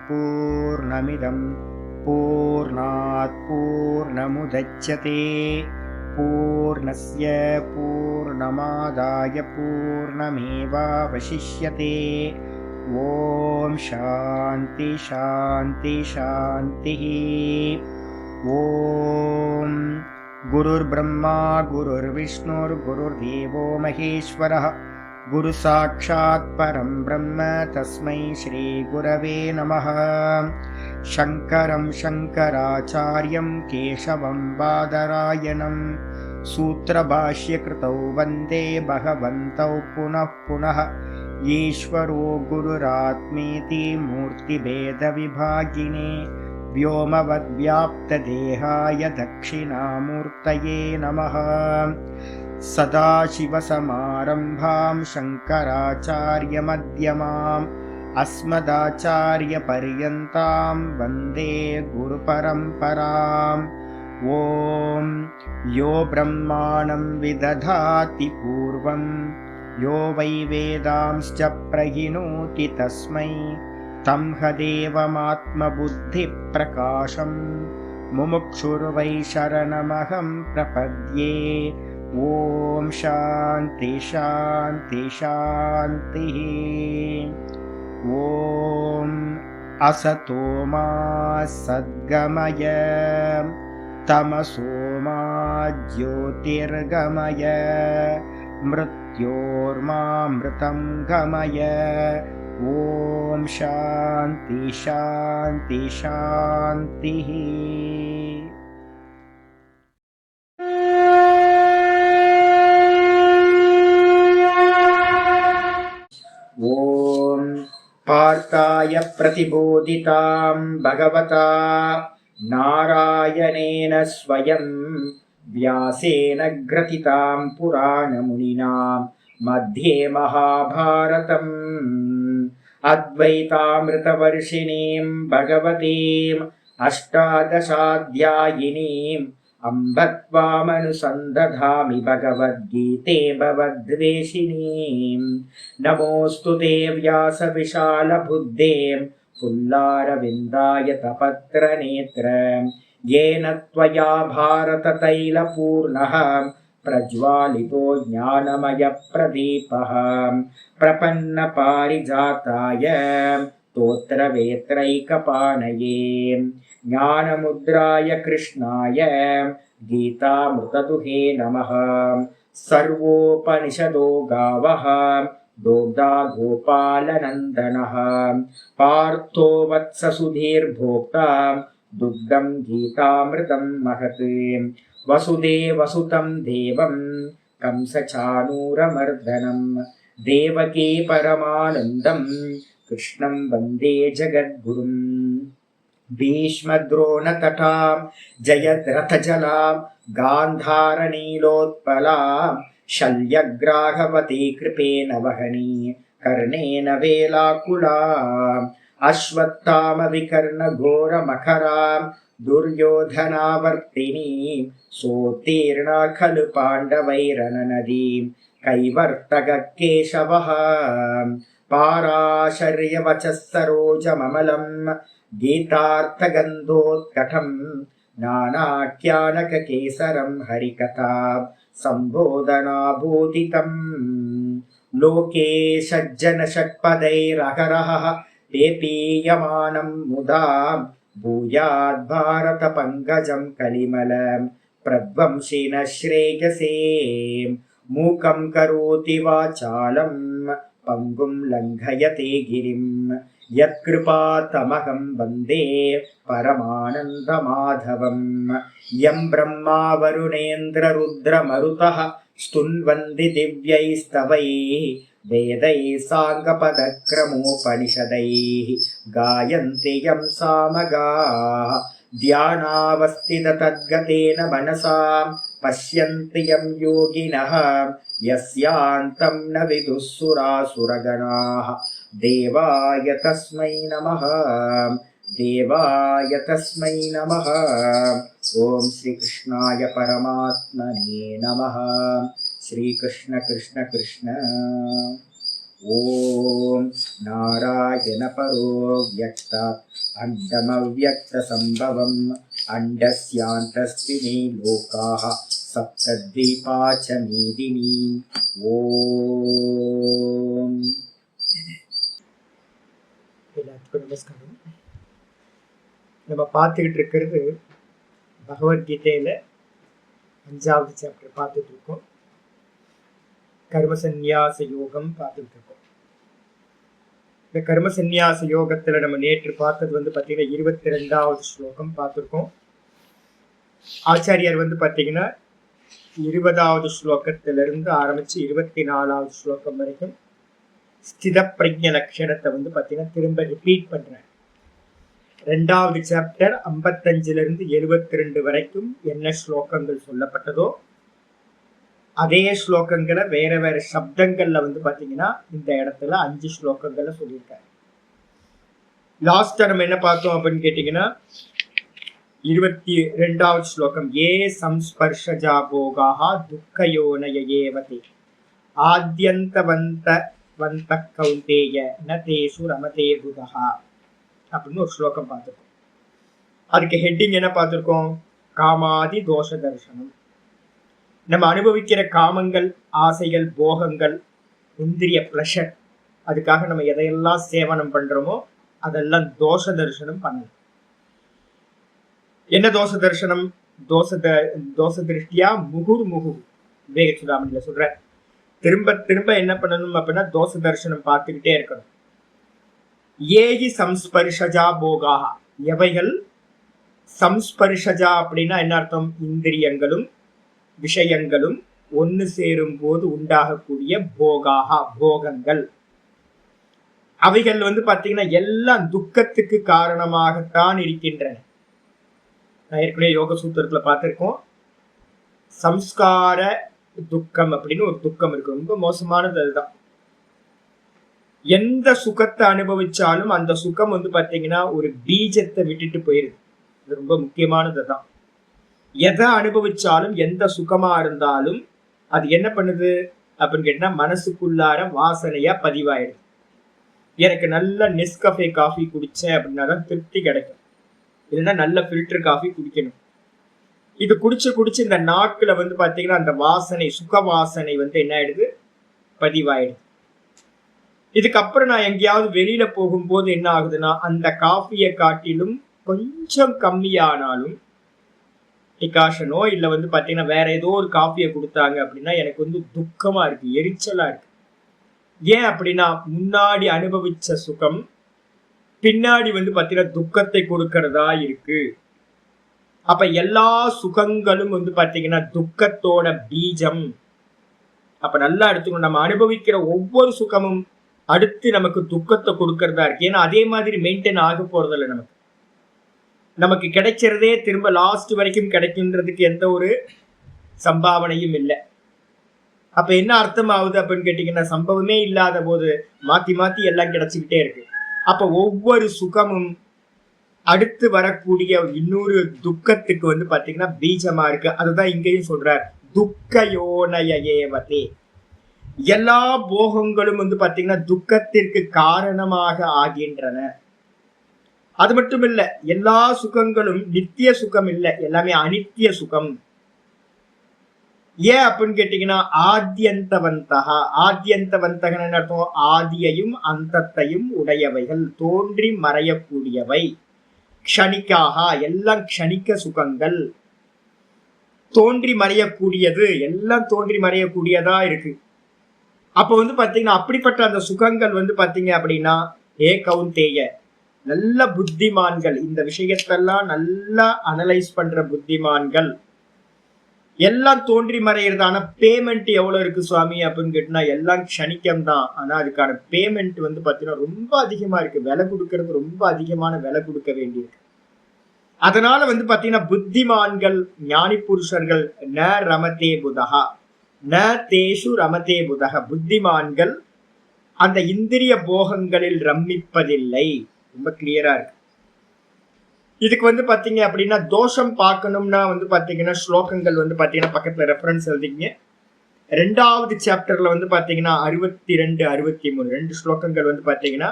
पूर्णमिदं पूर्णात् पूर्णमुदच्यते पूर्णस्य पूर्णमादाय पूर्णमेवावशिष्यते। ॐ शान्ति शान्ति शान्तिः। ॐ गुरुर्ब्रह्मा गुरुर्विष्णुर्गुरुर्देवो महेश्वरः गुरुसाक्षात् परं ब्रह्म तस्मै श्रीगुरवे नमः। शङ्करं शङ्कराचार्यं केशवं बादरायणं सूत्रभाष्यकृतौ वन्दे भगवन्तौ पुनः पुनः। ईश्वरो गुरुरात्मेति मूर्तिभेदविभागिने व्योमवद्व्याप्तदेहाय दक्षिणामूर्तये नमः। सदाशिवसमारम्भां शङ्कराचार्यमध्यमाम् अस्मदाचार्यपर्यन्तां वन्दे गुरुपरम्पराम्। ॐ यो ब्रह्माणं विदधाति पूर्वं यो वै वेदांश्च प्रहिणोति तस्मै तं हदेवमात्मबुद्धिप्रकाशं मुमुक्षुर्वै शरणमहं प्रपद्ये। ॐ शान्ति शान्ति शान्तिः। ॐ असतो मा सद्गमय तमसो मा ज्योतिर्गमय मृत्योर्मामृतं गमय। ॐ शान्ति शान्ति शान्तिः। ॐ पार्थाय प्रतिबोधितां भगवता नारायणेन स्वयं व्यासेन ग्रथितां पुराणमुनिना मध्ये महाभारतम् अद्वैतामृतवर्षिणीं भगवतीम् अष्टादशाध्यायिनीम् अम्ब त्वामनुसन्दधामि भगवद्गीते भवद्वेषिणीम्। नमोऽस्तु ते व्यासविशालबुद्धे पुल्लारविन्दाय तपत्रनेत्र येन त्वया भारततैलपूर्णः प्रज्वालितो ज्ञानमयप्रदीपः प्रपन्नपारिजाताय स्तोत्रवेत्रैकपाणये ज्ञानमुद्राय कृष्णाय गीतामृतदुहे नमः। सर्वोपनिषदो गावः दोग्धा गोपालनन्दनः पार्थो वत्ससुधीर्भोक्ता दुग्धं गीतामृतं महत्। वसुदेवसुतं देवं कंसचाणूरमर्दनं देवकी परमानन्दं कृष्णं वन्दे जगद्गुरुम्। भीष्मद्रोणतटां जयद्रथजलां गान्धारनीलोत्पलां शल्यग्राहवती कृपेण वहनी कर्णेन वेलाकुलाम् अश्वत्थामविकर्णघोरमखरां दुर्योधनावर्तिनीं सोत्तीर्णा खलु पाण्डवैरननदीं कैवर्तककेशवः पाराशर्यवचः सरोजममलं गीतार्थगन्धोत्कटं नानाख्यानककेसरं हरिकथा सम्बोधनाभूतितम्। लोके सज्जनषट्पदैरहरः पेपीयमानं मुदा भूयाद्भारतपङ्कजं कलिमलं प्रध्वंसिनः श्रेयसे। मूकं करोति वाचालं पङ्गुं लङ्घयते गिरिं यत्कृपातमहं वन्दे परमानन्दमाधवम्। यं ब्रह्मा वरुणेन्द्ररुद्रमरुतः स्तुन्वन्ति दिव्यैस्तवैः वेदैः साङ्गपदक्रमोपनिषदैः गायन्ति यं सामगाः ध्यानावस्थिततद्गतेन मनसा पश्यन्ति यं योगिनः यस्यान्तं न विदुः सुरासुरगणाः। देवाय तस्मै नमः देवाय तस्मै नमः। ॐ श्रीकृष्णाय परमात्मने नमः। श्रीकृष्ण कृष्ण कृष्ण। ஓம் நாராயண பரோ வியக்தாத் அண்டமவ்யக்த சம்பவம் அண்டஸ்யாந்தஸ்தினி லோகாஹ சப்தத்வீபா ச மீதினி. ஓம். எல்லாத்துக்கும் நமஸ்காரம். நம்ம பார்த்துக்கிட்டு இருக்கிறது பகவத்கீதையில 5வது சாப்டர் பார்த்துட்டு இருக்கோம். கர்ம சந்நியாச யோகம் பார்த்துட்டு இருக்கோம். இந்த கர்ம சந்நியாச யோகத்துல நம்ம நேற்று பார்த்தது பார்த்தீங்கன்னா 22வது ஸ்லோகம் பார்த்துருக்கோம். ஆச்சாரியார் பார்த்தீங்கன்னா 20வது ஸ்லோகத்திலிருந்து ஆரம்பிச்சு 24வது ஸ்லோகம் வரைக்கும் ஸ்தித பிரஜ்ஞ லட்சணத்தை பார்த்தீங்கன்னா திரும்ப ரிப்பீட் பண்றேன். 2வது சாப்டர் 55லிருந்து 72 வரைக்கும் என்ன ஸ்லோகங்கள் சொல்லப்பட்டதோ அதே ஸ்லோகங்களை வேற வேற சப்தங்கள்ல பார்த்தீங்கன்னா இந்த இடத்துல 5 ஸ்லோகங்களை சொல்லியிருக்காரு. லாஸ்டா நம்ம என்ன பார்த்தோம் அப்படின்னு கேட்டீங்கன்னா 22வது ஸ்லோகம் ஏ சம்ஸ்பர்ஷஜா போகாஹ துக்கயோனய ஏவதே ஆத்யந்தவந்த வந்த கௌந்தேய ந தேஷு ரமதே புதஹா அப்படின்னு ஒரு ஸ்லோகம் பார்த்துருக்கோம். அதுக்கு ஹெட்டிங் என்ன பார்த்துருக்கோம்? காமாதி தோஷ தரிசனம். நம்ம அனுபவிக்கிற காமங்கள், ஆசைகள், போகங்கள், இந்திரிய பிளஷர், அதுக்காக நம்ம எதையெல்லாம் சேவனம் பண்றோமோ அதெல்லாம் தோஷ தரிசனம் பண்ணணும். என்ன தோஷ தரிசனம்? தோஷ திருஷ்டியா முகுர் விவேக சுடாமணியில சொல்ற திரும்ப திரும்ப என்ன பண்ணணும் அப்படின்னா தோஷ தரிசனம் பார்த்துக்கிட்டே இருக்கணும். ஏகி சம்ஸ்பர்ஷஜா போகாஹா, எவைகள் சம்ஸ்பர்ஷஜா அப்படின்னா என்ன அர்த்தம்? இந்திரியங்களும் விஷயங்களும் ஒன்று சேரும் போது உண்டாகக்கூடிய போகாஹா, போகங்கள். அவைகள் பாத்தீங்கன்னா எல்லாம் துக்கத்துக்கு காரணமாகத்தான் இருக்கின்றன. நான் ஏற்கனவே யோக சூத்திரத்துல பார்த்திருக்கோம். சம்ஸ்கார துக்கம் அப்படின்னு ஒரு துக்கம் இருக்கு, ரொம்ப மோசமானது. அதுதான் எந்த சுகத்தை அனுபவிச்சாலும் அந்த சுகம் பாத்தீங்கன்னா ஒரு பீஜத்தை விட்டுட்டு போயிருது. இது ரொம்ப முக்கியமானது தான். எதை அனுபவிச்சாலும் எந்த சுகமா இருந்தாலும் அது என்ன பண்ணுது அப்படின்னு கேட்டா மனசுக்குள்ளார வாசனையா பதிவாயிடுது. எனக்கு நல்ல நெஸ்கஃபே காஃபி குடிச்சேன் அப்படின்னா தான் திருப்தி கிடைக்கும். இல்லைன்னா நல்ல ஃபில்டர் காஃபி குடிக்கணும். இது குடிச்சு இந்த நாக்குல பாத்தீங்கன்னா அந்த வாசனை, சுக வாசனை என்ன ஆயிடுது? பதிவாயிடுது. இதுக்கப்புறம் நான் எங்கேயாவது வெளியில போகும்போது என்ன ஆகுதுன்னா அந்த காஃபியை காட்டிலும் கொஞ்சம் கம்மியானாலும் டிகாஷனோ இல்ல பாத்தீங்கன்னா வேற ஏதோ ஒரு காஃபியை கொடுத்தாங்க அப்படின்னா எனக்கு துக்கமா இருக்கு, எரிச்சலா இருக்கு. ஏன் அப்படின்னா முன்னாடி அனுபவிச்ச சுகம் பின்னாடி பாத்தீங்கன்னா துக்கத்தை கொடுக்கறதா இருக்கு. அப்ப எல்லா சுகங்களும் பாத்தீங்கன்னா துக்கத்தோட பீஜம். அப்ப நல்லா எடுத்துக்கணும். நம்ம அனுபவிக்கிற ஒவ்வொரு சுகமும் அடுத்து நமக்கு துக்கத்தை கொடுக்கறதா இருக்கு. ஏன்னா அதே மாதிரி மெயின்டைன் ஆக போறதில்லை. நமக்கு கிடைக்கிறதே திரும்ப லாஸ்ட் வரைக்கும் கிடைக்கின்றதுக்கு எந்த ஒரு சம்பாவனையும் இல்லை. அப்ப என்ன அர்த்தம் ஆகுது அப்படின்னு கேட்டீங்கன்னா சம்பவமே இல்லாத போது மாத்தி மாத்தி எல்லாம் கிடைச்சுக்கிட்டே இருக்கு. அப்ப ஒவ்வொரு சுகமும் அடுத்து வரக்கூடிய இன்னொரு துக்கத்துக்கு பாத்தீங்கன்னா பீஜமா இருக்கு. அதுதான் இங்கேயும் சொல்றார், துக்கயோனய ஏவதே. எல்லா போகங்களும் பாத்தீங்கன்னா துக்கத்திற்கு காரணமாக ஆகின்றன. அது மட்டும் இல்ல, எல்லா சுகங்களும் நித்திய சுகம் இல்லை, எல்லாமே அனித்திய சுகம். ஏன் அப்படின்னு கேட்டீங்கன்னா ஆத்யந்தவந்தகா. ஆத்யந்தவந்தகன்னு அர்த்தம் ஆதியையும் அந்தத்தையும் உடையவைகள், தோன்றி மறையக்கூடியவை. க்ஷணிக்காக, எல்லாம் க்ஷணிக்க சுகங்கள். தோன்றி மறையக்கூடியது, எல்லாம் தோன்றி மறையக்கூடியதா இருக்கு. அப்ப பாத்தீங்கன்னா அப்படிப்பட்ட அந்த சுகங்கள் பாத்தீங்க அப்படின்னா ஏ கௌந்தேய, நல்ல புத்திமான்கள், இந்த விஷயத்தெல்லாம் நல்லா அனலைஸ் பண்ற புத்திமான்கள் எல்லாம் தோன்றி மறைகிறதான பேமெண்ட் எவ்வளவு இருக்கு சுவாமி அப்படின்னு கேட்டா எல்லாம் க்ஷணிக்கம் தான். ஆனா அதுக்கான பேமெண்ட் பாத்தீங்கன்னா ரொம்ப அதிகமா இருக்கு. விலை கொடுக்கறது ரொம்ப அதிகமான விலை கொடுக்க வேண்டியிருக்கு. அதனால பாத்தீங்கன்னா புத்திமான்கள், ஞானி புருஷர்கள் ந ரமதே புதஹா ந தேஷு ரமதே புதஹ, புத்திமான்கள் அந்த இந்திரிய போகங்களில் ரமிப்பதில்லை. ரொம்ப கிளியரா இருக்கு. இதுக்கு பாத்தீங்க அப்படின்னா தோஷம் பார்க்கணும்னா பாத்தீங்கன்னா ஸ்லோகங்கள் பாத்தீங்கன்னா பக்கத்துல ரெஃபரன்ஸ் எழுதிங்க. 2வது சாப்டர்ல வந்து பாத்தீங்கன்னா 62, 63 2 ஸ்லோகங்கள் வந்து பாத்தீங்கன்னா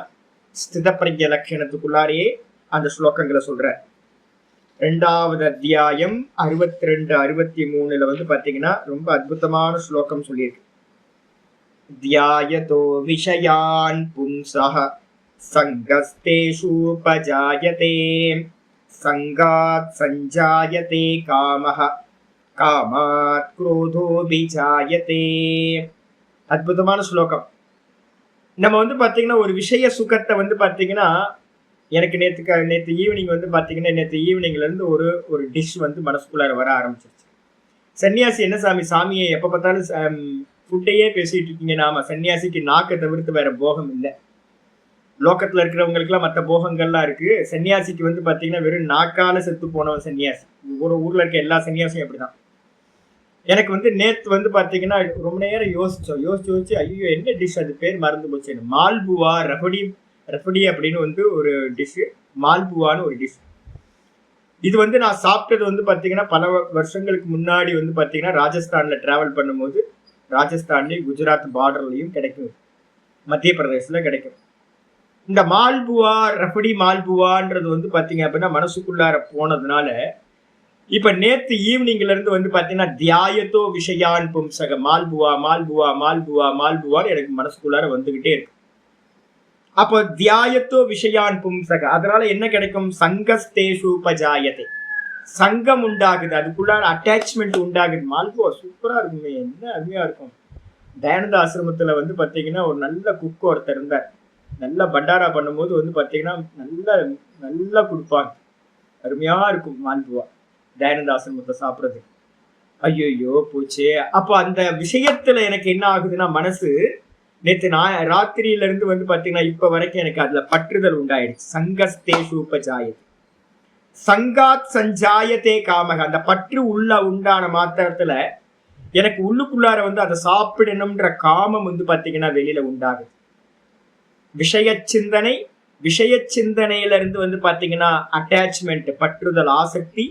ஸ்திதப்பிரஜ லட்சணத்துக்குள்ளாரையே அந்த ஸ்லோகங்களை சொல்ற. 2வது அத்தியாயம் 62, 63 வந்து பாத்தீங்கன்னா ரொம்ப அற்புதமான ஸ்லோகம் சொல்லியிருக்கு. தியாயதோ விஷயான் பும்சஹ சங்கஸ்தேஷூபஜாயதே சங்காத் சஞ்சாயதே காமஹ காமாத் குரோதோபிஜாயதே. அற்புதமான ஸ்லோகம். நம்ம வந்து பாத்தீங்கன்னா ஒரு விஷய சுகத்தை வந்து பாத்தீங்கன்னா, எனக்கு நேற்று ஈவினிங் வந்து பாத்தீங்கன்னா, நேற்று ஈவினிங்ல இருந்து ஒரு டிஷ் வந்து மனசுக்குள்ளார வர ஆரம்பிச்சிருச்சு. சன்னியாசி என்ன சாமியை எப்ப பார்த்தாலும் ஃபுட்டையே பேசிட்டு இருக்கீங்க. நாம சன்னியாசிக்கு நாக்கை தவிர்த்து வேற போகம் இல்லை. லோக்கத்துல இருக்கிறவங்களுக்கு எல்லாம் மற்ற போகங்கள்லாம் இருக்கு. சன்னியாசிக்கு வந்து பாத்தீங்கன்னா வெறும் நாக்கால செத்து போனவன் சன்னியாசி. ஊர்ல இருக்க எல்லா சன்னியாசியும் அப்படிதான். எனக்கு வந்து நேத்து வந்து பாத்தீங்கன்னா ரொம்ப நேரம் யோசிச்சு ஐயோ என்ன டிஷ், அது பேர் மறந்து போச்சு. மால்புவா ரஃபடி அப்படின்னு வந்து ஒரு டிஷ், மால்புவான்னு ஒரு டிஷ். இது வந்து நான் சாப்பிட்டது வந்து பாத்தீங்கன்னா பல வருஷங்களுக்கு முன்னாடி வந்து பாத்தீங்கன்னா ராஜஸ்தான்ல டிராவல் பண்ணும்போது, ராஜஸ்தான்லயும் குஜராத் பார்டர்லயும் கிடைக்கும், மத்திய பிரதேசத்துல கிடைக்கும். இந்த மால்புவா ரஃபடி மால்புவான்றது வந்து பாத்தீங்க அப்படின்னா மனசுக்குள்ளார போனதுனால இப்ப நேத்து ஈவினிங்ல இருந்து வந்து பாத்தீங்கன்னா தியாயத்தோ விஷயான் பும்சக மால்புவா மால்புவா மால்புவா மால்புவான்னு எனக்கு மனசுக்குள்ளார வந்துகிட்டே இருக்கு. அப்போ தியாயத்தோ விஷயான் பும்சக, அதனால என்ன கிடைக்கும்? சங்கஸ்தேஷூபஜாயதே, சங்கம் உண்டாகுது, அதுக்குள்ளார அட்டாச்மெண்ட் உண்டாகுது. மால்புவா சூப்பரா இருக்குமே, என்ன அருமையா இருக்கும். தயானந்த ஆசிரமத்துல வந்து பாத்தீங்கன்னா ஒரு நல்ல குக் ஒருத்தர் இருந்தார். நல்லா பண்டாரா பண்ணும்போது வந்து பாத்தீங்கன்னா நல்லா கொடுப்பாங்க, அருமையா இருக்கும் மால்புவா தயானந்த ஆசிரமத்தை சாப்பிட்றது. ஐயோ போச்சே. அப்போ அந்த விஷயத்துல எனக்கு என்ன ஆகுதுன்னா, மனசு நேற்று ராத்திரியில இருந்து வந்து பாத்தீங்கன்னா இப்ப வரைக்கும் எனக்கு அதுல பற்றுதல் உண்டாயிடுச்சு. சங்கஸ்தேஷூபஜாயதே சங்காத் சஞ்சாயத்தே காமக, அந்த பற்று உண்டான மாத்திரத்துல எனக்கு உள்ளுக்குள்ளார வந்து அதை சாப்பிடணும்ன்ற காமம் வந்து பாத்தீங்கன்னா வெளியில உண்டாகுது. விஷய சிந்தனையில இருந்து வந்து பாத்தீங்கன்னா அட்டாச்மெண்ட், பற்றுதல், ஆசக்தி.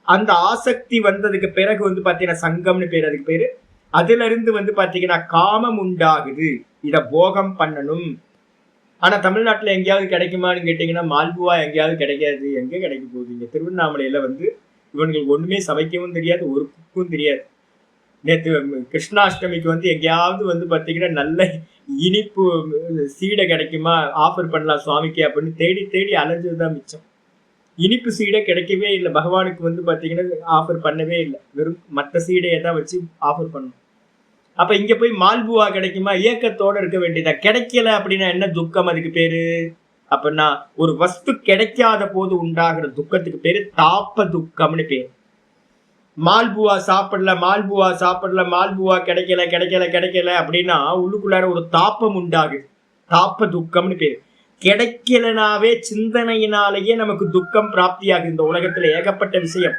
அந்த ஆசக்தி வந்ததுக்கு பிறகு வந்து பாத்தீங்கன்னா சங்கம்னு பேர், அதுக்கு பேரு. அதுல இருந்து வந்து பாத்தீங்கன்னா காமம் உண்டாகுது, இத போகம் பண்ணணும். ஆனா தமிழ்நாட்டுல எங்கேயாவது கிடைக்குமான்னு கேட்டீங்கன்னா மால்புவா எங்கேயாவது கிடைக்காது. எங்க கிடைக்க போகுது? இங்க திருவண்ணாமலையில வந்து இவங்களுக்கு ஒண்ணுமே சமைக்கவும் தெரியாது, ஒரு குக்கும் தெரியாது. நேற்று கிருஷ்ணாஷ்டமிக்கு வந்து எங்கேயாவது வந்து பாத்தீங்கன்னா நல்ல இனிப்பு சீடை கிடைக்குமா, ஆஃபர் பண்ணலாம் சுவாமிக்கு அப்படின்னு தேடி அலைஞ்சதுதான் மிச்சம். இனிப்பு சீடை கிடைக்கவே இல்லை. பகவானுக்கு வந்து பாத்தீங்கன்னா ஆஃபர் பண்ணவே இல்லை, வெறும் மற்ற சீடையை தான் வச்சு ஆஃபர் பண்ணணும். அப்ப இங்க போய் மால்புவா கிடைக்குமா, ஏக்கத்தோட இருக்க வேண்டியதா. கிடைக்கல அப்படின்னா என்ன துக்கம் அதுக்கு பேரு? அப்படின்னா ஒரு வஸ்து கிடைக்காத போது உண்டாகிற துக்கத்துக்கு பேரு தாப்ப துக்கம்னு பேரு. மால்புவா சாப்பிடல மால்புவா கிடைக்கல அப்படின்னா உள்ளுக்குள்ளார ஒரு தாப்பம் உண்டாகுது, தாப்ப துக்கம்னு பேரு. கிடைக்கலனாவே சிந்தனையினாலேயே நமக்கு துக்கம் பிராப்தியாகுது. இந்த உலகத்துல ஏகப்பட்ட விஷயம்.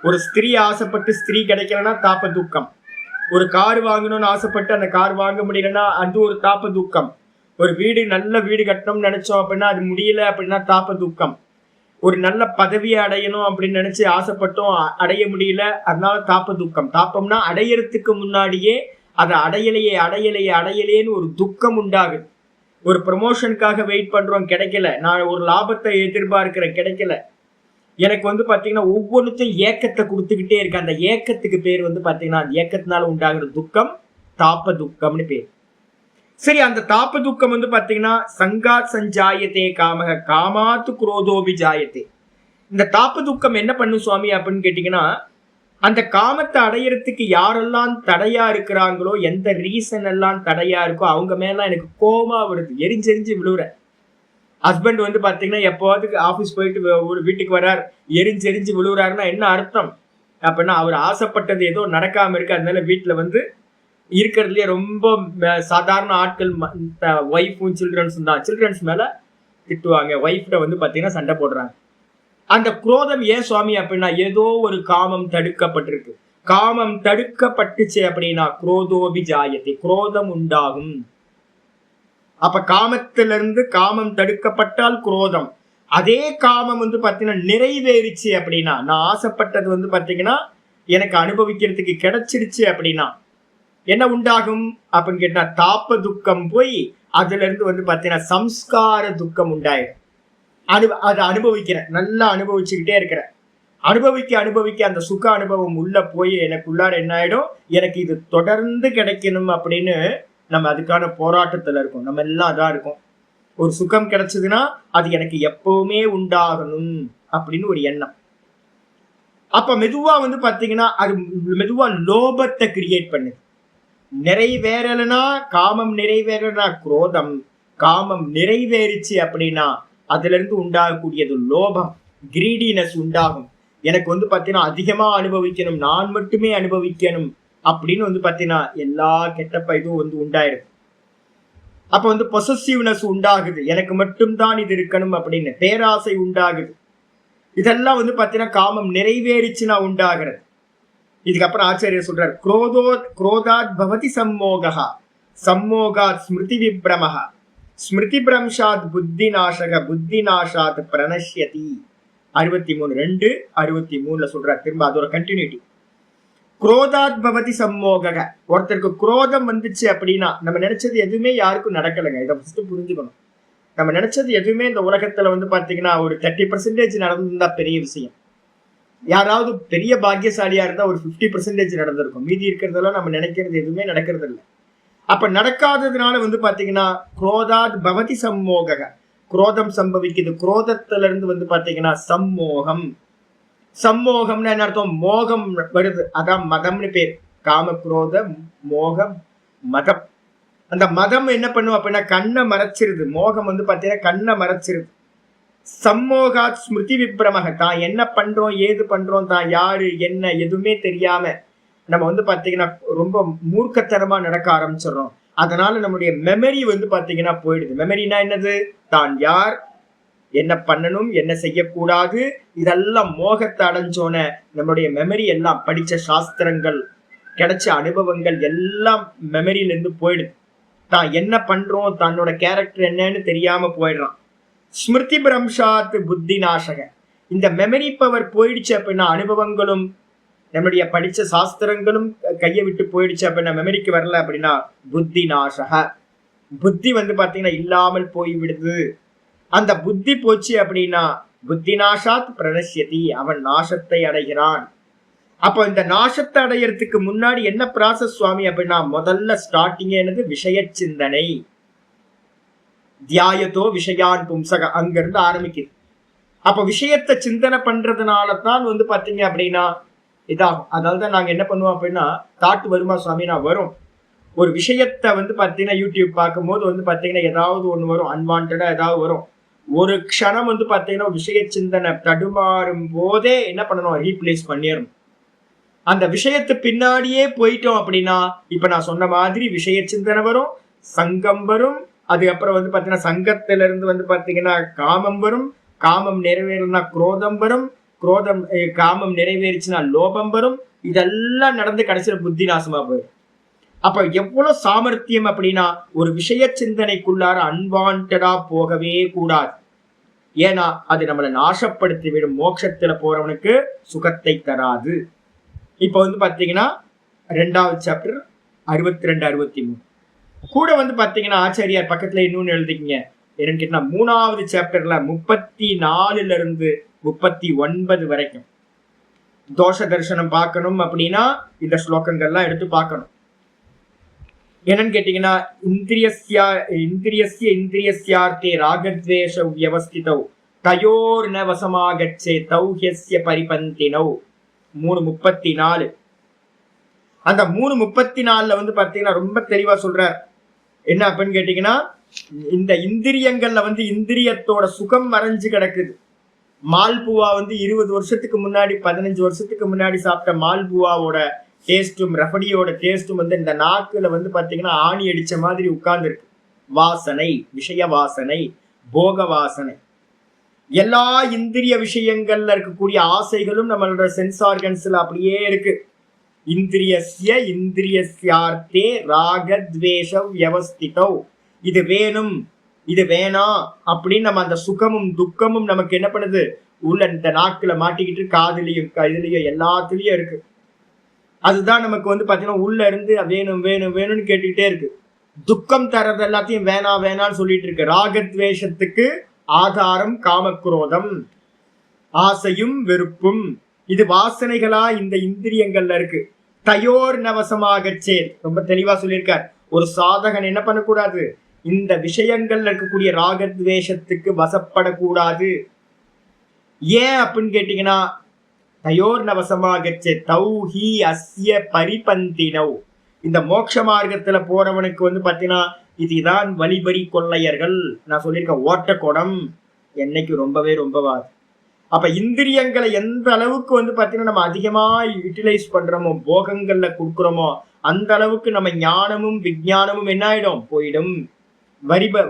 ஒரு ஸ்திரீ ஆசைப்பட்டு ஸ்திரீ கிடைக்கலன்னா தாப்ப துக்கம். ஒரு கார் வாங்கணும்னு ஆசைப்பட்டு அந்த கார் வாங்க முடியலன்னா அது ஒரு தாப்ப துக்கம். ஒரு நல்ல வீடு கட்டணும்னு நினைச்சோம் அப்படின்னா அது முடியல அப்படின்னா தாப்ப துக்கம். ஒரு நல்ல பதவியை அடையணும் அப்படின்னு நினைச்சு ஆசைப்பட்டோம், அடைய முடியல, அதனால தாப்ப துக்கம். தாப்பம்னா அடையறதுக்கு முன்னாடியே அதை அடையலையேன்னு ஒரு துக்கம் உண்டாகுது. ஒரு ப்ரமோஷனுக்காக வெயிட் பண்றோம், கிடைக்கல. நான் ஒரு லாபத்தை எதிர்பார்க்கிறேன், கிடைக்கல. எனக்கு வந்து பாத்தீங்கன்னா ஒவ்வொன்றுத்தையும் ஏக்கத்தை கொடுத்துக்கிட்டே இருக்கு. அந்த ஏக்கத்துக்கு பேர் வந்து பாத்தீங்கன்னா அந்த ஏக்கத்தினால உண்டாகிற துக்கம் தாப்ப துக்கம்னு பேர். சரி, அந்த தாப்ப துக்கம் வந்து பாத்தீங்கன்னா சங்காத் சஞ்சாயத்தே காமக காமாத்து குரோதோபி ஜாயத்தே. இந்த தாப்ப துக்கம் என்ன பண்ணும் சுவாமி அப்படின்னு கேட்டீங்கன்னா, அந்த காமத்தை அடையறதுக்கு யாரெல்லாம் தடையா இருக்கிறாங்களோ, எந்த ரீசன் எல்லாம் தடையா இருக்கோ அவங்க மேல எனக்கு கோபமா வருது, எரிஞ்செறிஞ்சு விழுவுற. ஹஸ்பண்ட் வந்து பாத்தீங்கன்னா எப்போவாது ஆபீஸ் போயிட்டு ஒரு வீட்டுக்கு வர்றார், எரிஞ்செறிஞ்சு விழுவுறாருன்னா என்ன அர்த்தம்? அப்படின்னா அவர் ஆசைப்பட்டது ஏதோ நடக்காம இருக்கு, அதனால வீட்டுல வந்து இருக்கிறதுலயே ரொம்ப சாதாரண ஆட்கள் ஒய்ஃபும் சில்ட்ரன்ஸும் தான். சில்ட்ரன்ஸ் மேல திட்டுவாங்க, ஒய்ஃப்ட வந்து பாத்தீங்கன்னா சண்டை போடுறாங்க. அந்த குரோதம் ஏன் சுவாமி அப்படின்னா ஏதோ ஒரு காமம் தடுக்கப்பட்டிருக்கு. காமம் தடுக்கப்பட்டுச்சு அப்படின்னா குரோதோபி ஜாயத்தை, குரோதம் உண்டாகும். அப்ப காமத்திலிருந்து காமம் தடுக்கப்பட்டால் குரோதம். அதே காமம் வந்து பாத்தீங்கன்னா நிறைவேறிச்சு அப்படின்னா, நான் ஆசைப்பட்டது வந்து பாத்தீங்கன்னா எனக்கு அனுபவிக்கிறதுக்கு கிடைச்சிடுச்சு அப்படின்னா, என்ன உண்டாகும் அப்படின்னு கேட்டா தாப துக்கம் போய் அதுல இருந்து வந்து பாத்தீங்கன்னா சம்ஸ்கார துக்கம் உண்டாயிடும். அதை அனுபவிக்கிறேன், நல்லா அனுபவிச்சுக்கிட்டே இருக்கிறேன். அனுபவிக்க அந்த சுக அனுபவம் உள்ள போய் எனக்குள்ளார என்ன ஆயிடும், எனக்கு இது தொடர்ந்து கிடைக்கணும் அப்படின்னு நம்ம அதுக்கான போராட்டத்துல இருக்கோம். நம்ம எல்லாம் அதான் இருக்கும். ஒரு சுகம் கிடைச்சதுன்னா அது எனக்கு எப்பவுமே உண்டாகணும் அப்படின்னு ஒரு எண்ணம். அப்ப மெதுவா வந்து பாத்தீங்கன்னா அது மெதுவா லோபத்தை கிரியேட் பண்ணுது. நிறைவேறலைன்னா காமம், நிறைவேறனா குரோதம், காமம் நிறைவேறிச்சு அப்படின்னா அதுல இருந்து உண்டாகக்கூடியது லோபம், கிரீடினஸ் உண்டாகும். எனக்கு வந்து பாத்தீங்கன்னா அதிகமா அனுபவிக்கணும், நான் மட்டுமே அனுபவிக்கணும் அப்படின்னு வந்து பாத்தீங்கன்னா எல்லா கெட்ட இதுவும் வந்து உண்டாயிருக்கு. அப்ப வந்து பொசசிவ்னஸ் உண்டாகுது, எனக்கு மட்டும்தான் இது இருக்கணும் அப்படின்னு பேராசை உண்டாகுது. இதெல்லாம் வந்து பாத்தீங்கன்னா காமம் நிறைவேறிச்சுன்னா உண்டாகிறது. இதுக்கப்புறம் ஆச்சாரியர் சொல்றார், குரோதாத் பவதி சம்மோகா, சம்மோகாத் ஸ்மிருதி விப்ரமஹ, ஸ்மிருதி பிரம்ஷாத் புத்தி நாசக, புத்தி நாசாத் பிரணஷ்யதி. 63 263 சொல்றார். திரும்ப அதோட கண்டினியூட்டி. குரோதாத் பவதி சம்மோக, ஒருத்தருக்கு குரோதம் வந்துச்சு அப்படின்னா நம்ம நினைச்சது எதுவுமே யாருக்கும் நடக்கலைங்க. இதை ஃபர்ஸ்ட் புரிஞ்சுக்கணும். நம்ம நினைச்சது எதுவுமே இந்த உலகத்துல வந்து பாத்தீங்கன்னா ஒரு 30% நடந்திருந்தா பெரிய விஷயம். யாராவது பெரிய பாக்கியசாலியா இருந்தா ஒரு 50% நடந்திருக்கும். மீதி இருக்கிறதெல்லாம் நம்ம நினைக்கிறது எதுவுமே நடக்கிறது இல்லை. அப்ப நடக்காததுனால வந்து பாத்தீங்கன்னா குரோதாத் பவதி சம்மோக, குரோதம் சம்பவிக்குது. குரோதத்துல இருந்து வந்து பாத்தீங்கன்னா சம்மோகம். சம்மோகம்னு என்ன அர்த்தம்? மோகம் வருது, அதான் மதம்னு பேர். காம குரோத மோகம் மதம். அந்த மதம் என்ன பண்ணும் அப்படின்னா கண்ணை மறைச்சிருது. மோகம் வந்து பாத்தீங்கன்னா கண்ணை மறைச்சிருது. சம்மோகா ஸ்மிருதி விப்ரமக, தான் என்ன பண்றோம் ஏது பண்றோம், தான் யாரு என்ன எதுவுமே தெரியாம நம்ம வந்து பாத்தீங்கன்னா ரொம்ப மூர்க்கத்தனமா நடக்க ஆரம்பிச்சிடறோம். அதனால நம்முடைய மெமரி வந்து பாத்தீங்கன்னா போயிடுது. மெமரினா என்னது? தான் யார், என்ன பண்ணணும், என்ன செய்யக்கூடாது, இதெல்லாம் மோகத்தை அடைஞ்சோன நம்மளுடைய மெமரி எல்லாம் படிச்ச சாஸ்திரங்கள், கிடைச்ச அனுபவங்கள் எல்லாம் மெமரியில இருந்து போயிடுது. தான் என்ன பண்றோம், தன்னோட கேரக்டர் என்னன்னு தெரியாம போயிடுறான். ஸ்மிருதி பிரம்ஷாத் புத்தி நாசக, இந்த மெமரி பவர் போயிடுச்சு அப்படின்னா அனுபவங்களும் நம்மளுடைய படிச்ச சாஸ்திரங்களும் கையை விட்டு போயிடுச்சு அப்படின்னா, மெமரிக்கு வரல அப்படின்னா புத்தி நாசக, புத்தி வந்து பாத்தீங்கன்னா இல்லாமல் போய் விடுது. அந்த புத்தி போச்சு அப்படின்னா புத்தி நாசாத் பிரணஷ்யதி, அவன் நாசத்தை அடைகிறான். அப்ப இந்த நாசத்தை அடையறதுக்கு முன்னாடி என்ன ப்ராசஸ் சுவாமி அப்படின்னா, முதல்ல ஸ்டார்டிங் என்னது? விஷய சிந்தனை. தியாயத்தோ விஷயான் பும்சக, அங்கிருந்து ஆரம்பிக்குது. அப்ப விஷயத்தை சிந்தனை பண்றதுனால தான் வந்து பாத்தீங்க அப்படின்னா இதாகும். அதனாலதான் நாங்க என்ன பண்ணுவோம் அப்படின்னா, தாட்டு வருமா சுவாமி? நான் வரும். ஒரு விஷயத்த வந்து பாத்தீங்கன்னா யூடியூப் பார்க்கும் போது வந்து பாத்தீங்கன்னா ஏதாவது ஒண்ணு வரும், அன்வான்டா ஏதாவது வரும். ஒரு க்ஷணம் வந்து பாத்தீங்கன்னா விஷய சிந்தனை தடுமாறும் போதே என்ன பண்ணணும்? ரீப்ளேஸ் பண்ணிடணும். அந்த விஷயத்து பின்னாடியே போயிட்டோம் அப்படின்னா, இப்ப நான் சொன்ன மாதிரி விஷய சிந்தனை வரும், சங்கம் வரும், அதுக்கப்புறம் வந்து பாத்தீங்கன்னா சங்கத்துல இருந்து வந்து பாத்தீங்கன்னா காமம் வரும், காமம் நிறைவேறினா குரோதம் வரும், குரோதம் காமம் நிறைவேறிச்சுன்னா லோபம் வரும். இதெல்லாம் நடந்து கடைசியில புத்தி நாசமா போயிடும். அப்ப எவ்வளவு சாமர்த்தியம் அப்படின்னா, ஒரு விஷய சிந்தனைக்குள்ளார அன்வான்டா போகவே கூடாது. ஏன்னா அது நம்மளை நாசப்படுத்தி விடும். மோட்சத்துல போறவனுக்கு சுகத்தை தராது. இப்ப வந்து பாத்தீங்கன்னா 2வது சாப்டர் 62 63 கூட வந்து பாத்தீங்கன்னா ஆச்சாரியார் பக்கத்துல இன்னொன்னு எழுதிக்கிங்க. என்னன்னு கேட்டா 3வது சாப்டர்ல 34 இருந்து 39 வரைக்கும் தோஷ தரிசனம் பார்க்கணும் அப்படின்னா இந்த ஸ்லோகங்கள்லாம் எடுத்து பார்க்கணும். என்னன்னு கேட்டீங்கன்னா, இந்திரியஸ்யார்த்தே ராகத்வேஷ வியவஸ்திதௌ தயோர் ந வசமாகச்சே தௌஹ்யஸ்ய பரிபந்தினௌ. 3:34. அந்த 3:34 வந்து பாத்தீங்கன்னா ரொம்ப தெளிவா சொல்றார். என்ன அப்படின்னு கேட்டீங்கன்னா, இந்த இந்திரியங்கள்ல வந்து இந்திரியத்தோட சுகம் மறைஞ்சு கிடக்குது. மால்புவா வந்து 20 வருஷத்துக்கு முன்னாடி 15 வருஷத்துக்கு முன்னாடி சாப்பிட்ட மால்புவாவோட டேஸ்டும் ரஃபடியோட டேஸ்டும் வந்து இந்த நாக்குல வந்து பாத்தீங்கன்னா ஆணி அடிச்ச மாதிரி உட்கார்ந்து இருக்கு. வாசனை, விஷய வாசனை, போக வாசனை, எல்லா இந்திரிய விஷயங்கள்ல இருக்கக்கூடிய ஆசைகளும் நம்மளோட சென்ஸ் ஆர்கன்ஸ்ல அப்படியே இருக்கு. இந்திரியஸ்யார்த்தே ராகத்வேஷ வியவஸ்திதௌ, இது வேணும் இது வேணாம் அப்படின்னு நம்ம அந்த சுகமும் துக்கமும் நமக்கு என்ன பண்ணுது? உள்ள இந்த நாக்குல மாட்டிக்கிட்டு காதுலயும் இதுலயும் எல்லாத்துலயும் இருக்கு. அதுதான் நமக்கு வந்து பாத்தீங்கன்னா உள்ள இருந்து வேணும் வேணும் வேணும்னு கேட்டுக்கிட்டே இருக்கு. துக்கம் தர்றது எல்லாத்தையும் வேணாம் வேணாம்னு சொல்லிட்டு இருக்கு. ராகத்வேஷத்துக்கு ஆதாரம் காமக்ரோதம், ஆசையும் வெறுப்பும். இது வாசனைகளா இந்த இந்திரியங்கள்ல இருக்கு. தயோர் நவசமாக சேர், ரொம்ப தெளிவா சொல்லியிருக்கார். ஒரு சாதகன் என்ன பண்ணக்கூடாது, இந்த விஷயங்கள்ல இருக்கக்கூடிய ராகத்வேஷத்துக்கு வசப்படக்கூடாது. ஏன் அப்படின்னு கேட்டீங்கன்னா, தயோர் நவசமாக சேர் தௌஹி அஸ்ய பரிபந்தினவ், இந்த மோட்ச மார்க்கத்துல போறவனுக்கு வந்து பாத்தீங்கன்னா இதுதான் வழிபறி கொள்ளையர்கள். நான் சொல்லியிருக்கேன், ஓட்டக்குடம் என்னைக்கு ரொம்பவே ரொம்பவாது. அப்ப இந்திரியங்களை எந்த அளவுக்கு வந்து பாத்தீங்கன்னா நம்ம அதிகமா யூட்டிலைஸ் பண்றோமோ, போகங்கள்ல கொடுக்குறோமோ, அந்த அளவுக்கு நம்ம ஞானமும் விஞ்ஞானமும் என்ன ஆயிடும், போயிடும்.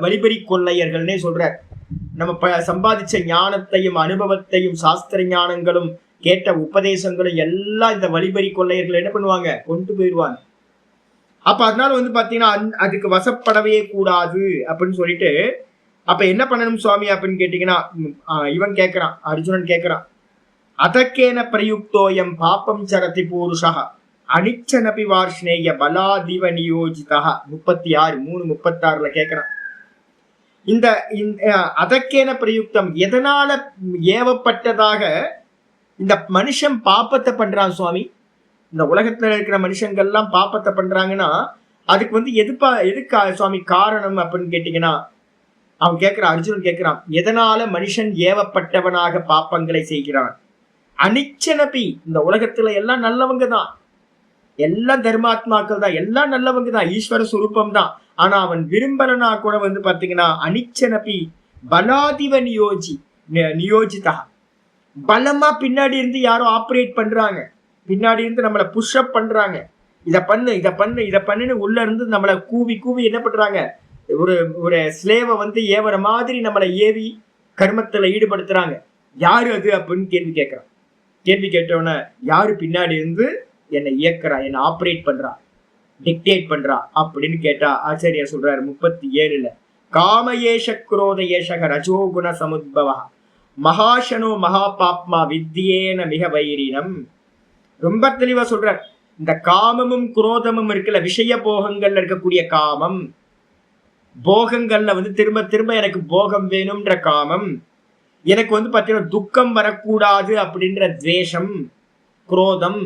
வழிபறி கொள்ளையர்கள்னே சொல்ற. நம்ம சம்பாதிச்ச ஞானத்தையும் அனுபவத்தையும் சாஸ்திர ஞானங்களும் கேட்ட உபதேசங்களும் எல்லாம் இந்த வழிபறி கொள்ளையர்கள் என்ன பண்ணுவாங்க, கொண்டு போயிடுவாங்க. அப்ப அதனால வந்து பாத்தீங்கன்னா அதுக்கு வசப்படவே கூடாது அப்படின்னு சொல்லிட்டு, அப்ப என்ன பண்ணணும் சுவாமி அப்படின்னு கேட்டீங்கன்னா, இவன் கேட்கிறான், அர்ஜுனன் கேட்கிறான், அதக்கேன பிரயுக்தோயம் பாப்பம் சரதி பூருஷா அனிச்சனபி வார்ஷ்ணேய பலாதிவ நியோஜிதா. 36 3:36 கேட்கிறான். இந்த அதக்கேன பிரயுக்தம், எதனால ஏவப்பட்டதாக இந்த மனுஷன் பாப்பத்தை பண்றான் சுவாமி? இந்த உலகத்துல இருக்கிற மனுஷங்கள்லாம் பாப்பத்தை பண்றாங்கன்னா அதுக்கு வந்து எதுக்கு சுவாமி காரணம் அப்படின்னு கேட்டீங்கன்னா, அவன் கேட்கிறான், அர்ஜுனன் கேட்கிறான், எதனால மனுஷன் ஏவப்பட்டவனாக பாப்பங்களை செய்கிறான்? அனிச்சனபி, இந்த உலகத்துல எல்லாம் நல்லவங்க தான், எல்லாம் தர்மாத்மாக்கள் தான், எல்லாம் நல்லவங்க தான், ஈஸ்வர சுரூபம் தான். ஆனா அவன் விரும்பலனா கூட வந்து பாத்தீங்கன்னா அனிச்சனபி பலாதிவ நியோஜிதா, பலமா பின்னாடி இருந்து யாரோ ஆப்ரேட் பண்றாங்க, பின்னாடி இருந்து நம்மளை புஷ்அப் பண்றாங்க, இதை பண்ணு இதை பண்ணு இதை பண்ணுன்னு உள்ள இருந்து நம்மளை கூவி கூவி என்ன பண்றாங்க, ஒரு ஸ்லேவை வந்து ஏவற மாதிரி நம்மளை ஏவி கர்மத்துல ஈடுபடுத்துறாங்க. யாரு அது அப்படின்னு கேள்வி கேட்கிறான். கேள்வி கேட்டவன, யாரு பின்னாடி இருந்து என்னை இயக்குறா, என்னை ஆப்ரேட் பண்றா, டிக்டேட் பண்றா அப்படின்னு கேட்டா ஆச்சாரியர் சொல்றாரு 37ல, காமயேஷ குரோத ஏஷக ரஜோகுண சமுத்பவா மகாஷனோ மகாபாப்மா வித்தியேன மிக வைரினம். ரொம்ப தெளிவா சொல்றார். இந்த காமமும் குரோதமும் இருக்குல்ல, விஷய போகங்கள்ல இருக்கக்கூடிய காமம், போகங்கள்ல வந்து திரும்ப திரும்ப எனக்கு போகம் வேணும்ன்ற காமம், எனக்கு வந்து பாத்தீங்கன்னா துக்கம் வரக்கூடாது அப்படின்ற துவேஷம், குரோதம்.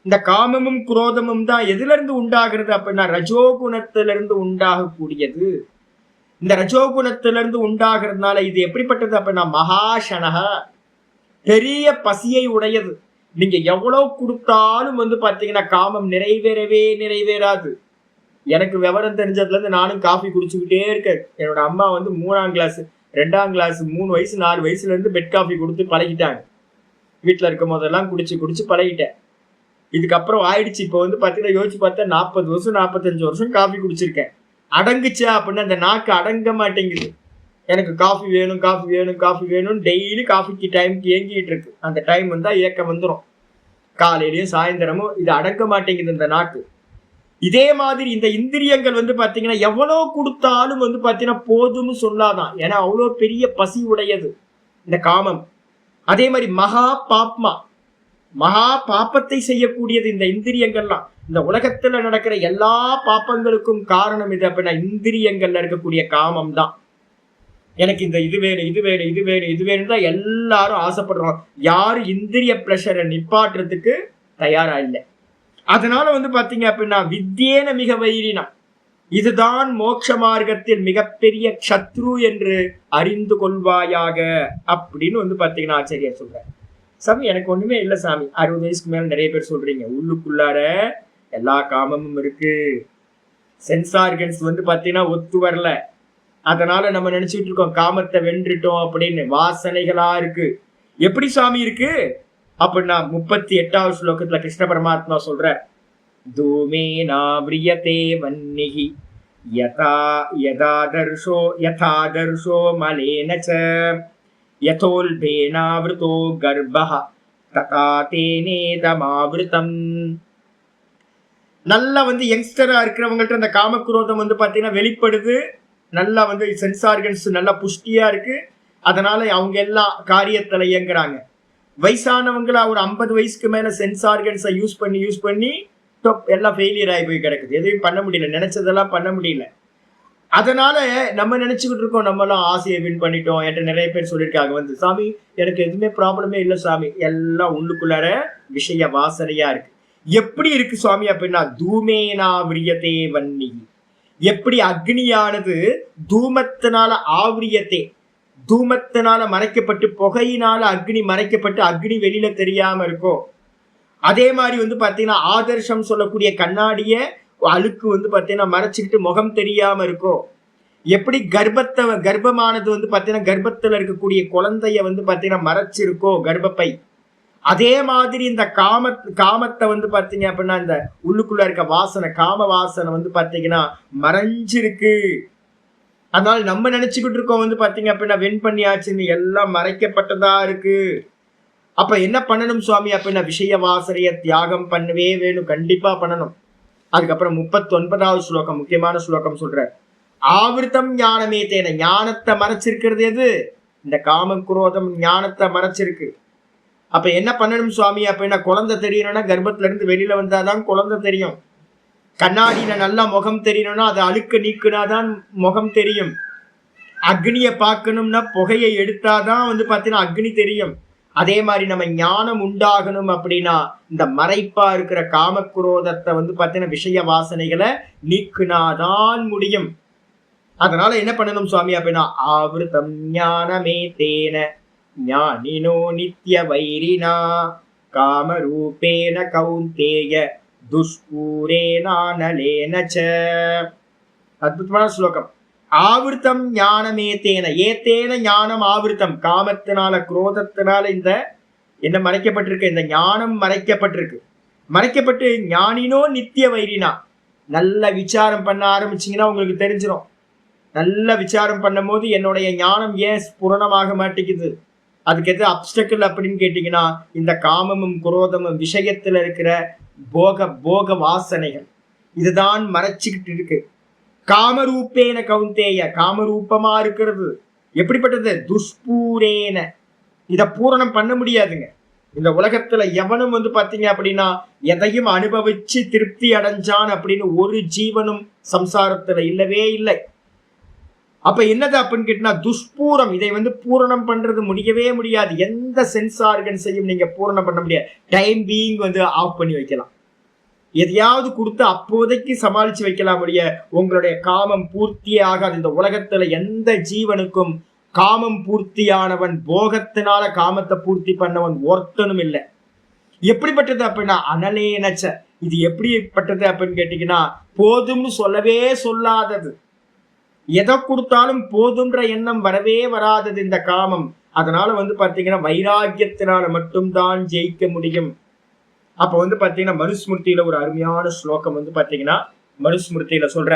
இந்த காமமும் குரோதமும் தான் எதுல இருந்து உண்டாகிறது அப்படின்னா ரஜோகுணத்திலிருந்து உண்டாகக்கூடியது. இந்த ரஜோகுணத்திலிருந்து உண்டாகிறதுனால இது எப்படிப்பட்டது அப்படின்னா மகாஷனக, பெரிய பசியை உடையது. நீங்க எவ்வளவு கொடுத்தாலும் வந்து பாத்தீங்கன்னா காமம் நிறைவேறாது. எனக்கு விவரம் தெரிஞ்சதுல இருந்து நானும் காஃபி குடிச்சுக்கிட்டே இருக்கேன். என்னோட அம்மா வந்து 3ஆம் கிளாஸ் 2ஆம் கிளாஸ் 3 வயசு 4 வயசுல இருந்து பெட் காஃபி கொடுத்து பழகிட்டாங்க. வீட்டுல இருக்கும் போதெல்லாம் குடிச்சு பழகிட்டேன். இதுக்கப்புறம் ஆயிடுச்சு. இப்போ வந்து பாத்தீங்கன்னா யோசிச்சு பார்த்தா 40 வருஷம் 45 வருஷம் காஃபி குடிச்சிருக்கேன். அடங்குச்சா அப்படின்னு அந்த நாக்கு அடங்க மாட்டேங்குது. எனக்கு காஃபி வேணும் காஃபி வேணும் காஃபி வேணும், டெய்லி காஃபிக்கு டைமுக்கு ஏங்கிட்டு இருக்கு. அந்த டைம் வந்தா ஏக்கம் வந்துடும். காலையிலயும் சாயந்தரமும் இது அடங்க மாட்டேங்குது இந்த நாக்கு. இதே மாதிரி இந்த இந்திரியங்கள் வந்து பாத்தீங்கன்னா எவ்வளவு கொடுத்தாலும் வந்து பாத்தீங்கன்னா போதும்னு சொல்லாதான். ஏன்னா அவ்வளோ பெரிய பசி உடையது இந்த காமம். அதே மாதிரி மகா பாப்பத்தை செய்யக்கூடியது இந்த இந்திரியங்கள்லாம். இந்த உலகத்துல நடக்கிற எல்லா பாப்பங்களுக்கும் காரணம் இது அப்படின்னா இந்திரியங்கள்ல இருக்கக்கூடிய காமம் தான். எனக்கு இந்த இது வேணும் இது வேணும் இது வேணும் இது வேணும் தான் எல்லாரும் ஆசைப்படுறோம். யாரும் இந்திரிய பிரஷரை நிப்பாட்டுறதுக்கு தயாரா இல்லை. அதனால வந்து பாத்தீங்க அப்படின்னா வித்தியேன மிக வைரினா, இதுதான் மோட்ச மார்க்கத்தில் மிகப்பெரிய சத்ரு என்று அறிந்து கொள்வாயாக அப்படின்னு வந்து பாத்தீங்கன்னா ஆச்சரியர் சொல்ற. சாமி எனக்கு ஒண்ணுமே இல்லை சாமி, 60 வயசுக்கு மேல நிறைய பேர் சொல்றீங்க, உள்ளுக்குள்ளார எல்லா காமமும் இருக்கு, சென்ஸ் ஆர்கன்ஸ் வந்து பாத்தீங்கன்னா ஒத்து வரல, அதனால நம்ம நினைச்சிட்டு இருக்கோம் காமத்தை வென்றுட்டோம் அப்படின்னு. வாசனைகளா இருக்கு. எப்படி சாமி இருக்கு அப்படின்னா 38வது ஸ்லோகத்துல கிருஷ்ண பரமாத்மா சொல்ற, தூமேனா விரியதே வன்னிஹி யதாதர்ஷோ மலேன ச யதோல்பேனாவ்ருதோ கர்ப்பஹ ததா தேனேதமாவ்ருதம். நல்லா வந்து யங்ஸ்டரா இருக்கிறவங்கள்ட்ட அந்த காமக்ரோதம் வந்து பாத்தீங்கன்னா வெளிப்படுது. நல்லா வந்து சென்ஸ் ஆர்கன்ஸ் நல்லா புஷ்டியா இருக்கு. அதனால அவங்க எல்லாம் காரியத்துல இயங்குறாங்க. வயசானவங்களா ஒரு 50 வயசுக்கு மேல சென்ஸ் ஆர்கன்ஸை யூஸ் பண்ணி எல்லாம் ஃபெயிலியர் ஆகி போய் கிடக்குது. எதையும் பண்ண முடியல, நினைச்சதெல்லாம் பண்ண முடியல. அதனால நம்ம நினைச்சுக்கிட்டு இருக்கோம் நம்மளாம் ஆசையை வின் பண்ணிட்டோம். என்கிட்ட நிறைய பேர் சொல்லியிருக்காங்க வந்து, சாமி எனக்கு எதுவுமே ப்ராப்ளமே இல்லை சாமி, எல்லாம் உள்ளுக்குள்ளார விஷய வாசனையா இருக்கு. எப்படி இருக்கு சுவாமி அப்படின்னா, தூமேனா விரியத்தே வன்னி, எப்படி அக்னியானது தூமத்தினால ஆவிரியத்தே, தூமத்தினால மறைக்கப்பட்டு புகையினால அக்னி மறைக்கப்பட்டு அக்னி வெளியில தெரியாம இருக்கும். அதே மாதிரி வந்து பாத்தீங்கன்னா ஆதர்ஷம் சொல்லக்கூடிய கண்ணாடிய அழுக்கு வந்து பாத்தீங்கன்னா மறைச்சுக்கிட்டு முகம் தெரியாம இருக்கும். எப்படி கர்ப்பமானது வந்து பாத்தீங்கன்னா கர்ப்பத்துல இருக்கக்கூடிய குழந்தைய வந்து பாத்தீங்கன்னா மறைச்சிருக்கோ கர்ப்பப்பை, அதே மாதிரி இந்த காமத்தை வந்து பாத்தீங்க அப்படின்னா இந்த உள்ளுக்குள்ள இருக்க வாசனை, காம வாசனை வந்து பாத்தீங்கன்னா மறைஞ்சிருக்கு. அதனால நம்ம நினைச்சுக்கிட்டு இருக்கோம் வந்து பாத்தீங்க அப்படின்னா வெண் பண்ணியாச்சுன்னு, எல்லாம் மறைக்கப்பட்டதா இருக்கு. அப்ப என்ன பண்ணணும் சுவாமி அப்படின்னா, விஷய வாசனைய தியாகம் பண்ணவே வேணும், கண்டிப்பா பண்ணணும். அதுக்கப்புறம் 39வது ஸ்லோகம், முக்கியமான ஸ்லோகம் சொல்ற, ஆவிருத்தம் ஞானமே தேன, ஞானத்தை மறைச்சிருக்கிறது எது? இந்த காம குரோதம் ஞானத்தை மறைச்சிருக்கு. அப்ப என்ன பண்ணணும் சுவாமி அப்படின்னா, குழந்தை தெரியணும்னா கர்ப்பத்துல இருந்து வெளியில வந்தாதான் குழந்தை தெரியும். கண்ணாடியில நல்லா முகம் தெரியணும்னா அதை அழுக்க நீக்குனாதான் முகம் தெரியும். அக்னியை பார்க்கணும்னா புகையை எடுத்தாதான் வந்து பாத்தீங்கன்னா அக்னி தெரியும். அதே மாதிரி நம்ம ஞானம் உண்டாகணும் அப்படின்னா இந்த மறைப்பா இருக்கிற காமக்குரோதத்தை வந்து பாத்தீங்கன்னா விஷய வாசனைகளை நீக்குனாதான் முடியும். அதனால என்ன பண்ணணும் சுவாமி அப்படின்னா, ஆவிருத்தம் ஞானமே தேன ஞானினோ நித்ய வைரினா காமரூபேன கௌந்தேய துஷ்பூரேனானலேனச்ச. அற்புதமான ஸ்லோகம். ஆவிருத்தம் ஞானமே தேன, ஏத்தேன ஞானம் ஆவிருத்தம், காமத்தினால குரோதத்தினால இந்த என்ன மறைக்கப்பட்டிருக்கு, இந்த ஞானம் மறைக்கப்பட்டிருக்கு. மறைக்கப்பட்டு ஞானினோ நித்திய வைரினா, நல்ல விசாரம் பண்ண ஆரம்பிச்சிங்கன்னா உங்களுக்கு தெரிஞ்சிடும். நல்ல விசாரம் பண்ணும் போது என்னுடைய ஞானம் ஏன் பூரணமாக மாட்டேங்குது, அதுக்கு எது அப்டக்கிள் அப்படின்னு கேட்டீங்கன்னா, இந்த காமமும் குரோதமும் விஷயத்துல இருக்கிற போக வாசனைகள் இதுதான் மறைச்சிக்கிட்டு இருக்கு. காமரூப்பேன கௌந்தேய, காமரூபமா இருக்கிறது எப்படிப்பட்டது? துஷ்பூரேன, இத பூரணம் பண்ண முடியாதுங்க. இந்த உலகத்துல எவனும் வந்து பாத்தீங்க அப்படின்னா எதையும் அனுபவிச்சு திருப்தி அடைஞ்சான் அப்படின்னு ஒரு ஜீவனும் சம்சாரத்துல இல்லவே இல்லை. அப்ப என்னது அப்படின்னு கேட்டீங்கன்னா துஷ்பூரம், இதை வந்து பூரணம் பண்றது முடியவே முடியாது. எந்த சென்ஸ் ஆர்கன்ஸையும் நீங்க பூரணம் பண்ண முடியாது. டைம் பீயிங் வந்து ஆஃப் பண்ணி வைக்கலாம், எதையாவது கொடுத்து அப்போதைக்கு சமாளிச்சு வைக்கலாம் முடிய உங்களுடைய காமம் பூர்த்தியே ஆகாது. இந்த உலகத்துல எந்த ஜீவனுக்கும் காமம் பூர்த்தியானவன், போகத்தினால காமத்தை பூர்த்தி பண்ணவன் ஒருத்தனும் இல்லை. எப்படிப்பட்டது அப்படின்னா அனலேனச்ச, இது எப்படிப்பட்டது அப்படின்னு கேட்டீங்கன்னா போதும்னு சொல்லவே சொல்லாதது, எதை கொடுத்தாலும் போதுன்ற எண்ணம் வரவே வராதது இந்த காமம். அதனால வந்து பாத்தீங்கன்னா வைராக்கியத்தினால மட்டும்தான் ஜெயிக்க முடியும். அப்ப வந்து பாத்தீங்கன்னா மனுஸ்மிருதியில ஒரு அருமையான ஸ்லோகம் வந்து பாத்தீங்கன்னா மனுஸ்மிருதியில சொல்ற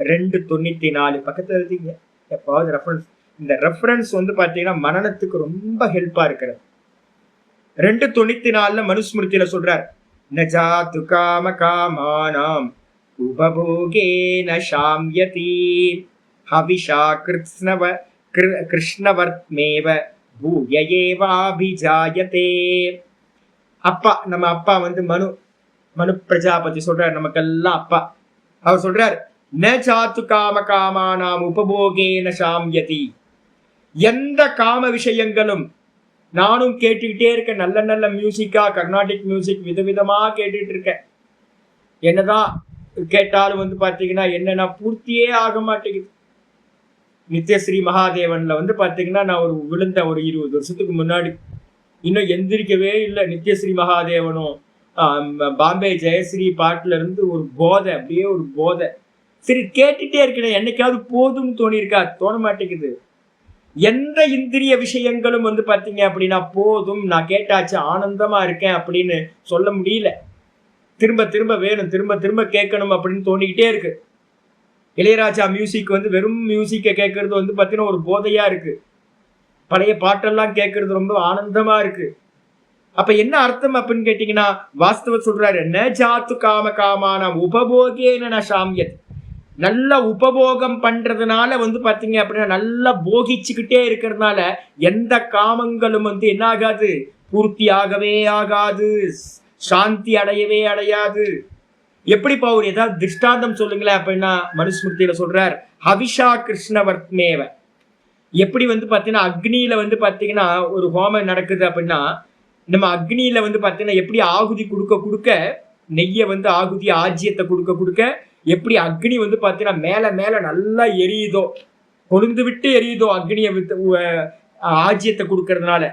294 பக்கத்துல எழுதிங்க எப்பாவது ரெஃபரன்ஸ். இந்த ரெஃபரன்ஸ் வந்து பாத்தீங்கன்னா மனனத்துக்கு ரொம்ப ஹெல்ப்பா இருக்கிறது. 294 மனுஸ்மிருதியில சொல்றார், நஜாது காம காமானாம் உபபோகேன ஷாம்யதி ஹவிஷா கிருஷ்ணவர்த்மேவ பூயேவாபிஜாயதே. அப்பா, நம்ம அப்பா வந்து மனு பிரஜாபதி சொல்றார், நமக்கெல்லாம் அப்பா. அவர் சொல்றார், ந சாத்து காம காமானாம் உபபோகேன ஷாம்யதி, எந்த காம விஷயங்களும் நானும் கேட்டுக்கிட்டே இருக்கேன். நல்ல நல்ல மியூசிக்கா, கர்நாடிக் மியூசிக் விதவிதமா கேட்டுட்டு இருக்கேன். என்னதான் கேட்டாலும் வந்து பாத்தீங்கன்னா என்னன்னா பூர்த்தியே ஆக மாட்டேங்குது. நித்யஸ்ரீ மகாதேவன்ல வந்து பாத்தீங்கன்னா நான் விழுந்த ஒரு 20 வருஷத்துக்கு முன்னாடி, இன்னும் எந்திரிக்கவே இல்லை. நித்யஸ்ரீ மகாதேவனும் பாம்பே ஜெயஸ்ரீ பாட்டுல இருந்து ஒரு போதை, அப்படியே ஒரு போதை. சரி கேட்டுட்டே இருக்கேன், என்னைக்காவது போதும்னு தோணியிருக்கா? தோண மாட்டேங்குது. எந்த இந்திரிய விஷயங்களும் வந்து பாத்தீங்க அப்படின்னா போதும், நான் கேட்டாச்சு ஆனந்தமா இருக்கேன் அப்படின்னு சொல்ல முடியல. திரும்ப திரும்ப வேணும், திரும்ப திரும்ப கேட்கணும் அப்படின்னு தோணிக்கிட்டே இருக்கு. இளையராஜா மியூசிக் வந்து வெறும் மியூசிக்கை கேட்கறது வந்து பாத்தீங்கன்னா ஒரு போதையா இருக்கு. பழைய பாட்டெல்லாம் கேட்கறது ரொம்ப ஆனந்தமா இருக்கு. அப்ப என்ன அர்த்தம் அப்படின்னு கேட்டீங்கன்னா வாஸ்தவ சொல்றாரு, ந ஜாத்து காம காமானாம் உபபோகேன ஷாம்யத், நல்ல உபபோகம் பண்றதுனால வந்து பாத்தீங்க அப்படின்னா நல்லா போகிச்சுக்கிட்டே இருக்கிறதுனால எந்த காமங்களும் வந்து என்ன ஆகாது, பூர்த்தியாகவே ஆகாது, சாந்தி அடையவே அடையாது. எப்படிப்பா ஒரு ஏதாவது திருஷ்டாந்தம் சொல்லுங்களேன் அப்படின்னா மனுஸ்மிருதியில சொல்றார், ஹவிஷா கிருஷ்ணவர்த்மேவ. எப்படி பாத்தீங்கன்னா அக்னியில பாத்தீங்கன்னா ஒரு ஹோமம் நடக்குது அப்படின்னா நம்ம அக்னியில பாத்தீங்கன்னா எப்படி ஆகுதி கொடுக்க கொடுக்க நெய்ய ஆகுதி ஆஜ்யத்தை கொடுக்க கொடுக்க எப்படி அக்னி பாத்தீங்கன்னா மேல மேல நல்லா எரியுதோ, கொழுந்து விட்டு எரியுதோ அக்னியை ஆஜ்யத்தை கொடுக்கறதுனால,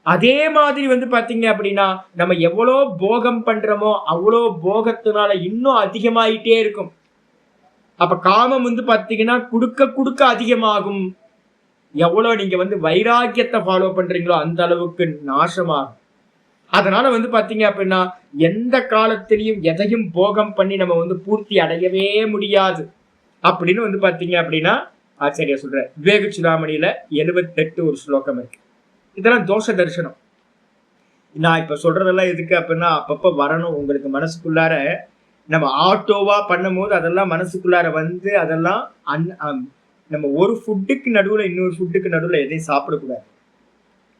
அதே மாதிரி பாத்தீங்க அப்படின்னா நம்ம எவ்வளோ போகம் பண்றோமோ அவ்வளோ போகத்தினால இன்னும் அதிகமாயிட்டே இருக்கும். அப்ப காமம் பாத்தீங்கன்னா கொடுக்க கொடுக்க அதிகமாகும். எவ்வளவு நீங்க வைராக்கியத்தை ஃபாலோ பண்றீங்களோ அந்த அளவுக்கு நாசமாகும். அதனால பாத்தீங்க அப்படின்னா எந்த காலத்திலையும் எதையும் போகம் பண்ணி நம்ம பூர்த்தி அடையவே முடியாது அப்படின்னு பாத்தீங்க அப்படின்னா ஆச்சாரியா சொல்ற. விவேக சூடாமணியில 78 ஒரு ஸ்லோகம் இருக்கு. இதெல்லாம் தோஷ தரிசனம். நான் இப்ப சொல்றதெல்லாம் எதுக்கு அப்படின்னா அப்பப்ப வரணும் உங்களுக்கு மனசுக்குள்ளார. நம்ம ஆட்டோவா பண்ணும் போது அதெல்லாம் மனசுக்குள்ளார அதெல்லாம் நம்ம ஒரு ஃபுட்டுக்கு நடுவுல இன்னொரு ஃபுட்டுக்கு நடுவுல எதையும் சாப்பிடக்கூடாது.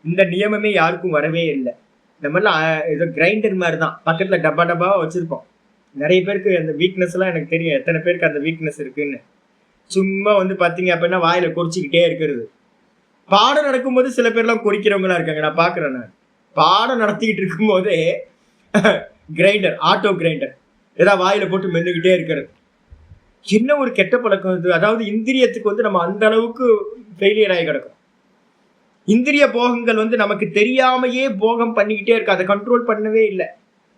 இந்த நியமமே யாருக்கும் வரவே இல்லை. நம்மளாம் ஏதோ கிரைண்டர் மாதிரி தான், பக்கத்துல டப்பா டப்பாவா வச்சிருப்போம். நிறைய பேருக்கு அந்த வீக்னஸ் எல்லாம் எனக்கு தெரியும், எத்தனை பேருக்கு அந்த வீக்னஸ் இருக்குன்னு. சும்மா பாத்தீங்க அப்படின்னா வாயில குறிச்சிக்கிட்டே இருக்கிறது. பாடம் நடக்கும்போது சில பேர்லாம் குறிக்கிறவங்களா இருக்காங்க, நான் பாக்குறேன். நான் பாடம் நடத்திக்கிட்டு இருக்கும் போதே கிரைண்டர், ஆட்டோ கிரைண்டர் ஏதாவது வாயில போட்டு மென்னுக்கிட்டே இருக்கிறது. என்ன ஒரு கெட்ட பழக்கம் இது. அதாவது இந்திரியத்துக்கு நம்ம அந்த அளவுக்கு ஃபெயிலியர் ஆகி கிடக்கும். இந்திரிய போகங்கள் நமக்கு தெரியாமையே போகம் பண்ணிக்கிட்டே இருக்கு, அதை கண்ட்ரோல் பண்ணவே இல்லை.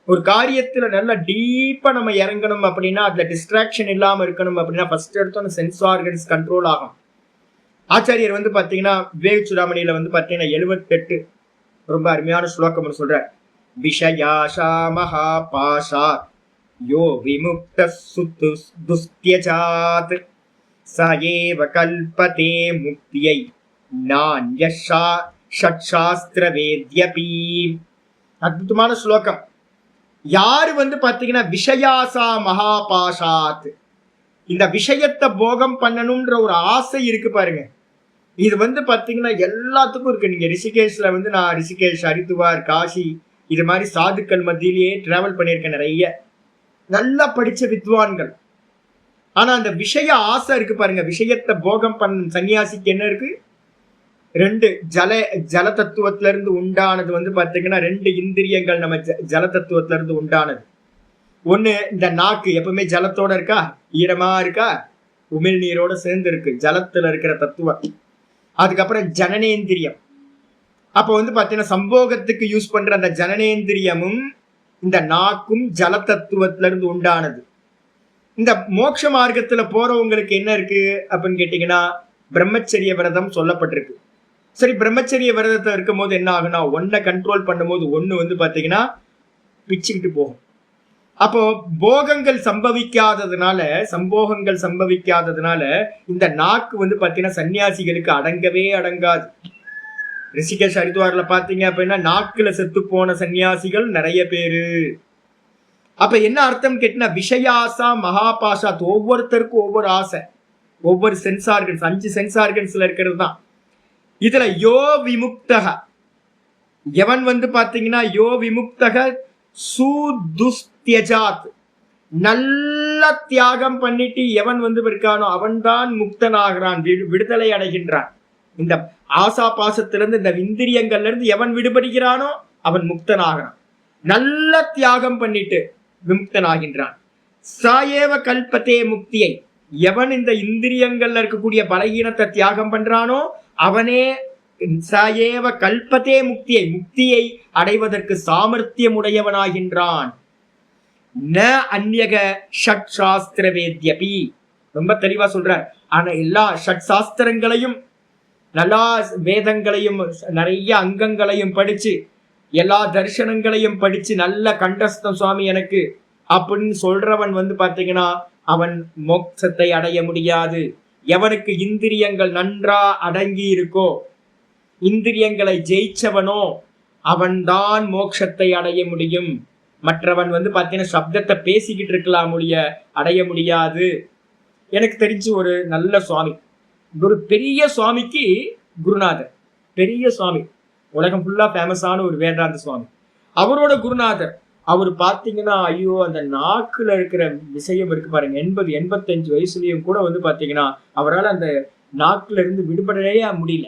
ஒரு காரியத்துல நல்லா டீப்பா நம்ம இறங்கணும் அப்படின்னா அதுல டிஸ்ட்ராக்ஷன் இல்லாம இருக்கணும் அப்படின்னா ஃபர்ஸ்ட் எடுத்தோம் சென்ஸ் ஆர்கன்ஸ் கண்ட்ரோல் ஆகும். ஆச்சாரியர் பாத்தீங்கன்னா விவேக சூடாமணியில பாத்தீங்கன்னா 78 ரொம்ப அருமையான ஸ்லோகம் சொல்ற. விஷயாஷா மகா பாஷா யோ விமுக்த துஸ்த்யஜாத் சயேவ கல்பதே முக்தியை நான்யஷா ஷட்சாஸ்திர வேத்யபி. அற்புதமான ஸ்லோகம். யாரு பாத்தீங்கன்னா விஷயாசா மகாபாஷாத், இந்த விஷயத்தை போகம் பண்ணணும்ன்ற ஒரு ஆசை இருக்கு பாருங்க. இது பாத்தீங்கன்னா எல்லாத்துக்கும் இருக்கு. நீங்க ரிஷிகேஷ்ல நான் ரிஷிகேஷ், ஹரித்துவார், காஷி இது மாதிரி சாதுக்கள் மத்தியிலேயே டிராவல் பண்ணியிருக்கேன். நிறைய நல்லா படிச்ச வித்வான்கள். ஆனா அந்த விஷய ஆசை இருக்கு பாருங்க, விஷயத்தை போகம் பண்ண சன்னியாசிக்கு என்ன இருக்கு? 2 ஜல தத்துவத்துல இருந்து உண்டானது பாத்தீங்கன்னா 2 இந்திரியங்கள் நம்ம ஜல தத்துவத்துல இருந்து உண்டானது. ஒண்ணு இந்த நாக்கு எப்பவுமே ஜலத்தோட இருக்கா, ஈரமா இருக்கா, உமிழ் நீரோட சேர்ந்து இருக்கு, ஜலத்துல இருக்கிற தத்துவம். அதுக்கப்புறம் ஜனனேந்திரியம். அப்போ பாத்தீங்கன்னா சம்போகத்துக்கு யூஸ் பண்ற அந்த ஜனனேந்திரியமும் இந்த நாக்கும் ஜல தத்துவத்துல இருந்து உண்டானது. இந்த மோட்ச மார்க்கத்துல போறவங்களுக்கு என்ன இருக்கு அப்படின்னு கேட்டீங்கன்னா பிரம்மச்சரிய விரதம் சொல்லப்பட்டிருக்கு. சரி, பிரம்மச்சரிய விரதத்தை இருக்கும் போது என்ன ஆகுனா ஒன்ன கண்ட்ரோல் பண்ணும் போது ஒண்ணு பாத்தீங்கன்னா பிச்சுக்கிட்டு போகும். அப்போ போகங்கள் சம்போகங்கள் இந்த நாக்கு பாத்தீங்கன்னா சன்னியாசிகளுக்கு அடங்கவே அடங்காது. ரிஷிகேஷ் ஹரித்வார்ல பாத்தீங்க அப்படின்னா நாக்குல செத்து போன சன்னியாசிகள் நிறைய பேரு. அப்ப என்ன அர்த்தம் கேட்டா விஷயாசா மகாபாஷாத், ஒவ்வொருத்தருக்கும் ஒவ்வொரு ஆசை, ஒவ்வொரு சென்ஸ் ஆர்கன்ஸ், 5 சென்ஸ் ஆர்கன்ஸ்ல இருக்கிறது தான். இதுல யோ விமுக்தக, எவன் பாத்தீங்கன்னா யோ விமுக்தக சுதுஸ்த்யஜாத், நல்ல தியாகம் பண்ணிட்டு எவன் இருக்கானோ அவன் தான் முக்தனாகிறான், விடுதலை அடைகின்றான். இந்த ஆசா பாசத்திலிருந்து இந்த இந்திரியங்கள்ல இருந்து எவன் விடுபடுகிறானோ அவன் முக்தனாகிறான். நல்ல தியாகம் பண்ணிட்டு விமுக்தனாகின்றான். சாயேவ கல்பத்தே முக்தியை, எவன் இந்த இந்திரியங்கள்ல இருக்கக்கூடிய பலகீனத்தை தியாகம் பண்றானோ அவனே சாயேவ கல்பத்தே முக்தியை, முக்தியை அடைவதற்கு சாமர்த்தியம் உடையவனாகின்றான். ந அந்யக ஷட் சாஸ்திர வேத்யபி, ரொம்ப தெளிவா சொல்றார். ஆனா எல்லா ஷட் சாஸ்திரங்களையும் நல்லா வேதங்களையும் நிறைய அங்கங்களையும் படிச்சு எல்லா தரிசனங்களையும் படிச்சு நல்ல கண்டஸ்தம் சுவாமி எனக்கு அப்படின்னு சொல்றவன் பாத்தீங்கன்னா அவன் மோட்சத்தை அடைய முடியாது. எவனுக்கு இந்திரியங்கள் நன்றா அடங்கி இருக்கோ, இந்திரியங்களை ஜெயிச்சவனோ அவன்தான் மோட்சத்தை அடைய முடியும். மற்றவன் பாத்தீங்கன்னா சப்தத்தை பேசிக்கிட்டு இருக்கலாம், அடைய முடியாது. எனக்கு தெரிஞ்சு ஒரு நல்ல சுவாமி, ஒரு பெரிய சுவாமிக்கு குருநாதர், பெரிய சுவாமி, உலகம் ஃபுல்லா ஃபேமஸான ஒரு வேதாந்த சுவாமி. அவரோட குருநாதர் அவர் பாத்தீங்கன்னா, ஐயோ அந்த நாக்குல இருக்கிற விஷயம் இருக்கு பாருங்க, 80-85 வயசுலயும் கூட வந்து பாத்தீங்கன்னா அவரால் அந்த நாக்குல இருந்து விடுபடவே முடியல.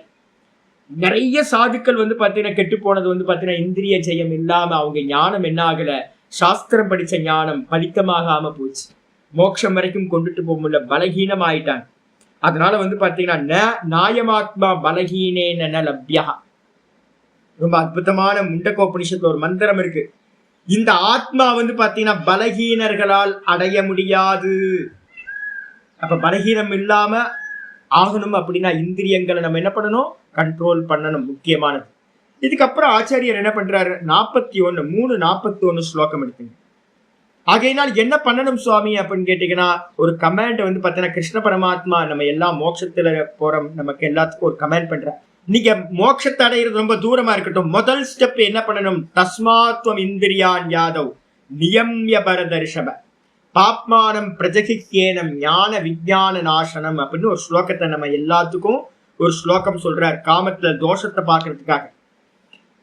நிறைய சாதுக்கள் வந்து பாத்தீங்கன்னா கெட்டு போனது வந்து பாத்தீங்கன்னா இந்திரிய ஜெயம் இல்லாம அவங்க ஞானம் என்ன ஆகல, சாஸ்திரம் படிச்ச ஞானம் பலித்தமாகாம போச்சு, மோட்சம் வரைக்கும் கொண்டுட்டு போக முடியல, பலகீனம் ஆயிட்டாங்க. அதனால வந்து பாத்தீங்கன்னா நாயமாத்மா பலகீனேன லப்யா, ரொம்ப அற்புதமான முண்டகோபனிஷத்துல ஒரு மந்திரம் இருக்கு. இந்த ஆத்மா வந்து பாத்தீங்கன்னா பலகீனர்களால் அடைய முடியாது. அப்ப பலகீனம் இல்லாம ஆகணும் அப்படின்னா இந்திரியங்களை நம்ம என்ன பண்ணணும், கண்ட்ரோல் பண்ணணும், முக்கியமானது. இதுக்கப்புறம் ஆச்சாரியர் என்ன பண்றாரு, 41 ஸ்லோகம் எடுத்துங்க. ஆகையினால் என்ன பண்ணணும் சுவாமி அப்படின்னு கேட்டீங்கன்னா, ஒரு கமாண்ட் வந்து பாத்தீங்கன்னா கிருஷ்ண பரமாத்மா நம்ம எல்லாம் மோட்சத்துல போறோம், நமக்கு எல்லாத்துக்கும் ஒரு கமாண்ட் பண்ற, நீங்க மோட்சத்தை அடைகிறது ரொம்ப தூரமா இருக்கட்டும், முதல் ஸ்டெப் என்ன பண்ணணும், தஸ்மாத்வம் இந்திரியான் யாதவ் நியம்ய பரதர்ஷப பாப்மானம் பிரஜகித்யேனம் ஞான விஞ்ஞான நாசனம் அப்படின்னு ஒரு ஸ்லோகத்தை நம்ம எல்லாத்துக்கும் ஒரு ஸ்லோகம் சொல்றார், காமத்துல தோஷத்தை பாக்குறதுக்காக.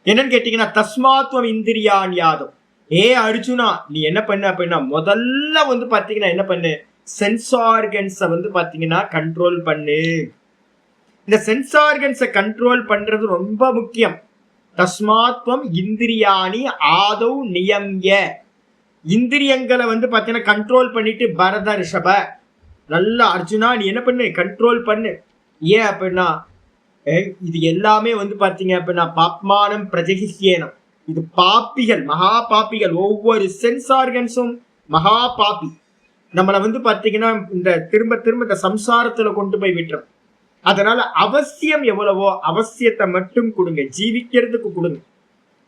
என்னன்னு கேட்டீங்கன்னா, தஸ்மாத்வம் இந்திரியான் யாதவ், ஏ அர்ஜுனா நீ என்ன பண்ண அப்படின்னா முதல்ல வந்து பாத்தீங்கன்னா என்ன பண்ணு, சென்ஸ் ஆர்கன்ஸை வந்து பாத்தீங்கன்னா கண்ட்ரோல் பண்ணு. இந்த சென்ஸ் ஆர்கன்ஸை கண்ட்ரோல் பண்றது ரொம்ப முக்கியம். தஸ்மாத்வம் இந்திரியாணி ஆதவ் நியம்ய, இந்திரியங்களை வந்து பாத்தீங்கன்னா கண்ட்ரோல் பண்ணிட்டு பரத ரிஷப, நல்ல அர்ஜுனா நீ என்ன பண்ணு, கண்ட்ரோல் பண்ணு. ஏன் அப்படின்னா இது எல்லாமே வந்து பாத்தீங்க அப்படின்னா பாப்மானம் பிரஜகித்யேனம், இது பாப்பிகள், மகா பாப்பிகள், ஒவ்வொரு சென்ஸ் ஆர்கன்ஸும் மகா பாப்பி. நம்மளை வந்து பாத்தீங்கன்னா இந்த திரும்ப திரும்ப இந்த சம்சாரத்துல கொண்டு போய் விட்டுரும். அதனால அவசியம் எவ்வளவோ அவசியத்தை மட்டும் கொடுங்க, ஜீவிக்கிறதுக்கு கொடுங்க.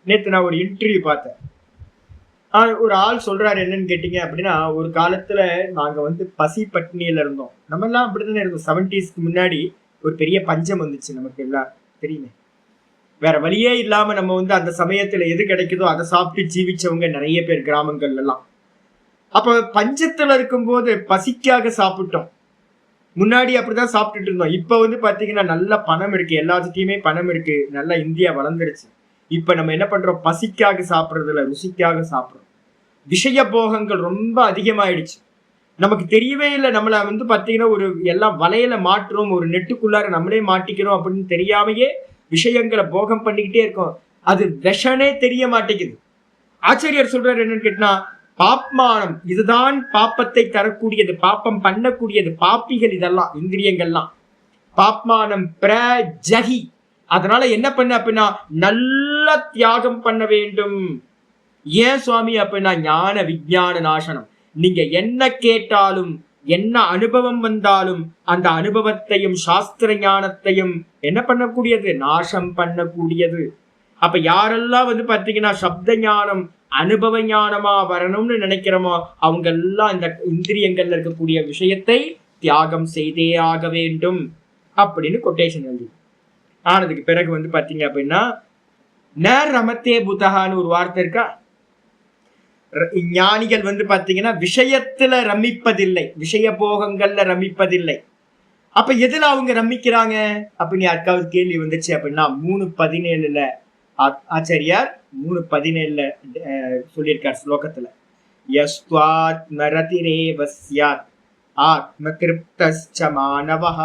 நேத்து நான் ஒரு இன்டர்வியூ பார்த்தேன். ஒரு ஆள் சொல்றாரு என்னன்னு கேட்டீங்க அப்படின்னா, ஒரு காலத்துல நாங்க வந்து பசி பட்டினியில இருந்தோம், நம்ம எல்லாம் அப்படித்தானே இருந்தோம். 70s முன்னாடி ஒரு பெரிய பஞ்சம் வந்துச்சு, நமக்கு எல்லாம் தெரியுமே. வேற வழியே இல்லாம நம்ம வந்து அந்த சமயத்துல எது கிடைக்குதோ அதை சாப்பிட்டு ஜீவிச்சவங்க நிறைய பேர் கிராமங்கள்ல எல்லாம். அப்ப பஞ்சத்துல இருக்கும்போது பசிக்காக சாப்பிட்டோம். முன்னாடி அப்படிதான் சாப்பிட்டுட்டு இருந்தோம். இப்ப வந்து பாத்தீங்கன்னா நல்ல பணம் இருக்கு, எல்லாத்துட்டையுமே பணம் இருக்கு, நல்லா இந்தியா வளர்ந்துருச்சு. இப்ப நம்ம என்ன பண்றோம், பசிக்காக சாப்பிட்றதுல ருசிக்காக சாப்பிட்றோம். விஷய போகங்கள் ரொம்ப அதிகமாயிடுச்சு, நமக்கு தெரியவே இல்லை. நம்மள வந்து பாத்தீங்கன்னா ஒரு எல்லாம் வலையில மாட்டுறோம், ஒரு நெட்டுக்குள்ளார நம்மளே மாட்டிக்கிறோம் அப்படின்னு தெரியாமையே விஷயங்களை போகம் பண்ணிக்கிட்டே இருக்கோம். அது விஷனே தெரிய மாட்டேங்குது. ஆச்சாரியர் சொல்றாரு என்னன்னு கேட்டா, பாப்மானம் இதுதான் பாப்பத்தை தரக்கூடியது, பாப்பம் பண்ணக்கூடியது, பாப்பிகள் இதெல்லாம் இந்திரியங்கள்லாம். பாப்மானம் பிரஜகி, அதனால என்ன பண்ண அப்படின்னா நல்ல தியாகம் பண்ண வேண்டும். ஏன் சுவாமி அப்படின்னா ஞான விஞ்ஞான நாசனம். நீங்க என்ன கேட்டாலும் என்ன அனுபவம் வந்தாலும் அந்த அனுபவத்தையும் சாஸ்திர ஞானத்தையும் என்ன பண்ணக்கூடியது, நாசம் பண்ணக்கூடியது. அப்ப யாரெல்லாம் வந்து பாத்தீங்கன்னா சப்த ஞானம் அனுபவ ஞானமா வரணும்னு நினைக்கிறோமோ அவங்க எல்லாம் இந்த இந்திரியங்கள்ல இருக்கக்கூடிய விஷயத்தை தியாகம் செய்தே ஆக வேண்டும் அப்படின்னு கொட்டேஷன் எழுதி ஆனதுக்கு பிறகு வந்து பாத்தீங்க அப்படின்னா நேர் ரமத்தே புத்தகான்னு ஒரு வார்த்தை இருக்கா. ஞானிகள் வந்து பாத்தீங்கன்னா விஷயத்துல ரமிப்பதில்லை, விஷய போகங்கள்ல ரமிப்பதில்லை. அப்ப எதுல அவங்க ரமிக்கிறாங்க அப்படின்னு யாருக்காவது கேள்வி வந்துச்சு அப்படின்னா 3:17 ஆச்சாரியார் 3:17 சொல்லியிருக்கார் ஸ்லோகத்துல, யஸ்வாத்மரதிரேவஸ்யாத் ஆத்ம கிருப்தஸ்ச மானவஹ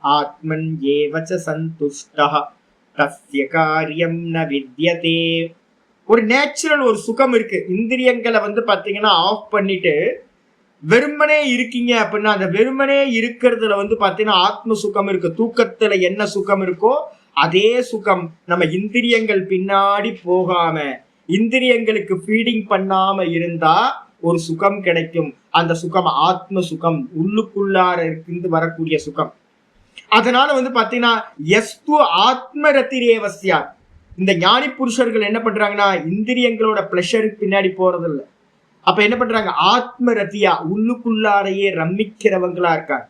ஆத்மன் ஏவச சந்துஷ்டஹ தஸ்ய காரியம் ந வித்யதே. ஒரு நேச்சுரல் ஒரு சுகம் இருக்கு. இந்திரியங்களை வந்து பாத்தீங்கன்னா ஆஃப் பண்ணிட்டு வெறுமனே இருக்கீங்க அப்படின்னா அந்த வெறுமனே இருக்கிறதுல வந்து பாத்தீங்கன்னா ஆத்ம சுகம் இருக்கு. தூக்கத்துல என்ன சுகம் இருக்கோ அதே சுகம் நம்ம இந்திரியங்கள் பின்னாடி போகாம இந்திரியங்களுக்கு ஃபீடிங் பண்ணாம இருந்தா ஒரு சுகம் கிடைக்கும். அந்த சுகம் ஆத்ம சுகம், உள்ளுக்குள்ளார இருந்து வரக்கூடிய சுகம். அதனால வந்து பாத்தீங்கன்னா எஸ்து ஆத்மரதிரேவஸ்யா, இந்த ஞானி புருஷர்கள் என்ன பண்றாங்கன்னா இந்திரியங்களோட பிளஷருக்கு பின்னாடி போறது இல்லை. அப்ப என்ன பண்றாங்க, ஆத்ம ரத்தியா உள்ளுக்குள்ளாரையே ரமிக்கிறவங்களா இருக்காங்க.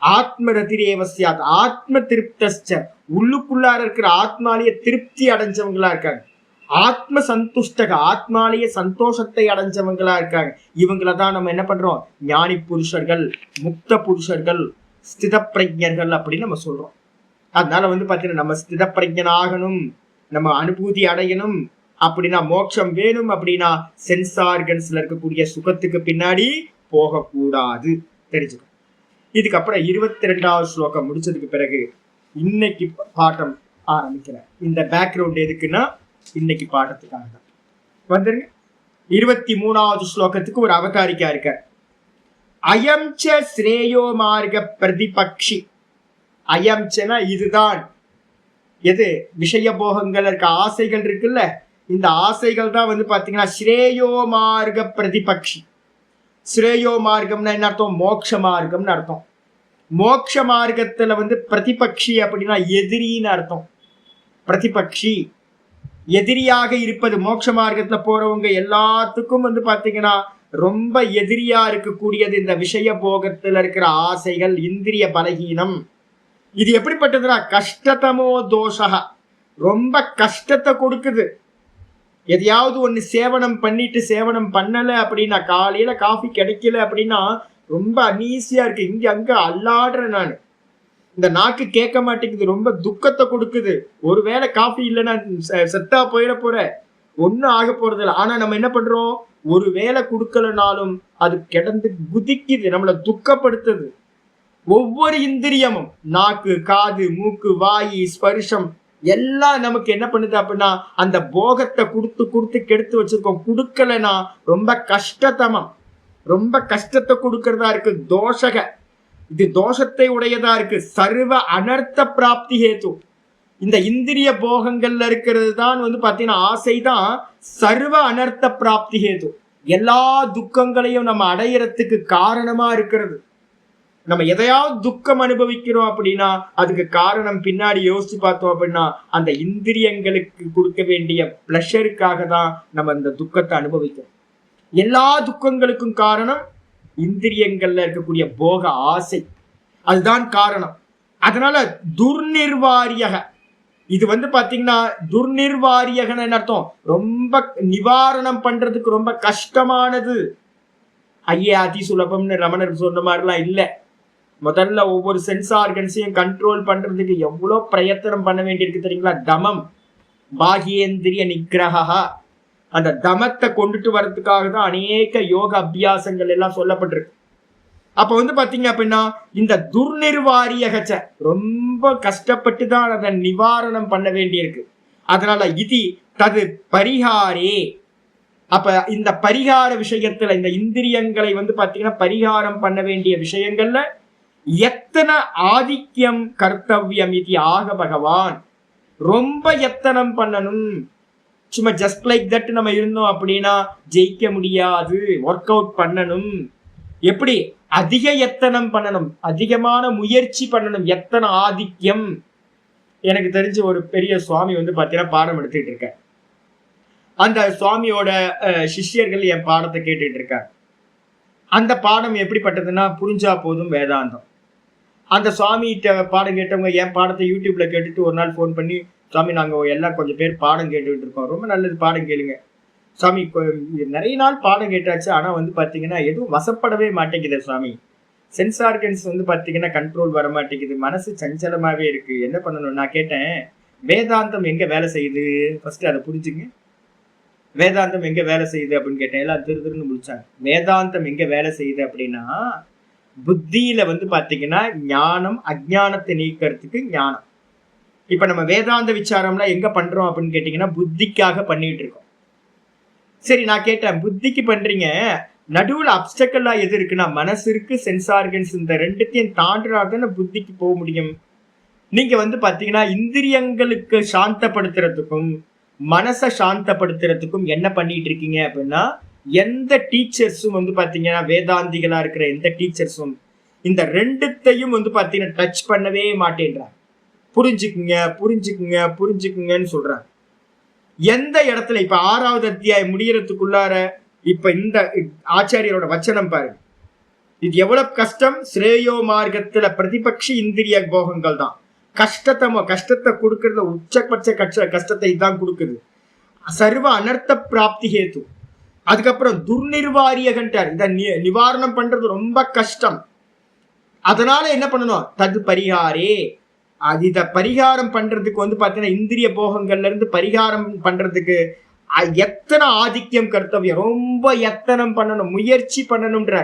ஆத்ம ரதிரேவஸ்யாத் ஆத்ம திருப்தஸ்ச, உள்ளுக்குள்ளார இருக்கிற ஆத்மாலேயே திருப்தி அடைஞ்சவங்களா இருக்காங்க. ஆத்ம சந்துஷ்டக, ஆத்மாலேயே சந்தோஷத்தை அடைஞ்சவங்களா இருக்காங்க. இவங்களதான் நம்ம என்ன பண்றோம், ஞானி புருஷர்கள், முக்த புருஷர்கள், ஸ்தித பிரஜர்கள் அப்படின்னு நம்ம சொல்றோம். அதனால வந்து பாத்தீங்கன்னா நம்ம ஸ்தித பிரஜனாகணும், நம்ம அனுபூதி அடையணும் அப்படின்னா, மோட்சம் வேணும் அப்படின்னா சென்ஸ் ஆர்கன்ஸ்ல இருக்கக்கூடிய சுகத்துக்கு பின்னாடி போகக்கூடாது, தெரிஞ்சுக்கணும். இதுக்கப்புறம் 22வது ஸ்லோகம் முடிச்சதுக்கு பிறகு இன்னைக்கு பாட்டம் ஆரம்பிக்கிறேன். இந்த பேக்ரவுண்ட் எதுக்குன்னா இன்னைக்கு பாடத்துக்காக தான். வந்துருங்க. 23வது ஸ்லோகத்துக்கு ஒரு அவதாரிக்கா இருக்க. அயம் ச ஸ்ரேயோ மார்க பிரதிபக்ஷி. அயம்சனா இதுதான். எது? விஷய போகங்கள் இருக்க ஆசைகள் இருக்குல்ல, இந்த ஆசைகள் தான் வந்து பாத்தீங்கன்னா ஸ்ரேயோ மார்க்க பிரதிபக்ஷி. ஸ்ரேயோ மார்க்கம்னா என்ன அர்த்தம்? மோட்ச மார்க்கம்னு அர்த்தம். மோட்ச மார்க்கத்துல வந்து பிரதிபக்ஷி அப்படின்னா எதிரின்னு அர்த்தம். பிரதிபக்ஷி எதிரியாக இருப்பது. மோட்ச மார்க்கத்துல போறவங்க எல்லாத்துக்கும் வந்து பாத்தீங்கன்னா ரொம்ப எதிரியா இருக்கக்கூடியது இந்த விஷய போகத்துல இருக்கிற ஆசைகள், இந்திரிய பலகீனம். இது எப்படிப்பட்டதுன்னா கஷ்டதமோ தோஷக, ரொம்ப கஷ்டத்தை கொடுக்குது. எதையாவது ஒண்ணு சேவனம் பண்ணிட்டு சேவனம் பண்ணல அப்படின்னா, காலையில காஃபி கிடைக்கல அப்படின்னா ரொம்ப அனீசியா இருக்கு, இங்க அங்க அல்லாடுறேன் நான். இந்த நாக்கு கேட்க மாட்டேங்குது, ரொம்ப துக்கத்தை கொடுக்குது. ஒருவேளை காஃபி இல்லைன்னா செத்தா போயிட போற, ஒன்னும் ஆக போறது இல்லை. ஆனா நம்ம என்ன பண்றோம்? ஒரு வேளை கொடுக்கலனாலும் அது கிடந்து குதிக்குது, நம்மளை துக்கப்படுத்துது. ஒவ்வொரு இந்திரியமும், நாக்கு, காது, மூக்கு, வாயு, ஸ்பர்ஷம் எல்லாம் நமக்கு என்ன பண்ணுது அப்படின்னா அந்த போகத்தை கொடுத்து கொடுத்து கெடுத்து வச்சிருக்கோம். கொடுக்கலனா ரொம்ப கஷ்டத்தமா, ரொம்ப கஷ்டத்தை கொடுக்கறதா இருக்கு. தோஷக, இது தோஷத்தை உடையதா இருக்கு. சர்வ அனர்த்த பிராப்தி ஹேது. இந்த இந்திரிய போகங்கள்ல இருக்கிறது தான் வந்து பாத்தீங்கன்னா ஆசைதான் சர்வ அனர்த்த பிராப்தி ஹேது. எல்லா துக்கங்களையும் நம்ம அடையறதுக்கு காரணமா இருக்கிறது. நம்ம எதையாவது துக்கம் அனுபவிக்கிறோம் அப்படின்னா அதுக்கு காரணம் பின்னாடி யோசிச்சு பார்த்தோம் அப்படின்னா அந்த இந்திரியங்களுக்கு கொடுக்க வேண்டிய பிளஷருக்காக தான் நம்ம அந்த துக்கத்தை அனுபவிக்கிறோம். எல்லா துக்கங்களுக்கும் காரணம் இந்திரியங்கள்ல இருக்கக்கூடிய போக ஆசை, அதுதான் காரணம். அதனால துர்நிர்வாரியக, இது வந்து பாத்தீங்கன்னா துர்நிர்வாரியகன்னு அர்த்தம் ரொம்ப நிவாரணம் பண்றதுக்கு ரொம்ப கஷ்டமானது. ஐயா அதி சுலபம்னு ரமணர் சொன்ன மாதிரிலாம் இல்லை. முதல்ல ஒவ்வொரு சென்ஸ் ஆர்கன்ஸையும் கண்ட்ரோல் பண்றதுக்கு எவ்வளவு பிரயத்தனம் பண்ண வேண்டியிருக்கு தெரியுங்களா? தமம், பாகியேந்திரிய நிகிரகா. அந்த தமத்தை கொண்டுட்டு வர்றதுக்காக தான் அநேக யோக அபியாசங்கள் எல்லாம் சொல்லப்பட்டிருக்கு. அப்ப வந்து பாத்தீங்க அப்படின்னா இந்த துர்நிர்வாரியகச்ச ரொம்ப கஷ்டப்பட்டு தான் அதை நிவாரணம் பண்ண வேண்டியிருக்கு. அதனால இது தது பரிகாரே. அப்ப இந்த பரிகார விஷயத்துல இந்த இந்திரியங்களை வந்து பாத்தீங்கன்னா பரிகாரம் பண்ண வேண்டிய விஷயங்கள்ல எத்தனை ஆதிக்கம் கர்த்தவியம் இது ஆக பகவான். ரொம்ப எத்தனம் பண்ணணும். சும்மா ஜஸ்ட் லைக் தட் நம்ம இருந்தோம் அப்படின்னா ஜெயிக்க முடியாது. ஒர்க் அவுட் பண்ணணும். எப்படி? அதிக எத்தனம் பண்ணணும், அதிகமான முயற்சி பண்ணணும். எத்தனை ஆதிக்கம். எனக்கு தெரிஞ்ச ஒரு பெரிய சுவாமி வந்து பாத்தீங்கன்னா பாடம் எடுத்துக்கிட்டு இருக்க. அந்த சுவாமியோட சிஷ்யர்கள் என் பாடத்தை கேட்டுட்டு இருக்காங்க. அந்த பாடம் எப்படிப்பட்டதுன்னா புரிஞ்சா போதும் வேதாந்தம். அந்த சுவாமிகிட்ட பாடம் கேட்டவங்க என் பாடத்தை யூடியூப்ல கேட்டுட்டு ஒரு நாள் ஃபோன் பண்ணி, சுவாமி நாங்க எல்லாம் கொஞ்சம் பேர் பாடம் கேட்டுக்கிட்டு இருக்கோம், ரொம்ப நல்லது பாடம் கேளுங்க சுவாமி. நிறைய நாள் பாடம் கேட்டாச்சு, ஆனா வந்து பாத்தீங்கன்னா எதுவும் வசப்படவே மாட்டேங்குது சுவாமி. சென்ஸ் ஆர்கன்ஸ் வந்து பாத்தீங்கன்னா கண்ட்ரோல் வர மாட்டேங்குது, மனசு சஞ்சலமாவே இருக்கு, என்ன பண்ணணும்? நான் கேட்டேன், வேதாந்தம் எங்க வேலை செய்யுது? ஃபர்ஸ்ட் அதை புரிஞ்சுங்க. வேதாந்தம் எங்க வேலை செய்யுது அப்படின்னு கேட்டேன். எல்லாம் திருன்னு முடிச்சாங்க. வேதாந்தம் எங்க வேலை செய்யுது அப்படின்னா புத்தியில வந்து பாத்தீங்கன்னா ஞானம், அஜ்ஞானத்தை நீக்கிறதுக்கு ஞானம். இப்ப நம்ம வேதாந்த விசாரம்லாம் எங்க பண்றோம் அப்படின்னு கேட்டீங்கன்னா புத்திக்காக பண்ணிட்டு இருக்கோம். சரி, நான் கேட்டேன், புத்திக்கு பண்றீங்க, நடுவுல அப்டக்கல்லா எது இருக்குன்னா மனசு இருக்கு, சென்ஸ் ஆர்கன்ஸ், இந்த ரெண்டுத்தையும் தாண்டினாதானே புத்திக்கு போக முடியும். நீங்க வந்து பாத்தீங்கன்னா இந்திரியங்களுக்கு சாந்தப்படுத்துறதுக்கும் மனசை சாந்தப்படுத்துறதுக்கும் என்ன பண்ணிட்டு இருக்கீங்க அப்படின்னா எந்த டீச்சர்ஸும் வந்து பாத்தீங்கன்னா வேதாந்திகளா இருக்கிற எந்த டீச்சர்ஸும் இந்த ரெண்டுத்தையும் வந்து பாத்தீங்கன்னா டச் பண்ணவே மாட்டேன்றாங்க. புரிஞ்சுக்குங்க புரிஞ்சுக்குங்க புரிஞ்சுக்குங்கன்னு சொல்றாங்க. எந்த இடத்துல இப்ப 6வது அத்தியாயம் முடியறதுக்குள்ளார இப்ப இந்த ஆச்சாரியரோட வச்சனம் பாருங்க. இது எவ்வளவு கஷ்டம். ஸ்ரேயோ மார்க்கத்துல பிரதிபக்ஷி இந்திரிய போகங்கள் தான் கஷ்டத்தை கொடுக்கறத, உச்சபட்ச கஷ்டத்தை தான் கொடுக்குது. சர்வ அனர்த்த பிராப்தி ஹேத்து. அதுக்கப்புறம் துர்நிர்வாரியகன்றார், இதை நிவாரணம் பண்றது ரொம்ப கஷ்டம். அதனால என்ன பண்ணணும்? தது பரிகாரே, இத பரிகாரம் பண்றதுக்கு வந்து பாத்தீங்கன்னா இந்திரிய போகங்கள்ல இருந்து பரிகாரம் பண்றதுக்கு எத்தனை ஆதிக்கம் கர்த்தவியம், ரொம்ப எத்தனம் பண்ணணும், முயற்சி பண்ணணும்ன்ற.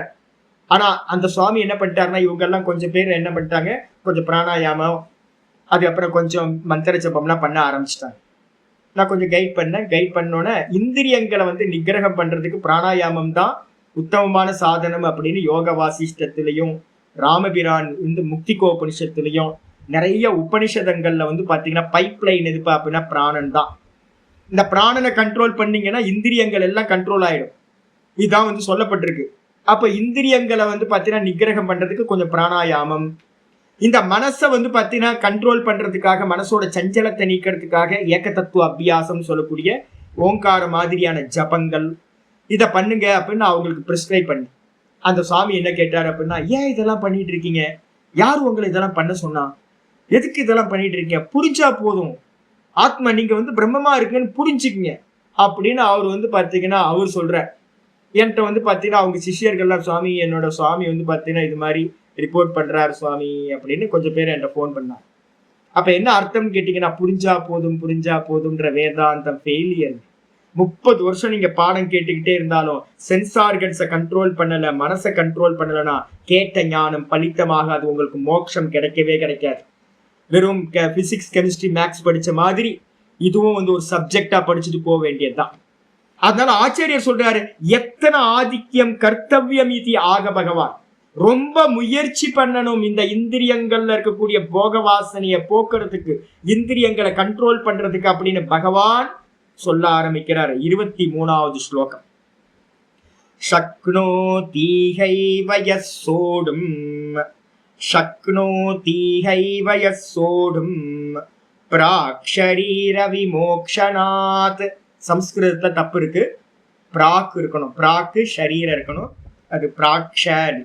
ஆனா அந்த சுவாமி என்ன பண்ணிட்டாருன்னா, இவங்க எல்லாம் கொஞ்சம் பேர் என்ன பண்ணிட்டாங்க, கொஞ்சம் பிராணாயாமம் அதுக்கப்புறம் கொஞ்சம் மந்திர ஜபம்லாம் பண்ண ஆரம்பிச்சிட்டாங்க. நான் கொஞ்சம் கைட் பண்ணோன்னே இந்திரியங்களை வந்து நிகிரகம் பண்றதுக்கு பிராணாயாமம் தான் உத்தமமான சாதனம் அப்படின்னு யோக வாசிஷ்டத்திலையும் ராமபிரான் இந்த முக்திகோபனிஷத்துலையும் நிறைய உபனிஷதங்கள்ல வந்து பாத்தீங்கன்னா பைப்லைன் எதுப்பா அப்படின்னா பிராணன் தான். இந்த பிராணனை கண்ட்ரோல் பண்ணீங்கன்னா இந்திரியங்கள் எல்லாம் கண்ட்ரோல் ஆயிடும். இதுதான் வந்து சொல்லப்பட்டிருக்கு. அப்ப இந்திரியங்களை வந்து பாத்தீங்கன்னா நிகிரகம் பண்றதுக்கு கொஞ்சம் பிராணாயாமம், இந்த மனசை வந்து பாத்தீங்கன்னா கண்ட்ரோல் பண்றதுக்காக, மனசோட சஞ்சலத்தை நீக்கிறதுக்காக ஏக தத்துவ அபியாசம் சொல்லக்கூடிய ஓங்கார மாதிரியான ஜபங்கள், இதை பண்ணுங்க அப்படின்னு அவங்களுக்கு பிரிஸ்கிரைப் பண்ணி அந்த சுவாமி என்ன கேட்டார் அப்படின்னா, ஏன் இதெல்லாம் பண்ணிட்டு இருக்கீங்க, யார் உங்களை இதெல்லாம் பண்ண சொன்னா, எதுக்கு இதெல்லாம் பண்ணிட்டு இருக்கீங்க, புரிஞ்சா போதும், ஆத்மா நீங்க வந்து பிரம்மமா இருக்குன்னு புரிஞ்சுக்குங்க அப்படின்னு அவர் வந்து பாத்தீங்கன்னா அவர் சொல்ற. என்கிட்ட வந்து பாத்தீங்கன்னா அவங்க சிஷியர்கள்லாம், சுவாமி என்னோட சுவாமி வந்து பாத்தீங்கன்னா இது மாதிரி ரிப்போர்ட் பண்றாரு சுவாமி அப்படின்னு கொஞ்சம் பேர் என்கிட்ட ஃபோன் பண்ணாங்க. அப்ப என்ன அர்த்தம் கேட்டீங்கன்னா, புரிஞ்சா போதும்ன்ற வேதாந்தம் ஃபெயிலியர். 30 வருஷம் நீங்க பாடம் கேட்டுக்கிட்டே இருந்தாலும் சென்ஸ் ஆர்கன்ஸை கண்ட்ரோல் பண்ணல, மனசை கண்ட்ரோல் பண்ணலன்னா கேட்ட ஞானம் பலித்தமாக அது உங்களுக்கு மோட்சம் கிடைக்கவே கிடைக்காது. வெறும் பிசிக்ஸ் கெமிஸ்ட்ரி மேக்ஸ் படிச்ச மாதிரி இதுவும் வந்து ஒரு சப்ஜெக்டா படிச்சுட்டு போக வேண்டியதுதான். அதனால ஆச்சாரியர் சொல்றாரு, எத்தனை ஆதிக்கம் கர்த்தவியம் இது ஆக பகவான், ரொம்ப முயற்சி பண்ணணும் இந்த இந்திரியங்கள்ல இருக்கக்கூடிய போக வாசனைய போக்குறதுக்கு, இந்திரியங்களை கண்ட்ரோல் பண்றதுக்கு அப்படின்னு பகவான் சொல்ல ஆரம்பிக்கிறார். 23வது ஸ்லோகம். சக்னோதிஹைவ யஸ்ஸோடும் சக்னோதிஹைவ யஸ்ஸோடும் பிராக் ஷரீர விமோக்ஷனாத். சம்ஸ்கிருதத்துல தப்பு இருக்கு, பிராக் இருக்கணும், பிராக்கு ஷரீரம் இருக்கணும், அது பிராக்ஷன்.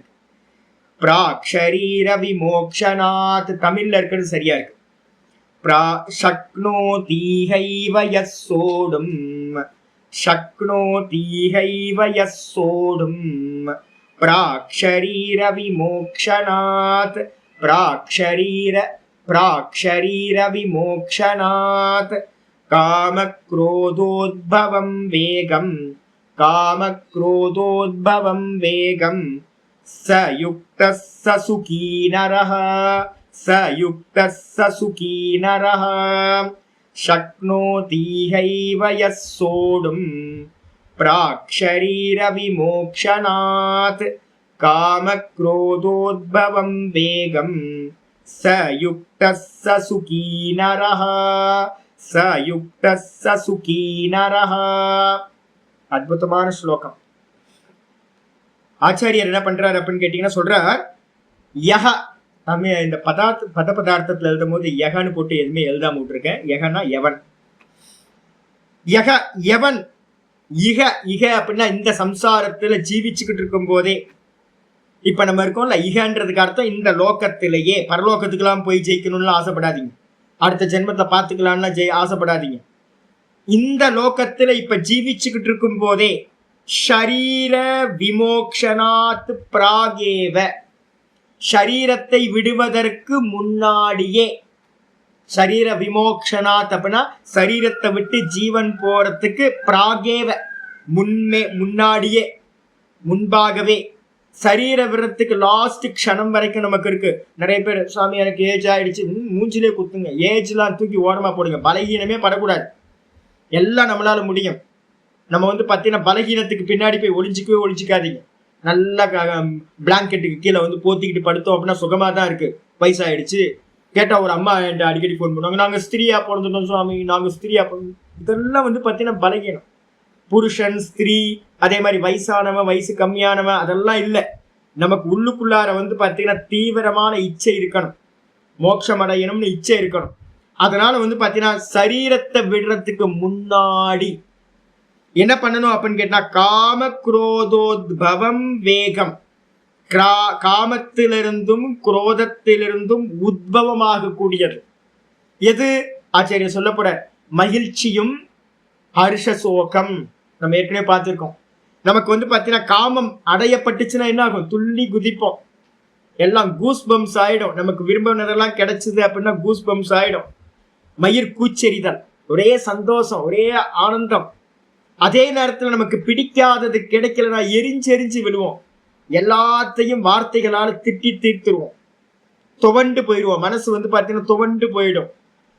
பிராக் ஷரீர விமோக்ஷனாத் தமிழ்ல இருக்கிறது சரியா இருக்கு. சக்னோதிஹைவ யஸ்ஸோடும் சக்னோதிஹைவ யஸ்ஸோடும் பிராக் ஷரீர விமோக்ஷனாத் பிராக் ஷரீர விமோக்ஷனாத் காமக்ரோதோத்பவம் வேகம் சயுக்தः சுகீ நரः சக்னோதிஹைவ யஸ்ஸோடும் பிராக் ஷரீர விமோக்ஷனாத் காமக்ரோதோத்பவம் வேகம் சயுக்தः சுகீ நரः அற்புதமான ஸ்லோகம். ஆச்சாரியர் என்ன பண்றாரு அப்படின்னு கேட்டீங்கன்னா சொல்றார், யஹ, நம்ம இந்த பத பதார்த்தத்துல எழுதும் போது யகன்னு போட்டு எதுவுமே எழுதாம விட்டுருக்கேன். யகனா எவன், யக எவன், இக இக அப்படின்னா இந்த சம்சாரத்துல ஜீவிச்சுக்கிட்டு இருக்கும் போதே, இப்ப நம்ம இருக்கோம்ல, இகன்றதுக்கு அர்த்தம் இந்த லோகத்திலேயே. பரலோகத்துக்கெல்லாம் போய் ஜெயிக்கணும்னு ஆசைப்படாதீங்க, அடுத்த ஜென்மத்தை பார்த்துக்கலாம்னா ஆசைப்படாதீங்க. இந்த லோகத்துல இப்ப ஜீவிச்சுக்கிட்டு இருக்கும் போதே ஷரீர விமோக்ஷனாத் பிராகேவ, ஷரீரத்தை விடுவதற்கு முன்னாடியே, ஷரீர விமோக்ஷனாத் அப்படின்னா சரீரத்தை விட்டு ஜீவன் போறதுக்கு பிராகேவ முன்னாடியே, முன்பாகவே, சரீர விரத்துக்கு லாஸ்ட் க்ஷணம் வரைக்கும் நமக்கு இருக்கு. நிறைய பேர், சுவாமி எனக்கு ஏஜ் ஆயிடுச்சு, மூஞ்சிலே குத்துங்க, ஏஜ்லாம் தூக்கி ஓரமா போடுங்க, பலகீனமே படக்கூடாது, எல்லாம் நம்மளால முடியும். நம்ம வந்து பார்த்தீங்கன்னா பலகீனத்துக்கு பின்னாடி போய் ஒளிஞ்சிக்காதீங்க. நல்லா பிளாங்கெட்டுக்கு கீழே வந்து போத்திக்கிட்டு படுத்தோம் அப்படின்னா சுகமா தான் இருக்கு. வயசாயிடுச்சு கேட்டா ஒரு அம்மா என்கிட்ட அடிக்கடி ஃபோன் பண்ணுவாங்க, நாங்க ஸ்திரீயா பிறந்துட்டோம் சுவாமி, நாங்க ஸ்திரீயா பிறந்தோம். இதெல்லாம் வந்து பார்த்தீங்கன்னா பலகீனம். புருஷன் ஸ்திரீ அதே மாதிரி வயசானவன் வயசு கம்மியானவன் அதெல்லாம் இல்லை. நமக்கு உள்ளுக்குள்ளார வந்து பார்த்தீங்கன்னா தீவிரமான இச்சை இருக்கணும், மோட்சம் அடையணும்னு இச்சை இருக்கணும். அதனால வந்து பார்த்தீங்கன்னா சரீரத்தை விடுறதுக்கு முன்னாடி என்ன பண்ணணும் அப்படின்னு கேட்டா, காம குரோதோத்பவம் வேகம், காமத்திலிருந்தும் குரோதத்திலிருந்தும் உத்பவமாக கூடியது எது ஆச்சாரிய சொல்லப்பட, மகிழ்ச்சியும் ஹர்ஷ சோகம். நம்ம ஏற்கனவே பார்த்திருக்கோம். நமக்கு வந்து பார்த்தீங்கன்னா காமம் அடையப்பட்டுச்சுன்னா என்ன ஆகும், துள்ளி குதிப்போம். எல்லாம் கூஸ் பம்ஸ் ஆயிடும். நமக்கு விரும்பினதெல்லாம் கிடைச்சது அப்படின்னா கூஸ் பம்ஸ் ஆயிடும். மயிர் கூச்செறிதல், ஒரே சந்தோஷம், ஒரே ஆனந்தம். அதே நேரத்துல நமக்கு பிடிக்காதது கிடைக்கலன்னா எரிஞ்செரிஞ்சு விழுவோம். எல்லாத்தையும் வார்த்தைகளால திட்டி தீர்த்துருவோம். துவண்டு போயிடுவோம். மனசு பாத்தீங்கன்னா துவண்டு போயிடும்.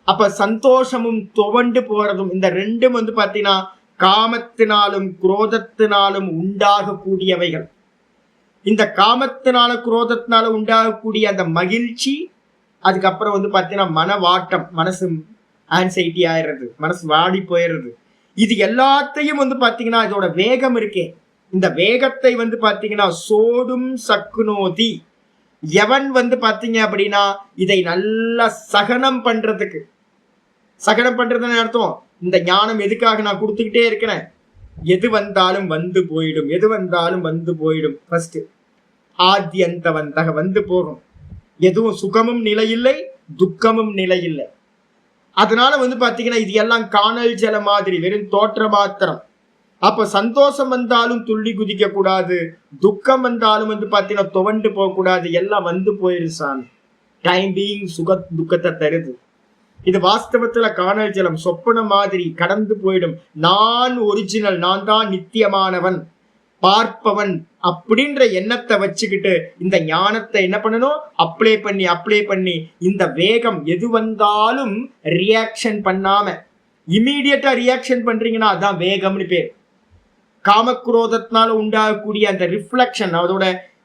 அப்ப சந்தோஷமும் துவண்டு போறதும் இந்த ரெண்டும் பாத்தீங்கன்னா காமத்தினாலும் குரோதத்தினாலும் உண்டாகக்கூடியவைகள். இந்த காமத்தினால குரோதத்தினால உண்டாகக்கூடிய அந்த மகிழ்ச்சி, அதுக்கப்புறம் பாத்தீங்கன்னா மனவாட்டம், மனசு ஆன்சைட்டி ஆயிடுறது, மனசு வாடி போயிடுறது. இது எல்லாத்தையும் பாத்தீங்கன்னா இதோட வேகம் இருக்கே, இந்த வேகத்தை பாத்தீங்கன்னா சோடும் சக்குனோதி. எவன் பாத்தீங்க அப்படின்னா இதை நல்லா சகனம் பண்றதுக்கு, சகனம் பண்றதுன்னு அர்த்தம், இந்த ஞானம் எதுக்காக நான் கொடுத்துக்கிட்டே இருக்கிறேன், எது வந்தாலும் வந்து போயிடும், எது வந்தாலும் வந்து போயிடும். ஃபர்ஸ்ட் ஆத்யந்தவந்தக வந்து போகும். எதுவும் சுகமும் நிலையில்லை, துக்கமும் நிலையில்லை. அதனால பாத்தீங்கன்னா இது எல்லாம் காணல் ஜல மாதிரி, வெறும் தோற்ற மாத்திரம். அப்ப சந்தோஷம் வந்தாலும் துள்ளி குதிக்க கூடாது, துக்கம் வந்தாலும் பாத்தீங்கன்னா துவண்டு போக கூடாது. எல்லாம் வந்து போயிரு சாமி. டைம் பீயிங் சுக துக்கத்தை தருது. இது வாஸ்தவத்துல காணல் ஜலம், சொப்பன மாதிரி கடந்து போயிடும். நான் ஒரிஜினல், நான் தான் நித்தியமானவன், பார்ப்பவன் அப்படின்ற எண்ணத்தை வச்சுக்கிட்டு இந்த ஞானத்தை என்ன பண்ணணும், அப்ளை பண்ணி இந்த வேகம் எது வந்தாலும் ரியாக்ஷன் பண்ணாம இமீடியட்டா ரியாக்ஷன் பண்றீங்கன்னா அதான் வேகம்னு பேர். காமக்ரோதத்தினால உண்டாகக்கூடிய அந்த ரிஃப்ளெக்ஷன்,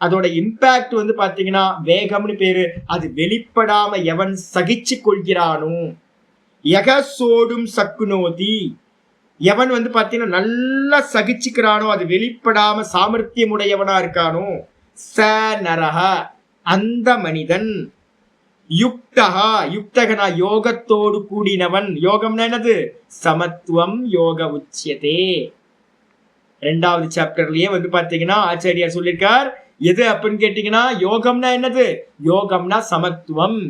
அதோட இம்பாக்ட் பாத்தீங்கன்னா வேகம்னு பேரு. அது வெளிப்படாம எவன் சகிச்சு கொள்கிறானோ, யகசோடும் சக்குனோதி, எவன் பாத்தீங்கன்னா நல்லா சகிச்சுக்கிறானோ, அது வெளிப்படாம சாமர்த்தியம் உடையவனா இருக்கானோ, ச நரஹ அந்த மனிதன், யுக்தகா யுக்தகனா யோகத்தோடு கூடினவன். யோகம்னா என்னது, சமத்துவம் யோக உச்சியதே. 2வது சாப்டர்லயே பாத்தீங்கன்னா ஆச்சாரியார் சொல்லியிருக்கார். எது அப்படின்னு கேட்டீங்கன்னா யோகம்னா என்னது, யோகம்னா சமத்துவம்.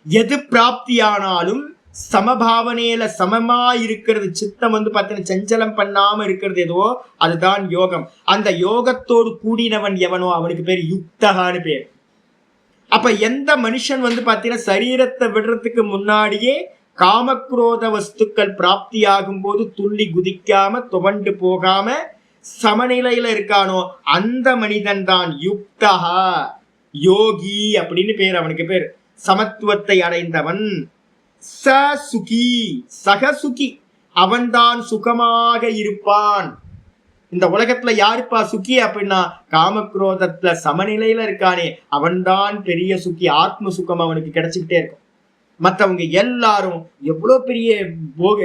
எது பிராப்தியானாலும் சமபாவனையில சமமா இருக்கிறது, சித்தம் பாத்தீங்கன்னா சஞ்சலம் பண்ணாம இருக்கிறது எதுவோ அதுதான் யோகம். அந்த யோகத்தோடு கூடினவன் எவனோ அவனுக்கு பேர் யுக்தகான்னு பேர். அப்ப எந்த மனுஷன் பாத்தீங்கன்னா சரீரத்தை விடுறதுக்கு முன்னாடியே காமக்ரோத வஸ்துக்கள் பிராப்தியாகும் போது துள்ளி குதிக்காம துவண்டு போகாம சமநிலையில இருக்கானோ அந்த மனிதன் தான் யுக்தகா, யோகி அப்படின்னு பேர். அவனுக்கு பேர் சமத்துவத்தை அடைந்தவன். ச சுகி, சகசுகி, அவன்தான் சுகமாக இருப்பான். இந்த உலகத்துல யாருப்பா சுகி அப்படின்னா காமக்ரோதத்துல சமநிலையில இருக்கானே அவன்தான் பெரிய சுகி. ஆத்ம சுகம் அவனுக்கு கிடைச்சுக்கிட்டே இருக்கும். மற்றவங்க எல்லாரும் எவ்வளவு பெரிய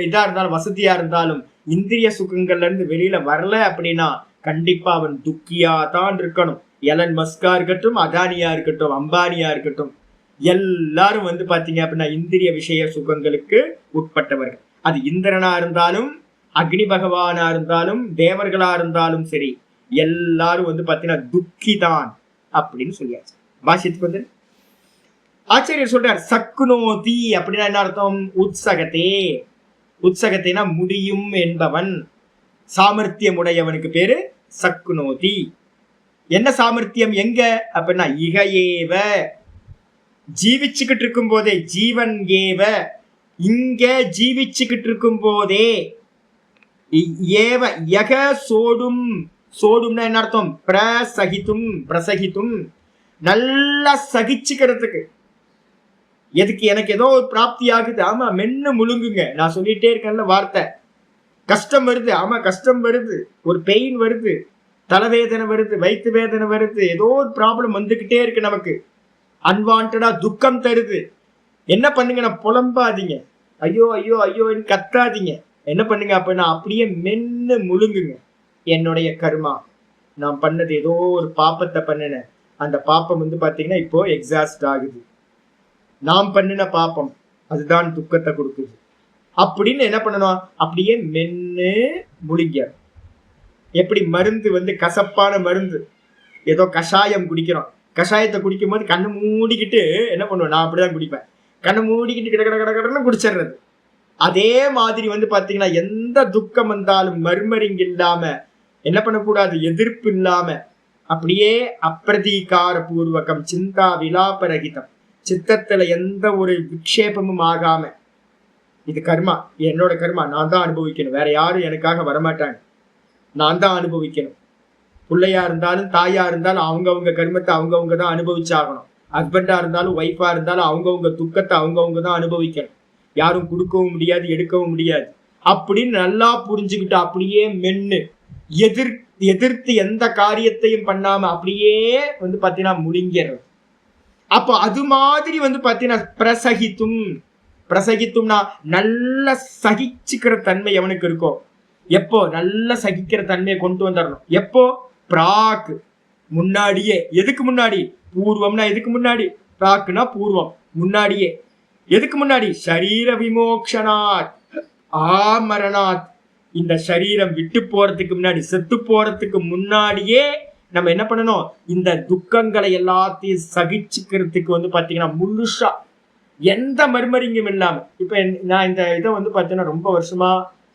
இதா இருந்தாலும் வசதியா இருந்தாலும் இந்திரிய சுகங்கள்ல இருந்து வெளியில வரல அப்படின்னா கண்டிப்பா அவன் துக்கியா தான் இருக்கணும். எலன் மஸ்கா இருக்கட்டும், அதானியா இருக்கட்டும், அம்பானியா இருக்கட்டும், எல்லாரும் பாத்தீங்க அப்படின்னா இந்திரிய விஷய சுகங்களுக்கு உட்பட்டவர்கள். அது இந்திரனா இருந்தாலும், அக்னி பகவானா இருந்தாலும், தேவர்களா இருந்தாலும் சரி, எல்லாரும் பாத்தீங்கன்னா துக்கி தான் அப்படின்னு சொல்லியாச்சு. பாஷ்யத்துக்கு ஆச்சாரியர் சொல்றார் சக்குனோதி அப்படின்னா என்ன அர்த்தம், உற்சகத்தே. உற்சகத்தைனா முடியும் என்பவன், சாமர்த்தியம் உடையவனுக்கு பேரு சக்குனோதி. என்ன சாமர்த்தியம் எங்க அப்படின்னா இகையேவ, ஜீவிச்சுக்கிட்டு இருக்கும் போதே, ஜீவன் ஏவ, இங்க ஜீவிச்சுக்கிட்டு இருக்கும் போதே, ஏவ யக சோடும், சோடும்னா என்ன அர்த்தம், பிரசகித்தும், பிரசகித்தும் நல்லா சகிச்சுக்கிறதுக்கு. எதுக்கு, எனக்கு ஏதோ ஒரு பிராப்தி ஆகுது, ஆமா மென்னு முழுங்குங்க. நான் சொல்லிட்டே இருக்கேன்ல வார்த்தை. கஷ்டம் வருது, ஆமா கஷ்டம் வருது, ஒரு பெயின் வருது, தலைவேதனை வருது, வயிற்று வேதனை வருது, ஏதோ ஒரு ப்ராப்ளம் வந்துகிட்டே இருக்கு நமக்கு, அன்வான்டா துக்கம் தருது. என்ன பண்ணுங்க, நான் புலம்பாதீங்க, ஐயோ ஐயோ ஐயோன்னு கத்தாதீங்க. என்ன பண்ணுங்க அப்படின்னா அப்படியே மென்னு முழுங்குங்க. என்னுடைய கர்மா, நான் பண்ணது ஏதோ ஒரு பாப்பத்தை பண்ணினேன், அந்த பாப்பம் பாத்தீங்கன்னா இப்போ எக்ஸாஸ்ட் ஆகுது, நாம் பண்ணின பாப்பம் அதுதான் துக்கத்தை கொடுக்குது அப்படின்னு என்ன பண்ணணும், அப்படியே மென்னு முழுங்க. எப்படி மருந்து கசப்பான மருந்து, ஏதோ கஷாயம் குடிக்கிறோம், கஷாயத்தை குடிக்கும் போது கண்ணு மூடிக்கிட்டு என்ன பண்ணுவேன், நான் அப்படிதான் குடிப்பேன், கண்ணு மூடிக்கிட்டு கிட கிட கடன்னு குடிச்சிடுறது. அதே மாதிரி பாத்தீங்கன்னா எந்த துக்கம் வந்தாலும் மர்மரிங் இல்லாம, என்ன பண்ணக்கூடாது, எதிர்ப்பு இல்லாம அப்படியே அப்பிரதீகார பூர்வகம் சிந்தா விலாபரகிதம், சித்தத்துல எந்த ஒரு விக்ஷேபமும் ஆகாம, இது கர்மா, என்னோட கர்மா, நான் தான் அனுபவிக்கணும், வேற யாரும் எனக்காக வரமாட்டாங்க, நான் தான் அனுபவிக்கணும். பிள்ளையா இருந்தாலும் தாயா இருந்தாலும் அவங்கவுங்க கர்மத்தை அவங்கவுங்க தான் அனுபவிச்சாகணும். ஹஸ்பண்டா இருந்தாலும் ஒய்ஃபா இருந்தாலும் அவங்கவுங்க துக்கத்தை அவங்கவுங்க தான் அனுபவிக்கணும். யாரும் கொடுக்கவும் முடியாது, எடுக்கவும் முடியாது. அப்படின்னு நல்லா புரிஞ்சுக்கிட்டு அப்படியே மென்னு எதிர்த்து எந்த காரியத்தையும் பண்ணாம அப்படியே பாத்தீங்கன்னா முழுங்கிறது. அப்போ அது மாதிரி பாத்தீங்கன்னா பிரசகித்தும்னா நல்ல சகிச்சுக்கிற தன்மை எவனுக்கு இருக்கோ, எப்போ நல்ல சகிக்கிற தன்மையை கொண்டு வந்துடணும். எப்போ பிராக், முன்னாடியே. எதுக்கு முன்னாடி? பூர்வம்னா எதுக்கு முன்னாடி? பிராக்னா பூர்வம், முன்னாடியே. எதுக்கு முன்னாடி? சரீர விமோக்ஷனாத் ஆமரணாத், இந்த சரீரம் விட்டு போறதுக்கு முன்னாடி, செத்து போறதுக்கு முன்னாடியே நம்ம என்ன பண்ணணும்? இந்த துக்கங்களை எல்லாத்தையும் சகிச்சுக்கிறதுக்கு பாத்தீங்கன்னா முழுசா எந்த மர்மரிங்கும் இல்லாம. இப்ப நான் இந்த இதை பாத்தீங்கன்னா ரொம்ப வருஷமா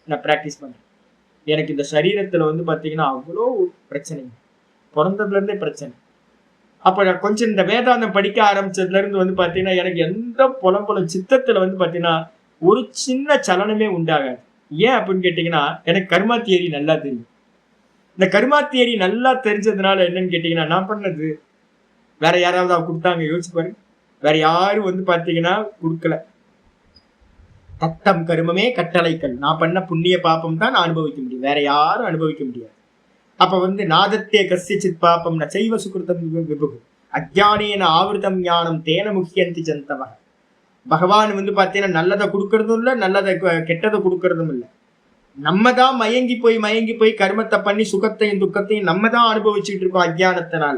நான் பிராக்டிஸ் பண்றேன். எனக்கு இந்த சரீரத்துல பாத்தீங்கன்னா அவ்வளோ பிரச்சனைங்க, பிறந்ததுல இருந்தே பிரச்சனை. அப்ப நான் கொஞ்சம் இந்த வேதாந்தம் படிக்க ஆரம்பிச்சதுல இருந்து பாத்தீங்கன்னா எனக்கு எந்த புலம்புலம் சித்தத்துல பாத்தீங்கன்னா ஒரு சின்ன சலனமே உண்டாகாது. ஏன் அப்படின்னு கேட்டீங்கன்னா, எனக்கு கர்மா தியரி நல்லா தெரியும். இந்த கர்மா தியரி நல்லா தெரிஞ்சதுனால என்னன்னு கேட்டீங்கன்னா, நான் பண்ணது வேற யாராவது கொடுத்தாங்க? யோசிச்சு பாருங்க. வேற யாரும் பாத்தீங்கன்னா கொடுக்கல. தத்தம் கருமமே கட்டளைகள், நான் பண்ண புண்ணிய பாப்பம் தான் நான் அனுபவிக்க முடியும், வேற யாரும் அனுபவிக்க முடியாது. அப்ப நாதத்தே கசித் பாப்பம் ந செய்வ சுகிருதம் விபுகு அஜ்ஞானேன ஆவிருதம் ஞானம் தேன முக்கியந்தி ஜந்தவ. பகவான் பாத்தீங்கன்னா நல்லதை கொடுக்கறதும் இல்லை, நல்லதை கெட்டதை கொடுக்கறதும் இல்லை. நம்ம தான் மயங்கி போய் கர்மத்தை பண்ணி சுகத்தையும் துக்கத்தையும் நம்ம தான் அனுபவிச்சுட்டு இருக்கோம் அஜ்ஞானத்தினால.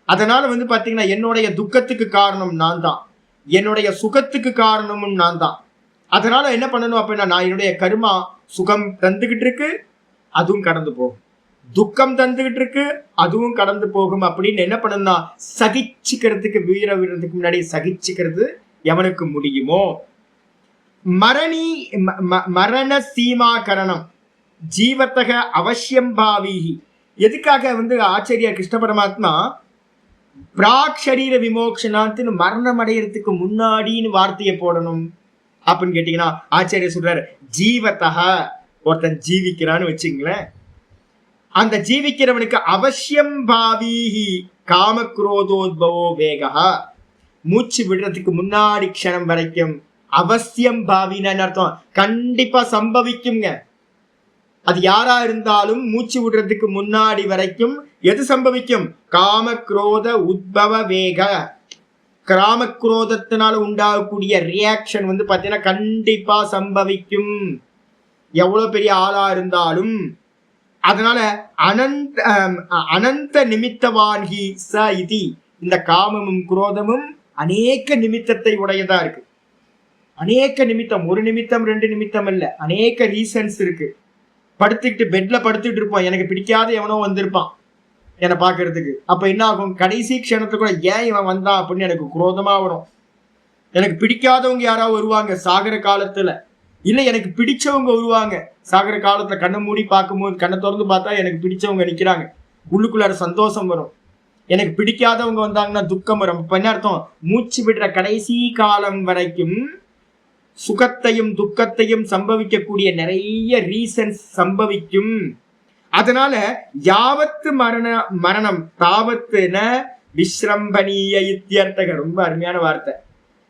அதனால பாத்தீங்கன்னா என்னுடைய துக்கத்துக்கு காரணம் நான் தான், என்னுடைய சுகத்துக்கு காரணமும் நான் தான். அதனால என்ன பண்ணணும் அப்படின்னா, நான் என்னுடைய கர்மா சுகம் தந்துகிட்டு இருக்கு, அதுவும் கடந்து போகும், துக்கம் தந்துகிட்டு இருக்கு, அதுவும் கடந்து போகும். அப்படின்னு என்ன பண்ணணும்னா சகிச்சுக்கிறதுக்கு, வீர வீரத்துக்கு முன்னாடி சகிச்சுக்கிறது எவனுக்கு முடியுமோ. மரண சீமாகரணம் ஜீவத்தக அவசியம் பாவீகி. எதுக்காக ஆச்சாரியா கிருஷ்ண பரமாத்மா பிராக் சரீர விமோக்ஷனான்னு மரணம் அடையிறதுக்கு முன்னாடின்னு வார்த்தையை போடணும் அப்படின்னு கேட்டீங்கன்னா, ஆச்சாரிய சொல்றாரு ஜீவத்தக, ஒருத்தன் ஜீவிக்கிறான்னு வச்சுங்களேன், அந்த ஜீவிக்கிறவனுக்கு அவசியம் பாவீஹி காமக்ரோதோத்பவோ வேகா, மூச்சு விடுறதுக்கு முன்னாடி க்ஷணம் வரைக்கும் அவசியம் பாவின்னு அர்த்தம், கண்டிப்பா சம்பவிக்குங்க. அது யாரா இருந்தாலும் மூச்சு விடுறதுக்கு முன்னாடி வரைக்கும் எது சம்பவிக்கும்? காமக்ரோத உத்பவ வேக, காமக்ரோதத்தினால உண்டாகக்கூடிய ரியாக்ஷன் பாத்தீங்கன்னா கண்டிப்பா சம்பவிக்கும், எவ்வளவு பெரிய ஆளா இருந்தாலும். அதனால அனந்த நிமித்தவான்கி ச இதி, இந்த காமமும் குரோதமும் அநேக நிமித்தத்தை உடையதா இருக்கு. அநேக நிமித்தம், ஒரு நிமித்தம் ரெண்டு நிமித்தம் இல்ல, அநேக ரீசன்ஸ் இருக்கு. படுத்துக்கிட்டு பெட்ல படுத்துட்டு இருப்போம், எனக்கு பிடிக்காத எவனோ வந்திருப்பான் என்னை பாக்குறதுக்கு. அப்ப என்ன ஆகும்? கடைசி க்ஷணத்துல கூட ஏன் இவன் வந்தான் அப்படின்னு எனக்கு குரோதமா வரும். எனக்கு பிடிக்காதவங்க யாராவது வருவாங்க சாகர காலத்துல, இல்ல எனக்கு பிடிச்சவங்க வருவாங்க சாகர காலத்துல. கண்ணை மூடி பார்க்கும்போது, கண்ணை திறந்து பார்த்தா எனக்கு பிடிச்சவங்க நிக்கிறாங்க, உள்ளுக்குள்ளார சந்தோஷம் வரும். எனக்கு பிடிக்காதவங்க வந்தாங்கன்னா துக்கம் வரும். இப்ப என்ன அர்த்தம்? மூச்சு விடுற கடைசி காலம் வரைக்கும் சுகத்தையும் துக்கத்தையும் சம்பவிக்கக்கூடிய நிறைய ரீசன்ஸ் சம்பவிக்கும். அதனால யாவத்து மரணம் தாவத்து விஸ்ரம்பனீய இத்தியர்த்தக. ரொம்ப அருமையான வார்த்தை.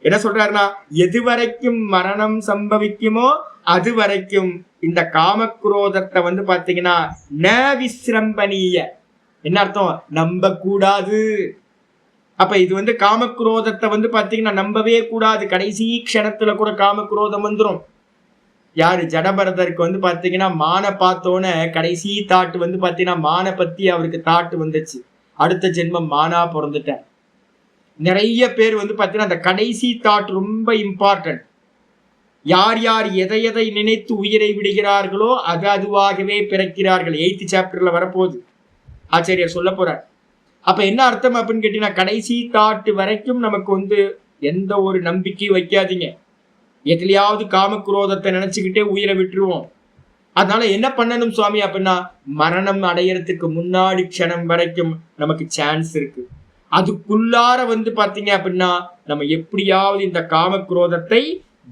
என்ன சொல்றாருன்னா, எது வரைக்கும் மரணம் சம்பவிக்குமோ அது வரைக்கும் இந்த காமக்ரோதத்தை பாத்தீங்கன்னா ந விஸ்ரம்பனீய. என்ன அர்த்தம்? நம்ப கூடாது. அப்ப இது காமக்ரோதத்தை பாத்தீங்கன்னா நம்பவே கூடாது. கடைசி க்ஷணத்துல கூட காமக்ரோதம் வந்துடும். யாரு? ஜடபரதருக்கு பாத்தீங்கன்னா மான பார்த்தோன்னு கடைசி தாட்டு பாத்தீங்கன்னா மான பத்தி அவருக்கு தாட்டு வந்துச்சு, அடுத்த ஜென்மம் மானா பிறந்துட்டார். நிறைய பேர் பாத்தீங்கன்னா அந்த கடைசி தாட் ரொம்ப இம்பார்ட்டன்ட். யார் யார் எதை எதை நினைத்து உயிரை விடுகிறார்களோ அது அதுவாகவே பிறக்கிறார்கள். 8th சாப்டர்ல வரப்போகுது, ஆச்சாரியர் சொல்ல போறார். அப்ப என்ன அர்த்தம் அப்படின்னு கேட்டீங்கன்னா, கடைசி தாட்டு வரைக்கும் நமக்கு எந்த ஒரு நம்பிக்கையும் வைக்காதீங்க. எதுலையாவது காமக்ரோதத்தை நினைச்சுக்கிட்டே உயிரை விட்டுருவோம். அதனால என்ன பண்ணணும் சுவாமி அப்படின்னா, மரணம் அடையறதுக்கு முன்னாடி க்ஷணம் வரைக்கும் நமக்கு சான்ஸ் இருக்கு. அதுக்குள்ளார பாத்தீங்க அப்படின்னா நம்ம எப்படியாவது இந்த காம குரோதத்தை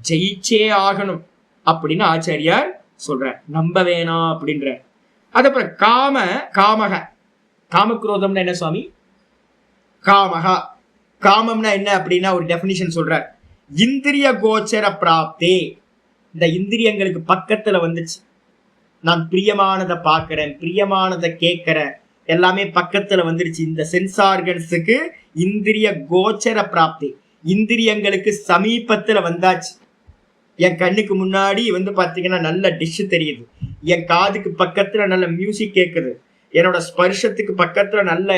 ஜெயிச்சே ஆகணும் அப்படின்னு ஆச்சாரியார் சொல்ற. நம்ப வேணாம் அப்படின்ற. அதுக்கப்புறம் காமக காமக்ரோதம்னா என்ன சுவாமி? காமகா காமம்னா என்ன அப்படின்னா ஒரு டெபினிஷன் சொல்ற. இந்திரிய கோச்சர பிராப்தே. இந்த இந்திரியங்களுக்கு பக்கத்துல வந்துச்சு. நான் பிரியமானதை பார்க்கிறேன், பிரியமானதை கேட்கிறேன், எல்லாமே பக்கத்துல வந்துருச்சு. இந்த சென்ஸ் ஆர்கன்ஸுக்கு இந்திரிய கோச்சர பிராப்தி, இந்திரியங்களுக்கு சமீபத்துல வந்தாச்சு. என் கண்ணுக்கு முன்னாடி பாத்தீங்கன்னா நல்ல டிஷ் தெரியுது, என் காதுக்கு பக்கத்துல நல்ல மியூசிக் கேட்குது, என்னோட ஸ்பர்ஷத்துக்கு பக்கத்துல நல்ல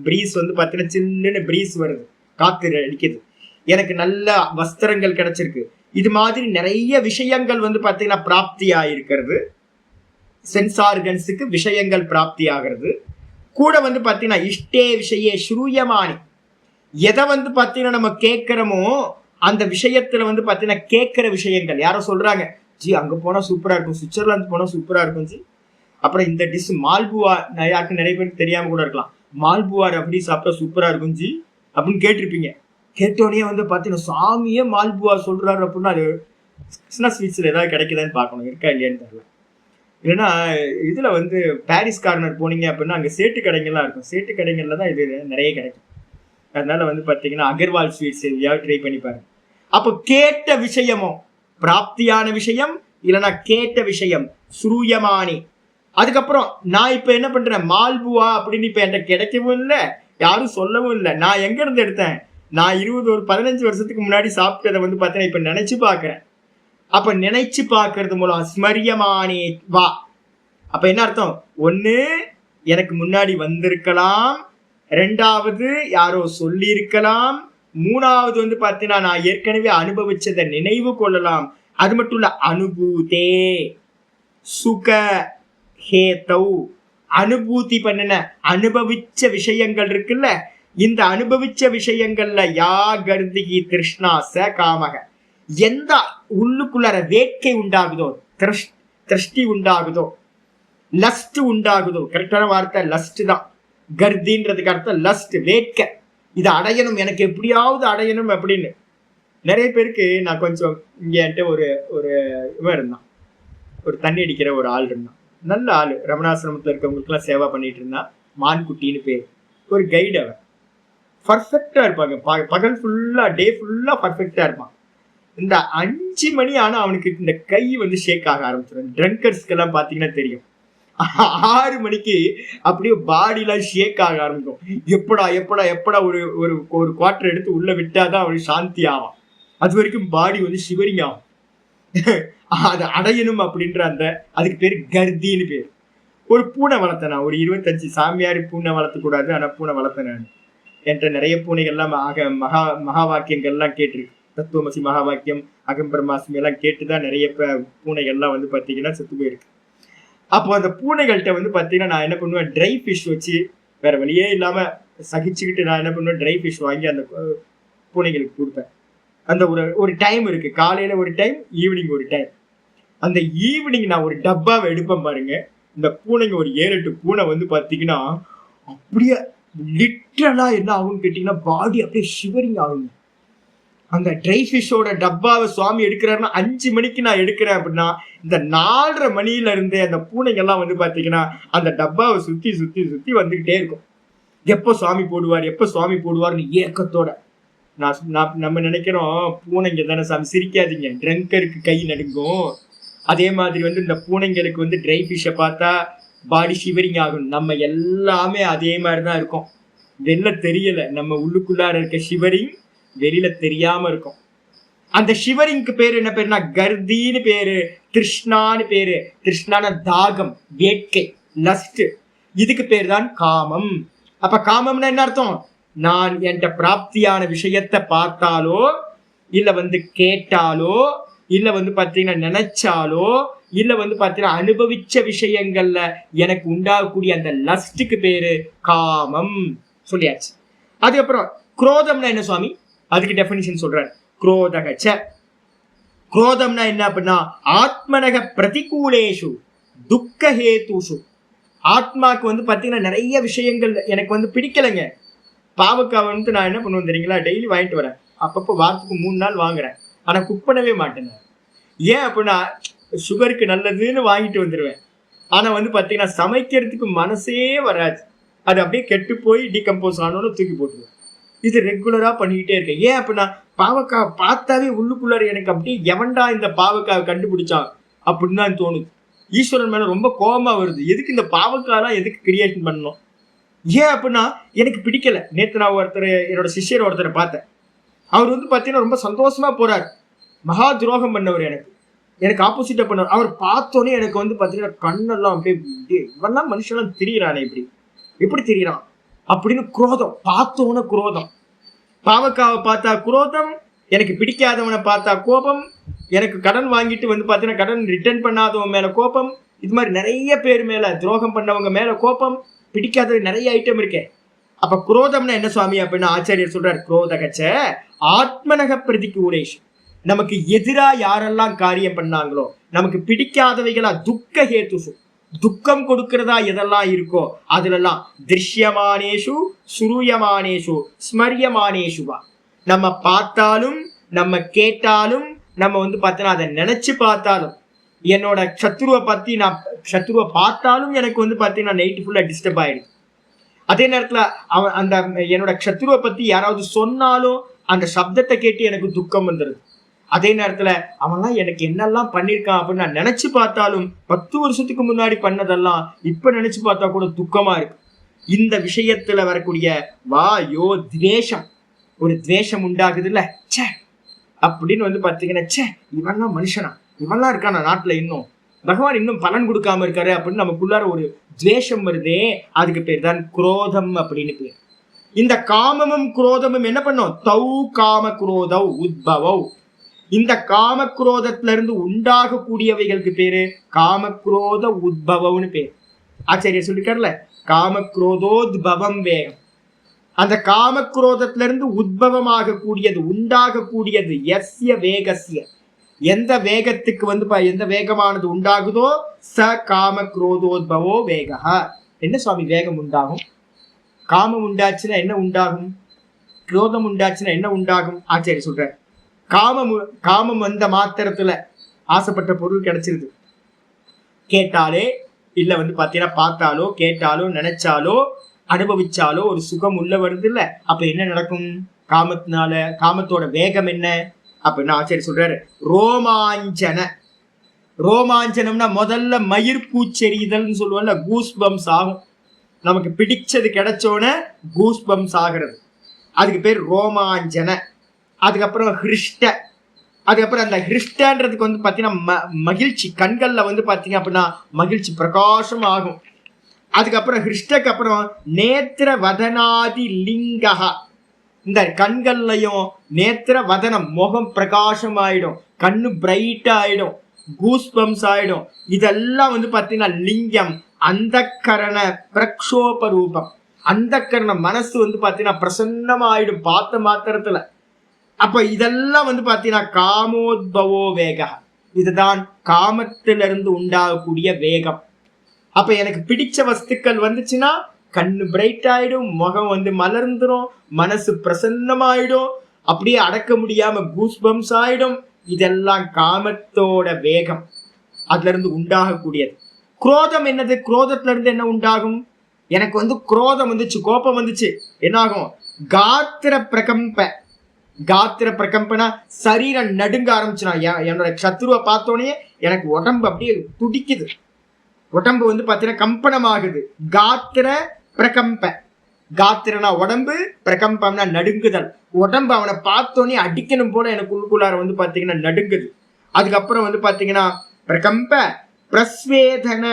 பிரீஸ் பாத்தீங்கன்னா சில்லுன்னு பிரீஸ் வருது, காத்து அடிக்குது, எனக்கு நல்ல வஸ்திரங்கள் கிடைச்சிருக்கு. இது மாதிரி நிறைய விஷயங்கள் பாத்தீங்கன்னா பிராப்தி ஆயிருக்கிறது. சென்ஸ் ஆர்கன்ஸுக்கு விஷயங்கள் பிராப்தி ஆகிறது. கூட பாத்தீங்கன்னா இஷ்டே விஷயே ஸ்ரூயமானி. எதை பாத்தீங்கன்னா நம்ம கேட்கிறோமோ அந்த விஷயத்துல பாத்தீங்கன்னா கேட்கிற விஷயங்கள் யாரோ சொல்றாங்க, ஜி அங்க போனா சூப்பரா இருக்கும், சுவிட்சர்லாந்து போனா சூப்பரா இருக்கும் ஜி. அப்புறம் இந்த டிஷ் மால்புவா, யாருக்கு நிறைய பேருக்கு தெரியாம கூட இருக்கலாம், மால்புவார் அப்படி சாப்பிட்டா சூப்பரா இருக்கும் ஜி அப்படின்னு கேட்டிருப்பீங்க. கேட்டோடனே பாத்தீங்கன்னா சாமியே மால்புவா சொல்றாரு அப்படின்னா அது கிருஷ்ணா ஸ்வீட்ஸ்ல ஏதாவது கிடைக்குதான்னு பார்க்கணும், இருக்கா இல்லையான்னு தெரியல. இல்லைன்னா இதுல பாரிஸ் கார்னர் போனீங்க அப்படின்னா அங்க சேட்டு கடைகள்லாம் இருக்கும். சேட்டு கடைகள்ல தான் இது நிறைய கிடைக்கும். அதனால பாத்தீங்கன்னா அகர்வால் ஸ்வீட்ஸ் எதையாவது ட்ரை பண்ணி பாருங்க. அப்ப கேட்ட விஷயமோ பிராப்தியான விஷயம், இல்லைன்னா கேட்ட விஷயம் ஸ்ரூயமானி. அதுக்கப்புறம் நான் இப்ப என்ன பண்றேன், மால்புவா அப்படின்னு இப்ப என்கிட்ட கிடைக்கவும் இல்லை, யாரும் சொல்லவும் இல்லை. நான் எங்க இருந்து எடுத்தேன், நான் 15 வருஷத்துக்கு முன்னாடி சாப்பிட்டதை பார்த்தீங்கன்னா இப்ப நினைச்சு பாக்குறேன். அப்ப நினைச்சு பார்க்கறது மூலம் ஸ்மரியமானே வா. அப்ப என்ன அர்த்தம், ஒண்ணு எனக்கு முன்னாடி வந்திருக்கலாம், ரெண்டாவது யாரோ சொல்லி இருக்கலாம், மூணாவது பாத்தீங்கன்னா நான் ஏற்கனவே அனுபவிச்சதை நினைவு கொள்ளலாம். அது மட்டும் இல்ல, அனுபூதே சுக ஹேதௌ, அனுபூதி பண்ணின அனுபவிச்ச விஷயங்கள் இருக்குல்ல, இந்த அனுபவிச்ச விஷயங்கள்ல யா கர்திகி திருஷ்ணா ச காமக, எந்த உள்ளுக்குள்ளார வேட்கை உண்டாகுதோ, திருஷ்டி உண்டாகுதோ, லஸ்ட் உண்டாகுதோ, கரெக்டான வார்த்தை லஸ்ட் தான், கர்தின்றதுக்கு அர்த்தம் லஸ்ட், வேட்கை, இதை அடையணும், எனக்கு எப்படியாவது அடையணும் அப்படின்னு. நிறைய பேருக்கு நான் கொஞ்சம் இங்க என்கிட்ட ஒரு இவன் இருந்தான், ஒரு தண்ணி அடிக்கிற ஒரு ஆள் இருந்தான், நல்ல ஆளு, ரமணாசிரமத்துல இருக்கவங்களுக்கு எல்லாம் சேவா பண்ணிட்டு இருந்தான், மான்குட்டின்னு பேர், ஒரு கைடு. அவன் பர்ஃபெக்டா இருப்பாங்க, பகல் ஃபுல்லா டே ஃபுல்லா பர்ஃபெக்டா இருப்பான். இந்த 5 மணி ஆனா அவனுக்கு இந்த கை ஷேக் ஆக ஆரம்பிச்சிடும். ட்ரங்கர்ஸ்க்கு எல்லாம் பாத்தீங்கன்னா தெரியும், 6 மணிக்கு அப்படியே பாடிலாம் ஷேக் ஆக ஆரம்பிக்கும். எப்படா எப்படா எப்படா ஒரு ஒரு குவார்டர் எடுத்து உள்ள விட்டாதான் அவனுக்கு சாந்தி ஆகும். அது வரைக்கும் பாடி ஷிவரிங் ஆகும். அதை அடையணும் அப்படின்ற அதுக்கு பேரு கர்தின்னு பேரு. ஒரு பூனை வளர்த்தேன் நான், ஒரு 25 சாமியார் பூனை வளர்த்தக்கூடாது, ஆனா பூனை வளர்த்தேன் நான். என்கிட்ட நிறைய பூனைகள்லாம் மகா வாக்கியங்கள்லாம் கேட்டிருக்கு. தத்துவமசி மகா வாக்கியம், அகம் பிரம்மாஸ்மி எல்லாம் கேட்டுதான் நிறைய பூனைகள்லாம் பாத்தீங்கன்னா செத்து போயிருக்கு. அப்போ அந்த பூனைகள்கிட்ட பாத்தீங்கன்னா நான் என்ன பண்ணுவேன், ட்ரை ஃபிஷ் வச்சு, வேற வழியே இல்லாம சகிச்சுக்கிட்டு நான் என்ன பண்ணுவேன், ட்ரை ஃபிஷ் வாங்கி அந்த பூனைகளுக்கு கொடுப்பேன். அந்த ஒரு டைம் இருக்கு, காலையில ஒரு டைம், ஈவினிங் ஒரு டைம். அந்த ஈவினிங் நான் ஒரு டப்பாவை எடுப்பேன் பாருங்க. இந்த பூனைங்க ஒரு 7-8 பூனை பாத்தீங்கன்னா அப்படியே லிட்டரலா என்ன ஆகும்னு கேட்டீங்கன்னா பாடி அப்படியே ஷிவரிங் ஆகுங்க. அந்த ட்ரை ஃபிஷ்ஷோட டப்பாவை சுவாமி எடுக்கிறாருன்னா 5 மணிக்கு நான் எடுக்கிறேன் அப்படின்னா, இந்த 4:30 மணியில இருந்தே அந்த பூனைகள்லாம் பாத்தீங்கன்னா அந்த டப்பாவை சுத்தி சுத்தி சுத்தி வந்துகிட்டே இருக்கும். எப்போ சுவாமி போடுவார், எப்போ சுவாமி போடுவார்னு ஏக்கத்தோட. நம்ம நினைக்கிறோம் பூனைங்க தானே சாமி, சிரிக்காதீங்க, ட்ரங்கருக்கு கை நடுங்கும். அதே மாதிரி இந்த பூனைங்களுக்கு ட்ரை ஃபிஷ்ஷை பார்த்தா பாடி ஷிவரிங் ஆகும். நம்ம எல்லாமே அதே மாதிரிதான் இருக்கும். வெளில தெரியல, நம்ம உள்ளுக்குள்ளார இருக்க ஷிவரிங் வெளியில தெரியாம இருக்கும். அந்த ஷிவரிங்க்கு பேரு என்ன பேருனா கர்தின்னு பேரு, திருஷ்ணான்னு பேரு. திருஷ்ணான தாகம், வேட்கை, லஸ்ட். இதுக்கு பேர் தான் காமம். அப்ப காமம்னா என்ன அர்த்தம், நான் என்கிட்ட பிராப்தியான விஷயத்தை பார்த்தாலோ இல்ல கேட்டாலோ இல்ல பாத்தீங்கன்னா நினைச்சாலோ இல்ல பாத்தீங்கன்னா அனுபவிச்ச விஷயங்கள்ல எனக்கு உண்டாகக்கூடிய அந்த லஸ்டுக்கு பேரு காமம் சொல்லியாச்சு. அதுக்கப்புறம் குரோதம்னா என்ன சுவாமி, அதுக்கு டெஃபினிஷன் சொல்றாரு. குரோதகச்ச, குரோதம்னா என்ன அப்படின்னா ஆத்மனக பிரதிகூலேஷு, துக்க ஹேதுஷு. ஆத்மாக்கு வந்து பாத்தீங்கன்னா நிறைய விஷயங்கள் எனக்கு வந்து பிடிக்கலைங்க. பாவக்காய் வந்து நான் என்ன பண்ணுவேன் தெரியுங்களா, டெய்லி வாங்கிட்டு வரேன். அப்பப்போ வாரத்துக்கு 3 நாள் வாங்குறேன். ஆனா குக் பண்ணவே மாட்டேன். ஏன் அப்படின்னா சுகருக்கு நல்லதுன்னு வாங்கிட்டு வந்துடுவேன். ஆனா வந்து பாத்தீங்கன்னா சமைக்கிறதுக்கு மனசே வராது. அது அப்படியே கெட்டு போய் டீகம்போஸ் ஆனோன்னு தூக்கி போட்டுருவேன். இது ரெகுலரா பண்ணிக்கிட்டே இருக்கேன். ஏன் அப்படின்னா பாவக்காய் பார்த்தாவே உள்ளுக்குள்ளார எனக்கு அப்படியே எவன்டா இந்த பாவக்காய் கண்டுபிடிச்சான் அப்படின்னு தான் தோணுது. ஈஸ்வரன் மேல ரொம்ப கோபமா வருது. எதுக்கு இந்த பாவக்காய்லாம் எதுக்கு கிரியேஷன் பண்ணணும்? ஏன் அப்படின்னா எனக்கு பிடிக்கல. நேத்து நான் என்னோட சிஷ்யர் ஒருத்தரை பார்த்தேன். அவர் வந்து பாத்தீங்கன்னா ரொம்ப சந்தோஷமா போறாரு. மகா துரோகம் பண்ணவர், எனக்கு ஆப்போசிட்டா பண்ணவர். அவர் பார்த்தோன்னே எனக்கு வந்து பாத்தீங்கன்னா கண்ணெல்லாம் அப்படியே இவெல்லாம் மனுஷெல்லாம் திரியறானே, எப்படி திரியறான் அப்படின்னு குரோதம். பார்த்தோன்னு குரோதம். பாவக்காவை பார்த்தா குரோதம், எனக்கு பிடிக்காதவனை பார்த்தா கோபம், எனக்கு கடன் வாங்கிட்டு வந்து பாத்தீங்கன்னா கடன் ரிட்டர்ன் பண்ணாதவன் மேல கோபம், இது மாதிரி நிறைய பேர் மேல துரோகம் பண்ணவங்க மேல கோபம், பிடிக்காத நிறைய ஐட்டம் இருக்கேன். அப்ப குரோதம்னா என்ன சுவாமி அப்படின்னா ஆச்சாரியர் சொல்றாரு, குரோதகச்ச ஆத்மனக பிரதிக்கு உடேஷ். நமக்கு எதிரா யாரெல்லாம் காரியம் பண்ணாங்களோ, நமக்கு பிடிக்காதவைகளா துக்க ஹேதுஷு, துக்கம் கொடுக்கிறதா எதெல்லாம் இருக்கோ அதுலெல்லாம் திருஷ்யமானேஷு சுரூயமானேஷு ஸ்மரியமானேஷுவா, நம்ம பார்த்தாலும் நம்ம கேட்டாலும் நம்ம வந்து பார்த்தோன்னா அதை நினைச்சு பார்த்தாலும், என்னோட சத்ருவை பத்தி நான் சத்ருவை பார்த்தாலும் எனக்கு வந்து பார்த்தீங்கன்னா நைட்டு ஃபுல்லா டிஸ்டர்ப் ஆயிடுது. அதே நேரத்துல அவன் அந்த என்னோட சத்ருவை பத்தி யாராவது சொன்னாலும் அந்த சப்தத்தை கேட்டு எனக்கு துக்கம் வந்துடுது. அதே நேரத்துல அவன்லாம் எனக்கு என்னெல்லாம் பண்ணிருக்கான் அப்படின்னு நான் நினைச்சு பார்த்தாலும் 10 வருஷத்துக்கு முன்னாடி பண்ணதெல்லாம் இப்ப நினைச்சு பார்த்தா கூட துக்கமா இருக்கு. இந்த விஷயத்துல வரக்கூடிய வாயோ துவேஷம், ஒரு துவேஷம் உண்டாகுது இல்ல, சே அப்படின்னு வந்து பாத்தீங்கன்னா சே இவன்லாம் மனுஷனா, இவன்லாம் இருக்கானா நாட்டுல, இன்னும் பகவான் இன்னும் பலன் கொடுக்காம இருக்காரு அப்படின்னு நமக்குள்ளார ஒரு துவேஷம் வருதே, அதுக்கு பேர் தான் குரோதம் அப்படின்னு பேர். இந்த காமமும் குரோதமும் என்ன பண்ணும், தௌ காம குரோதவ் உத்பவவ். இந்த காமக்ரோதத்துல இருந்து உண்டாகக்கூடியவைகளுக்கு பேரு காமக்ரோத உத்பவம்னு பேர். ஆச்சாரியர் சொல்லிருக்காருல, காமக்ரோதோத்பவம் வேகம். அந்த காமக்ரோதத்துல இருந்து உத்பவமாக கூடியது, உண்டாகக்கூடியது எஸ்ய வேகஸ்ய, எந்த வேகத்துக்கு வந்து எந்த வேகமானது உண்டாகுதோ ச காமக்ரோதோத்பவோ வேகா. என்ன சுவாமி வேகம் உண்டாகும்? காமம் உண்டாச்சுன்னா என்ன உண்டாகும்? குரோதம் உண்டாச்சுன்னா என்ன உண்டாகும்? ஆச்சாரியர் சொல்ற, காமம் வந்த மாத்திரத்துல ஆசைப்பட்ட பொருள் கிடைச்சிருது, கேட்டாலே இல்ல வந்து பாத்தீங்கன்னா பார்த்தாலோ கேட்டாலோ நினைச்சாலோ அனுபவிச்சாலோ ஒரு சுகம் உள்ள வருது இல்ல, அப்ப என்ன நடக்கும்? காமத்தினால காமத்தோட வேகம் என்ன அப்படின்னு ஆச்சாரியர் சொல்றாரு, ரோமாஞ்சன. ரோமாஞ்சனம்னா முதல்ல மயிர் பூச்செறிதல்னு சொல்லுவோம்ல, கூஸ் பம்ஸ் ஆகும். நமக்கு பிடிச்சது கிடைச்சோன கூஸ் பம்ஸ் ஆகிறது, அதுக்கு பேர் ரோமாஞ்சன. அதுக்கப்புறம் ஹிருஷ்ட, அதுக்கப்புறம் அந்த ஹிருஷ்டன்றதுக்கு வந்து பாத்தீங்கன்னா மகிழ்ச்சி, கண்கள்ல வந்து பாத்தீங்க அப்படின்னா மகிழ்ச்சி பிரகாசம் ஆகும். அதுக்கப்புறம் ஹிருஷ்டக்கு அப்புறம் நேத்திர வதனாதி லிங்கா, இந்த கண்கள்லையும் நேத்திர வதனம் முகம் பிரகாசம் ஆயிடும், கண்ணு பிரைட் ஆயிடும், கூஸ்பம்ஸ் ஆயிடும். இதெல்லாம் வந்து பாத்தீங்கன்னா லிங்கம், அந்த கரண பிரக்ஷோப ரூபம். அந்த கரண மனசு வந்து பாத்தீங்கன்னா பிரசன்னமாயிடும் பார்த்த மாத்திரத்துல. அப்ப இதெல்லாம் வந்து பாத்தீங்கன்னா காமோத்பவோ வேக, இதுதான் காமத்திலிருந்து உண்டாகக்கூடிய வேகம். அப்ப எனக்கு பிடிச்ச வஸ்துக்கள் வந்துச்சுன்னா கண்ணு பிரைட் ஆயிடும், முகம் வந்து மலர்ந்துரும், மனசு பிரசன்னமாயிடும், அப்படியே அடக்க முடியாம கூஸ்பம்ஸ் ஆயிடும். இதெல்லாம் காமத்தோட வேகம், அதுல இருந்து உண்டாகக்கூடியது. குரோதம் என்னது? குரோதத்துல இருந்து என்ன உண்டாகும்? எனக்கு வந்து குரோதம் வந்துச்சு, கோபம் வந்துச்சு, என்ன ஆகும்? காத்திர பிரகம்ப. காத்திர பிரகம்பனா சரீரம் நடுங்க ஆரம்பிச்சுனா, என்னோட சத்ருவை பார்த்தோன்னே எனக்கு உடம்பு அப்படியே துடிக்குது, உடம்பு வந்து பாத்தீங்கன்னா கம்பனம் ஆகுது. காத்திர பிரகம்ப, காத்திரனா உடம்பு, பிரகம்பம்னா நடுங்குதல். உடம்பு அவனை பார்த்தோன்னே அடிக்கணும் போல எனக்கு உள்ளுக்குள்ளார வந்து பாத்தீங்கன்னா நடுங்குது. அதுக்கப்புறம் வந்து பாத்தீங்கன்னா பிரகம்ப பிரஸ்வேதன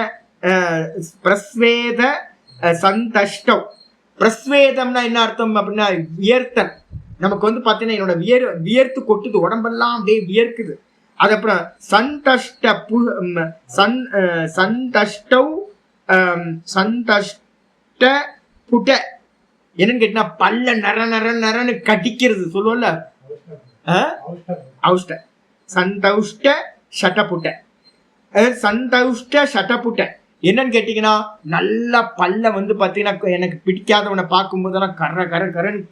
பிரஸ்வேத சந்தஷ்டவ். பிரஸ்வேதம்னா என்ன அர்த்தம் அப்படின்னா வியர்த்தல். நமக்கு வந்து பாத்தீங்கன்னா என்னோட வியர்த்து கொட்டுது, உடம்பெல்லாம் அப்படியே வியர்க்குது. அதுக்கப்புறம் சந்தஷ்ட சந்தஷ்டவ் சந்தஷ்ட புட்ட, என்னன்னு கேட்டா பல்ல நர நர நரன்னு கடிக்கிறது சொல்லுவோம்ல, சந்தௌஷ்ட ஷட்டபுட்ட. சந்தௌஷ்ட சட்டப்புட்ட. என்னன்னு கேட்டீங்கன்னா, நல்ல பல்ல வந்து பாத்தீங்கன்னா எனக்கு பிடிக்காதவனை பார்க்கும் போதெல்லாம் கர கர கரன்னு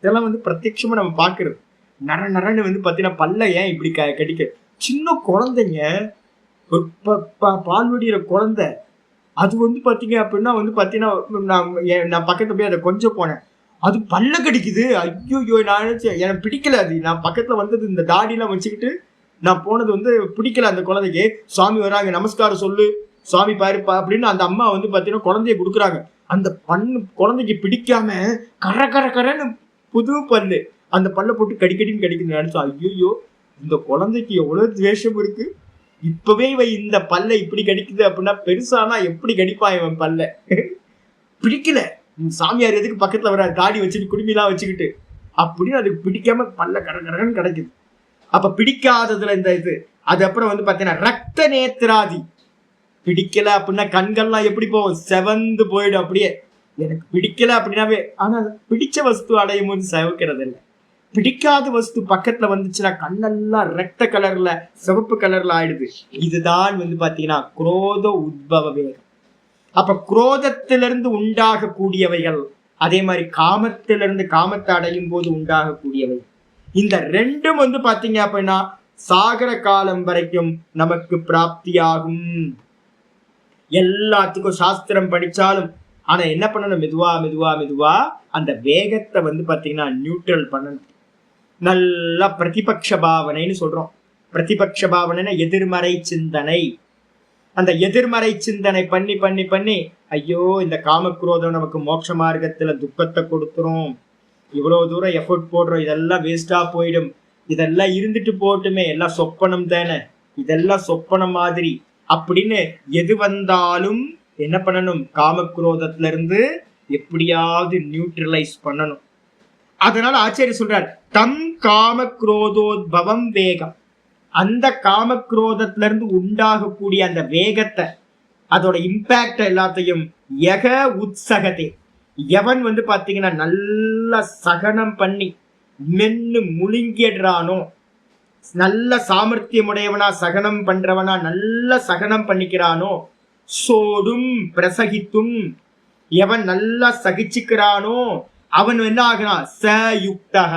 இதெல்லாம் வந்து பிரத்யட்சமா நம்ம பாக்குறது. நர நரன்னு வந்து பாத்தீங்கன்னா பல்ல ஏன் இப்படி கடிக்க. சின்ன குழந்தைங்க, ஒரு பால் வடிகிற குழந்தை, அது வந்து பாத்தீங்க அப்படின்னா வந்து பாத்தீங்கன்னா நான் பக்கத்துல போய் அதை கொஞ்சம் போனேன், அது பல்ல கடிக்குது. ஐயோ, நான் நினைச்சேன் எனக்கு பிடிக்கல. அது நான் பக்கத்துல வந்தது இந்த தாடியெல்லாம் வச்சுக்கிட்டு நான் போனது வந்து பிடிக்கல அந்த குழந்தைக்கு. சுவாமி வராங்க, நமஸ்காரம் சொல்லு, சுவாமி பாருப்பா அப்படின்னு அந்த அம்மா வந்து பாத்தீங்கன்னா குழந்தைய கொடுக்குறாங்க. அந்த குழந்தைக்கு பிடிக்காம கர கர கரன்னு புது பல்லு, அந்த பல்ல போட்டு கடிக்கடின்னு கடிக்குது. நினைச்சா ஐயோ, இந்த குழந்தைக்கு எவ்வளவு துவேஷம் இருக்கு. இப்பவே இவன் இந்த பல்ல இப்படி கடிக்குது அப்படின்னா பெருசானா எப்படி கடிப்பான் இவன் பல்ல. பிடிக்கல. சாமியார் எதுக்கு பக்கத்துல வர, தாடி வச்சுட்டு குடுமிலாம் வச்சுக்கிட்டு அப்படின்னு அதுக்கு பிடிக்காம பல்ல கடகடன்னு கிடைக்குது. அப்ப பிடிக்காததுல இந்த இது. அது அப்புறம் வந்து பாத்தீங்கன்னா ரத்த நேத்திராதி. பிடிக்கல அப்படின்னா கண்கள்லாம் எப்படி போகும், செவந்து போயிடும் அப்படியே. எனக்கு பிடிக்கல அப்படின்னாவே. ஆனா பிடிச்ச வஸ்து அடையும் போது செவக்கிறது இல்லை. பிடிக்காத வஸ்து பக்கத்துல வந்துச்சுன்னா கண்ணெல்லாம் ரத்த கலர்ல சிவப்பு கலர்ல ஆயிடுது. இதுதான் வந்து பாத்தீங்கன்னா குரோத உத்பவ வேகம். அப்ப குரோதத்திலிருந்து உண்டாகக்கூடியவைகள், அதே மாதிரி காமத்திலிருந்து காமத்தை அடையும் போது உண்டாகக்கூடியவை. இந்த ரெண்டும் வந்து பாத்தீங்க அப்படின்னா சாகர காலம் வரைக்கும் நமக்கு பிராப்தியாகும். எல்லாத்துக்கும் சாஸ்திரம் படிச்சாலும் ஆனா என்ன பண்ணணும், மெதுவா மெதுவா மெதுவா அந்த வேகத்தை வந்து பாத்தீங்கன்னா நியூட்ரல் பண்ணணும். நல்லா பிரதிபக்ஷ பாவனைன்னு சொல்றோம். பிரதிபக்ஷ பாவனைன்னா எதிர்மறை சிந்தனை. அந்த எதிர்மறை சிந்தனை பண்ணி பண்ணி பண்ணி ஐயோ இந்த காமக்ரோதம் நமக்கு மோட்ச மார்க்கத்துல துக்கத்தை கொடுத்துரும், இவ்வளவு தூரம் எஃபர்ட் போடுறோம், இதெல்லாம் வேஸ்டா போயிடும், இதெல்லாம் இருந்துட்டு போட்டுமே, எல்லாம் சொப்பனம் தானே, இதெல்லாம் சொப்பனம் மாதிரி அப்படின்னு எது வந்தாலும் என்ன பண்ணணும், காமக்ரோதத்துல இருந்து எப்படியாவது நியூட்ரலைஸ் பண்ணணும். அதனால ஆச்சாரியர் சொல்றார், தம் காமக்ரோதோத்பவம் வேகம். அந்த காமக்ரோதத்துல இருந்து உண்டாகக்கூடிய அந்த வேகத்தை, அதோட இம்பாக்ட் எல்லாத்தையும் யக உத்சகதே, எவன் வந்து பாத்தீங்கன்னா நல்ல சகனம் பண்ணி மென்னு முழுங்கிடுறானோ, நல்ல சாமர்த்தியமுடையவனா சகனம் பண்றவனா நல்ல சகனம் பண்ணிக்கிறானோ, சோடும் பிரசகித்தும், எவன் நல்லா சகிச்சுக்கிறானோ அவன் என்ன ஆகிறான், ச யுக்தக,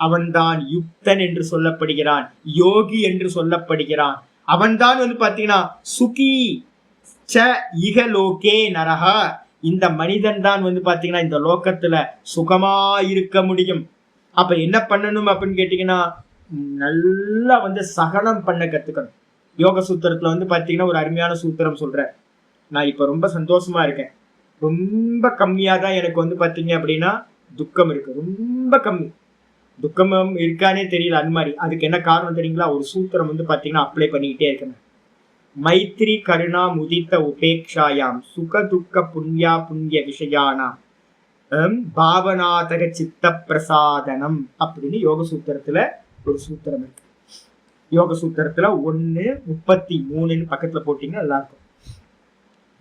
அவன்தான் யுக்தன் என்று சொல்லப்படுகிறான், யோகி என்று சொல்லப்படுகிறான். அவன்தான் வந்து பாத்தீங்கன்னா சுகி ச இகலோகே நரக, இந்த மனிதன் தான் வந்து பாத்தீங்கன்னா இந்த லோகத்துல சுகமா இருக்க முடியும். அப்ப என்ன பண்ணணும் அப்படின்னு கேட்டீங்கன்னா, நல்லா வந்து சகனம் பண்ண கத்துக்கணும். யோக சூத்திரத்துல வந்து பாத்தீங்கன்னா ஒரு அருமையான சூத்திரம் சொல்றேன். நான் இப்ப ரொம்ப சந்தோஷமா இருக்கேன், ரொம்ப கம்மியா தான் எனக்கு வந்து பாத்தீங்க அப்படின்னா துக்கம் இருக்கு, ரொம்ப கம்மி. துக்கம் இருக்கானே தெரியல. அந்த மாதிரி அதுக்கு என்ன காரணம் தெரியுங்களா, ஒரு சூத்திரம் வந்து பாத்தீங்கன்னா அப்ளை பண்ணிக்கிட்டே இருக்கேன். மைத்ரி கருணா முதித்த உபேக்ஷாயாம் சுக துக்க புண்ணியா புண்ணிய விஷயானாம் பாவனாதக சித்த பிரசாதனம் அப்படின்னு யோக சூத்திரத்துல ஒரு சூத்திரம் இருக்கு. யோக சூத்திரத்துல 1:33 பக்கத்துல போட்டீங்கன்னா நல்லா இருக்கும்.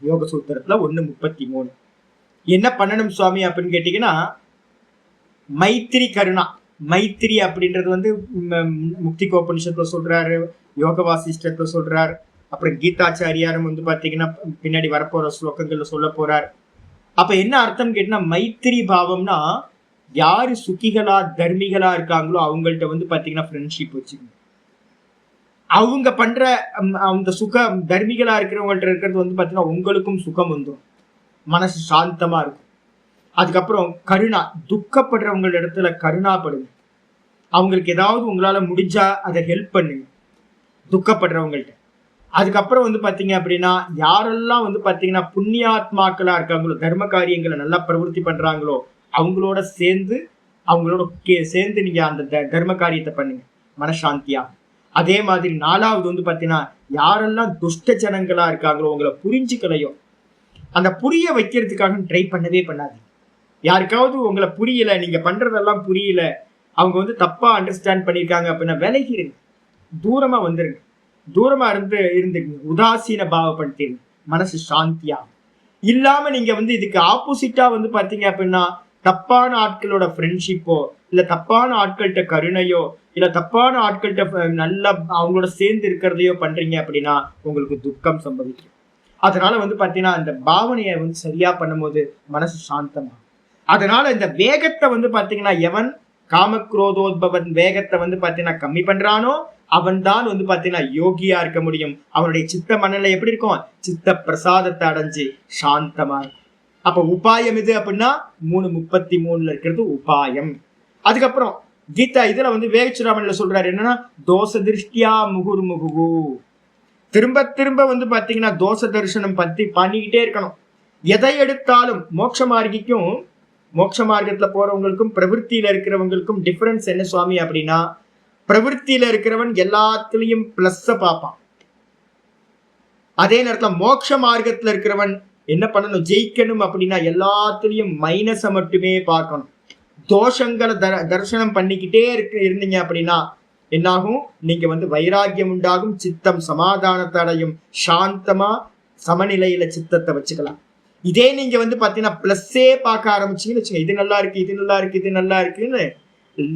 யோக சூத்திரத்துல 1:33 என்ன பண்ணணும் சுவாமி அப்படின்னு கேட்டீங்கன்னா, மைத்திரி கருணா. மைத்திரி அப்படின்றது வந்து முக்திகோபனிஷத்துல சொல்றாரு, யோக வாசிஷ்டத்துல சொல்றாரு, அப்புறம் கீதாச்சாரியாரும் வந்து பாத்தீங்கன்னா பின்னாடி வரப்போற ஸ்லோகங்கள்ல சொல்ல போறார். அப்ப என்ன அர்த்தம் கேட்டீங்கன்னா, மைத்திரி பாவம்னா யாரு சுகிகளா தர்மிகளா இருக்காங்களோ அவங்கள்ட்ட வந்து பாத்தீங்கன்னா ஃப்ரெண்ட்ஷிப் வச்சுக்கணும். அவங்க பண்ற அந்த சுகம், தர்மிகளா இருக்கிறவங்கள்ட்ட இருக்கிறது வந்து பாத்தீங்கன்னா உங்களுக்கும் சுகம் வந்துடும், மனசு சாந்தமா இருக்கும். அதுக்கப்புறம் கருணா, துக்கப்படுறவங்க இடத்துல கருணாப்படுங்க. அவங்களுக்கு ஏதாவது உங்களால முடிஞ்சா அதை ஹெல்ப் பண்ணுங்க துக்கப்படுறவங்கள்ட்ட. அதுக்கப்புறம் வந்து பாத்தீங்க அப்படின்னா யாரெல்லாம் வந்து பாத்தீங்கன்னா புண்ணியாத்மாக்களா இருக்காங்களோ, தர்ம காரியங்களை நல்லா பிரவருத்தி பண்றாங்களோ அவங்களோட சேர்ந்து நீங்க அந்த தர்ம காரியத்தை பண்ணுங்க மனசாந்தியா. அதே மாதிரி 4வது வந்து பாத்தீங்கன்னா யாரெல்லாம் துஷ்ட ஜனங்களா இருக்காங்களோ, உங்களை புரிஞ்சுக்கலையோ அந்த புரிய வைக்கிறதுக்காக ட்ரை பண்ணவே பண்ணாது. யாருக்காவது உங்களை புரியல, நீங்க பண்றதெல்லாம் புரியல, அவங்க வந்து தப்பா அண்டர்ஸ்டாண்ட் பண்ணிருக்காங்க அப்படின்னா விலகிருங்க, தூரமா வந்துருங்க, தூரமா இருந்துங்க, உதாசீன பாவப்படுத்திருங்க, மனசு சாந்தியா. இல்லாம நீங்க வந்து இதுக்கு ஆப்போசிட்டா வந்து பாத்தீங்க அப்படின்னா தப்பான ஆட்களோட ஃப்ரெண்ட்ஷிப்போ இல்ல தப்பான ஆட்கள்கிட்ட கருணையோ இல்ல தப்பான ஆட்கள்கிட்ட நல்லா அவங்களோட சேர்ந்து இருக்கிறதையோ பண்றீங்க அப்படின்னா உங்களுக்கு துக்கம் சம்பவிக்கும். அதனால பாத்தீங்கன்னா அந்த பாவனையை சரியா பண்ணும்போது மனசு சாந்தமா. அதனால இந்த வேகத்தை பாத்தீங்கன்னா எவன் காமக்ரோதோத்பவன் வேகத்தை பாத்தீங்கன்னா கம்மி பண்றானோ அவன் தான் பாத்தீங்கன்னா யோகியா இருக்க முடியும். அவனுடைய சித்த மனநிலை எப்படி இருக்கும்? சித்த பிரசாதத்தை அடைஞ்சு சாந்தமா இருக்கும். அப்ப உபாயம் இது அப்படின்னா 3:33 இருக்கிறது உபாயம். அதுக்கப்புறம் கீதா இதுல வேகச்சுராமன்ல சொல்றாரு என்னன்னா தோஷ திருஷ்டியா முகுர்முகு. திரும்ப திரும்ப பாத்தீங்கன்னா தோஷ தரிசனம் பத்தி பண்ணிக்கிட்டே இருக்கணும். எதை எடுத்தாலும் மோட்ச மார்க்கிக்கும் மோட்ச மார்க்கத்துல போறவங்களுக்கும் பிரவருத்தியில இருக்கிறவங்களுக்கும் டிஃபரன்ஸ் என்ன சுவாமி அப்படின்னா, பிரவருத்தியில இருக்கிறவன் எல்லாத்துலயும் பிளஸ் பார்ப்பான். அதே நேரத்துல மோட்ச மார்க்கத்துல இருக்கிறவன் என்ன பண்ணணும்? ஜெயிக்கணும் அப்படின்னா எல்லாத்துலயும் மைனஸை மட்டுமே பார்க்கணும். தோஷங்களை தரிசனம் பண்ணிக்கிட்டே இருந்தீங்க அப்படின்னா என்னாகும்? நீங்க வைராக்கியம் உண்டாகும், சித்தம் சமாதானத்தை அடையும், சாந்தமா சமநிலையில சித்தத்தை வச்சுக்கலாம். இதே நீங்க பாத்தீங்கன்னா பிளஸ்ஸே பார்க்க ஆரம்பிச்சீங்கன்னு வச்சுங்க, இது நல்லா இருக்கு, இது நல்லா இருக்கு, இது நல்லா இருக்குன்னு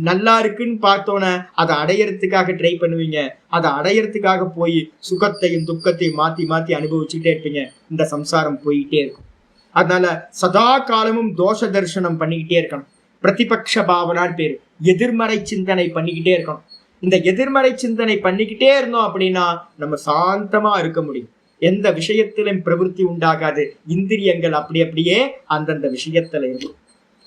நல்லா இருக்குன்னு பார்த்தோன்னே அதை அடையறதுக்காக ட்ரை பண்ணுவீங்க. அதை அடையறதுக்காக போய் சுகத்தையும் துக்கத்தையும் மாத்தி மாத்தி அனுபவிச்சுக்கிட்டே இருப்பீங்க. இந்த சம்சாரம் போயிட்டே இருக்கும். அதனால சதா காலமும் தோஷ தரிசனம் பண்ணிக்கிட்டே இருக்கணும். பிரதிபக்ஷ பாவனான்னு பேரு. எதிர்மறை சிந்தனை பண்ணிக்கிட்டே இருக்கணும். இந்த எதிர்மறை சிந்தனை பண்ணிக்கிட்டே இருந்தோம் அப்படின்னா நம்ம சாந்தமா இருக்க முடியும். எந்த விஷயத்திலும் பிரவருத்தி உண்டாகாது. இந்திரியங்கள் அப்படியே அந்தந்த விஷயத்துல இருக்கும்.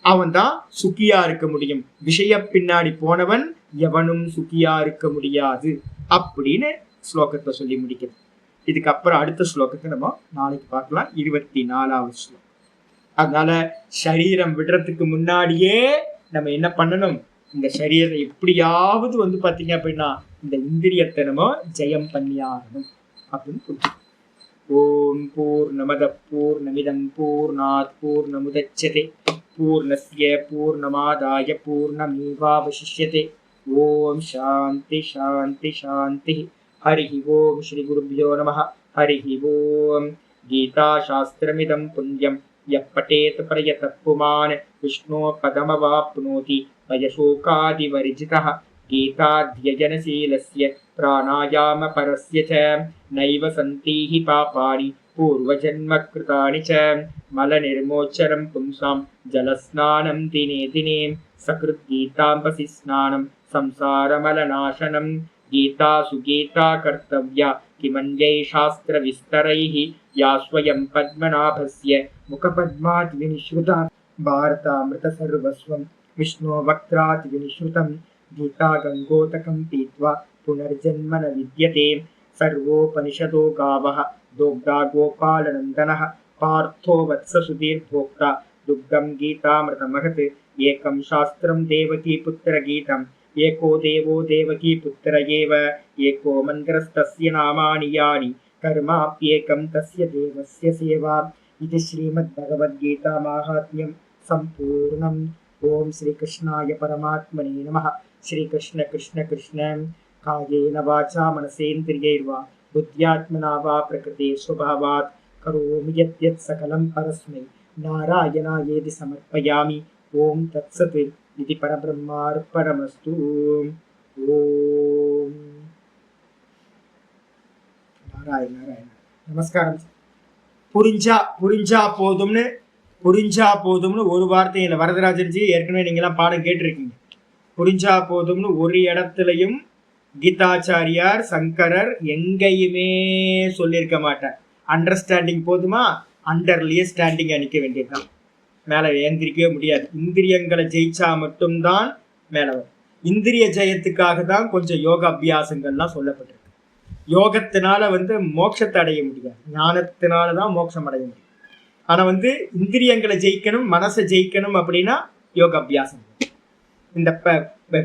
அவன் தான் சுக்கியா இருக்க முடியும். விஷய பின்னாடி போனவன் எவனும் சுக்கியா இருக்க முடியாது அப்படின்னு ஸ்லோகத்தை சொல்லி முடிக்கிறது. இதுக்கப்புறம் அடுத்த ஸ்லோகத்தை நம்ம நாளைக்கு பார்க்கலாம். 24வது ஸ்லோகம். அதனால சரீரம் விடுறதுக்கு முன்னாடியே நம்ம என்ன பண்ணணும்? இந்த சரீரத்தை எப்படியாவது பாத்தீங்க அப்படின்னா இந்த இந்திரியத்தை நம்ம ஜெயம் பண்ணியாகணும் அப்படின்னு சொல்லிட்டு. ஓம் பூர்ணமத பூர்ணமிதம் பூர்ணாத் பூர்ணமுதச்யதே பூர்ணஸ்ய பூர்ணமாதாய பூர்ணமேவாவசிஷ்யதே. ஓம் சாந்தி சாந்தி சாந்தி. ஹரிஹி ஓம் ஸ்ரீ குருப்யோ நமஹ. ஹரிஹி ஓம். கீதா சாஸ்திரமிதம் புண்ணியம் யப் படேத் பிரயதः புமான் விஷ்ணோ பதமவாப்னோதி வயசோகாதிவர்ஜிதः. गीताध्ययनशीलस्य प्राणायामपरस्य च नैव सन्ति हि पापानि पूर्वजन्मकृतानि च मलनिर्मोचनं पुंसां जलस्नानं दिने दिने सकृद्गीताम्बसि स्नानं संसारमलनाशनं. गीता सुगीता कर्तव्या किमन्यै शास्त्रविस्तरैः या स्वयं पद्मनाभस्य मुखपद्मात् विनिश्रुता. भारतामृतसर्वस्वं विष्णो वक्त्रात् विनिश्रुतं. गीता गंगोतकं पीत्वा पुनर्जन्म न विद्यते. सर्वोपनिषदो गावः दोग्धा गोपालनन्दनः. पार्थो वत्स सुधीर्भोक्ता दुग्धं गीतामृतमहत्. एकं शास्त्रं देवकी पुत्र गीतम् एको देवो देवकी पुत्र एव. एको मन्त्रस्तस्य नामानि यानि कर्माप्येकं तस्य देवस्य सेवा. इति श्रीमद्भगवद्गीता माहात्म्यं सम्पूर्णम्. ओम श्री कृष्णाय परमात्मने नमः. श्री कृष्ण कृष्ण कृष्ण कायेन वाचा मनसेन्द्रियैर्वा बुद्ध्यात्मना वा प्रकृते स्वभावात् करोमि यद्यत् सकलं परस्मै नारायणायेति समर्पयामि. ओम तत्सत् इति परब्रह्मार्पणमस्तु. ओम नारायण नारायण. நமஸ்காரம். புரிஞ்சா போதும்னு ஒரு வார்த்தை இல்லை. வரதராஜன்ஜி ஏற்கனவே நீங்களாம் பாடம் கேட்டிருக்கீங்க. புரிஞ்சா போதும்னு ஒரு இடத்துலையும் கீதாச்சாரியார் சங்கரர் எங்கேயுமே சொல்லியிருக்க மாட்டார். அண்டர்ஸ்டாண்டிங் போதுமா? அண்டர்லயே ஸ்டாண்டிங் அணிக்க வேண்டியதுதான். மேலே ஏந்திரிக்கவே முடியாது. இந்திரியங்களை ஜெயிச்சா மட்டும்தான் மேலே வரும். இந்திரிய ஜெயத்துக்காக தான் கொஞ்சம் யோக அபியாசங்கள்லாம் சொல்லப்பட்டிருக்கு. யோகத்தினால மோட்சத்தை அடைய முடியாது, ஞானத்தினாலதான் மோட்சம் அடைய முடியும். ஆனா இந்திரியங்களை ஜெயிக்கணும், மனசை ஜெயிக்கணும் அப்படின்னா யோக அபியாசம். இந்த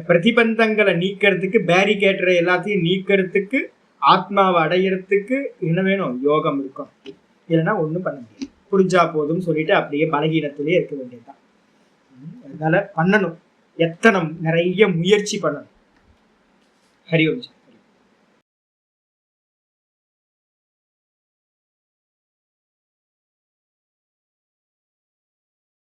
பிரதிபந்தங்களை நீக்கிறதுக்கு, பேரிகேட்டரை எல்லாத்தையும் நீக்கிறதுக்கு, ஆத்மாவை அடையிறதுக்கு என்ன வேணும்? யோகம் இருக்கும். இல்லைன்னா ஒன்றும் பண்ண முடியாது. புரிஞ்சா போதும் சொல்லிட்டு அப்படியே பலகீனத்திலே இருக்க வேண்டியதுதான். அதனால பண்ணணும், எத்தனை நிறைய முயற்சி பண்ணணும். ஹரி ஓம்.